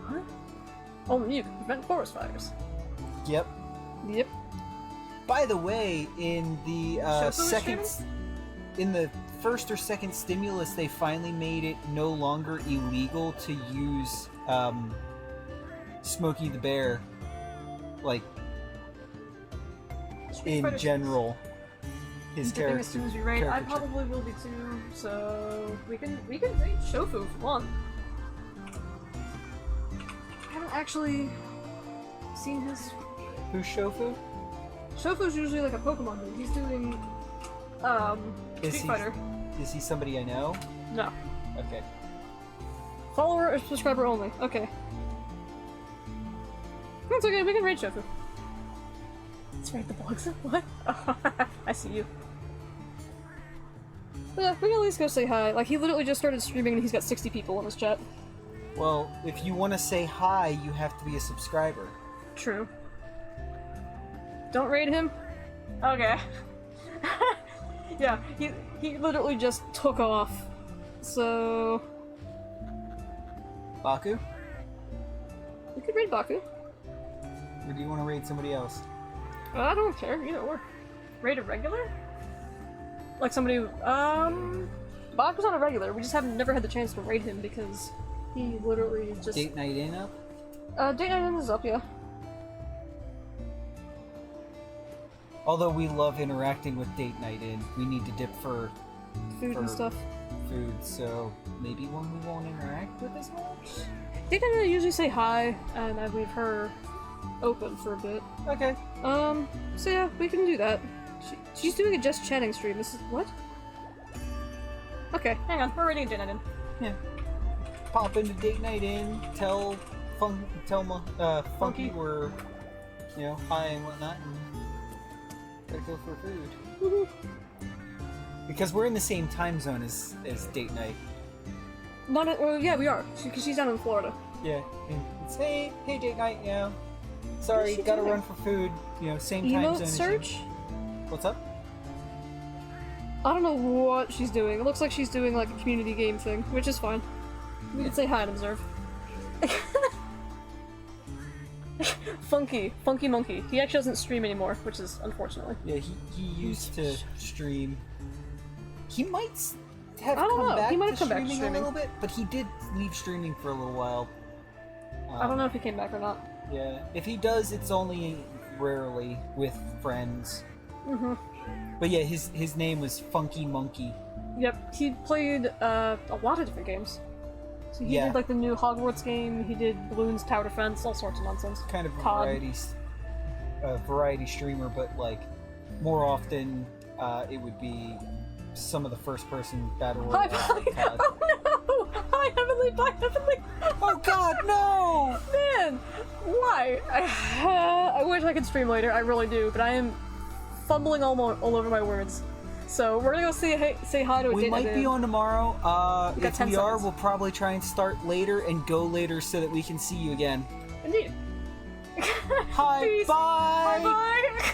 What? Only you can prevent forest fires. Yep. Yep. By the way, in the Shofu was in the first or second stimulus, they finally made it no longer illegal to use Smokey the Bear, like in Fighter general. His dipping character. as soon as we raid. I caricature. probably will be too. So we can raid Shofu for one. I haven't actually seen his. Who's Shofu? Shofu's usually like a Pokemon dude. He's doing Street Fighter. Is he somebody I know? No. Okay. Follower or subscriber only. Okay. That's okay, we can raid Shofu. Let's raid the bugs. What? I see you. But yeah, we can at least go say hi. Like, he literally just started streaming and he's got 60 people in his chat. Well, if you want to say hi, you have to be a subscriber. True. Don't raid him? Okay. Yeah, he literally just took off. So... Baku? we could raid Baku. Or do you want to raid somebody else? I don't care, either or. Raid a regular? Like somebody who, Baku's not a regular, we just haven't never had the chance to raid him because he literally just... Date night in up? Date night in is up, yeah. Although we love interacting with Date Night In, we need to dip for Food and stuff. food, so maybe one we won't interact with as much? Date night in usually say hi, and I leave her open for a bit. Okay. So yeah, we can do that. She's doing a just chatting stream. This is what? Okay, hang on. We're ready to Date Night In. Yeah. Pop into Date Night In, tell Funky we're, hi and whatnot, and gotta go for food. Woohoo. Because we're in the same time zone as Date Night. Well, yeah, we are. Because she's down in Florida. Yeah. And it's, hey Date Night, sorry, she gotta doing? run for food, same time Emote zone search? as you. What's up? I don't know what she's doing. It looks like she's doing like a community game thing, which is fine. We can say hi and observe. Funky Monkey. He actually doesn't stream anymore, which is unfortunately. Yeah, he used to stream. He might have I don't come know. back He might to have come back to streaming a streaming. little bit, but he did leave streaming for a little while. I don't know if he came back or not. Yeah, if he does, it's only rarely with friends. Mm-hmm. But yeah, his name was Funky Monkey. Yep, he played a lot of different games. So he Yeah. did like the new Hogwarts game, he did Bloons Tower Defense, all sorts of nonsense. Kind of a COD. variety streamer, but like more often it would be some of the first-person battle Hi, royale. Heavenly! COD. Oh no! Hi, Heavenly! Bye, Heavenly! Oh God, no! Man! Why? I wish I could stream later, I really do, but I am fumbling all over my words. So we're gonna go say hi to a We date might night be in. on tomorrow. We got If 10 we are, seconds. we'll probably try and start later and go later so that we can see you again. Indeed. Hi, Peace. bye! Bye-bye!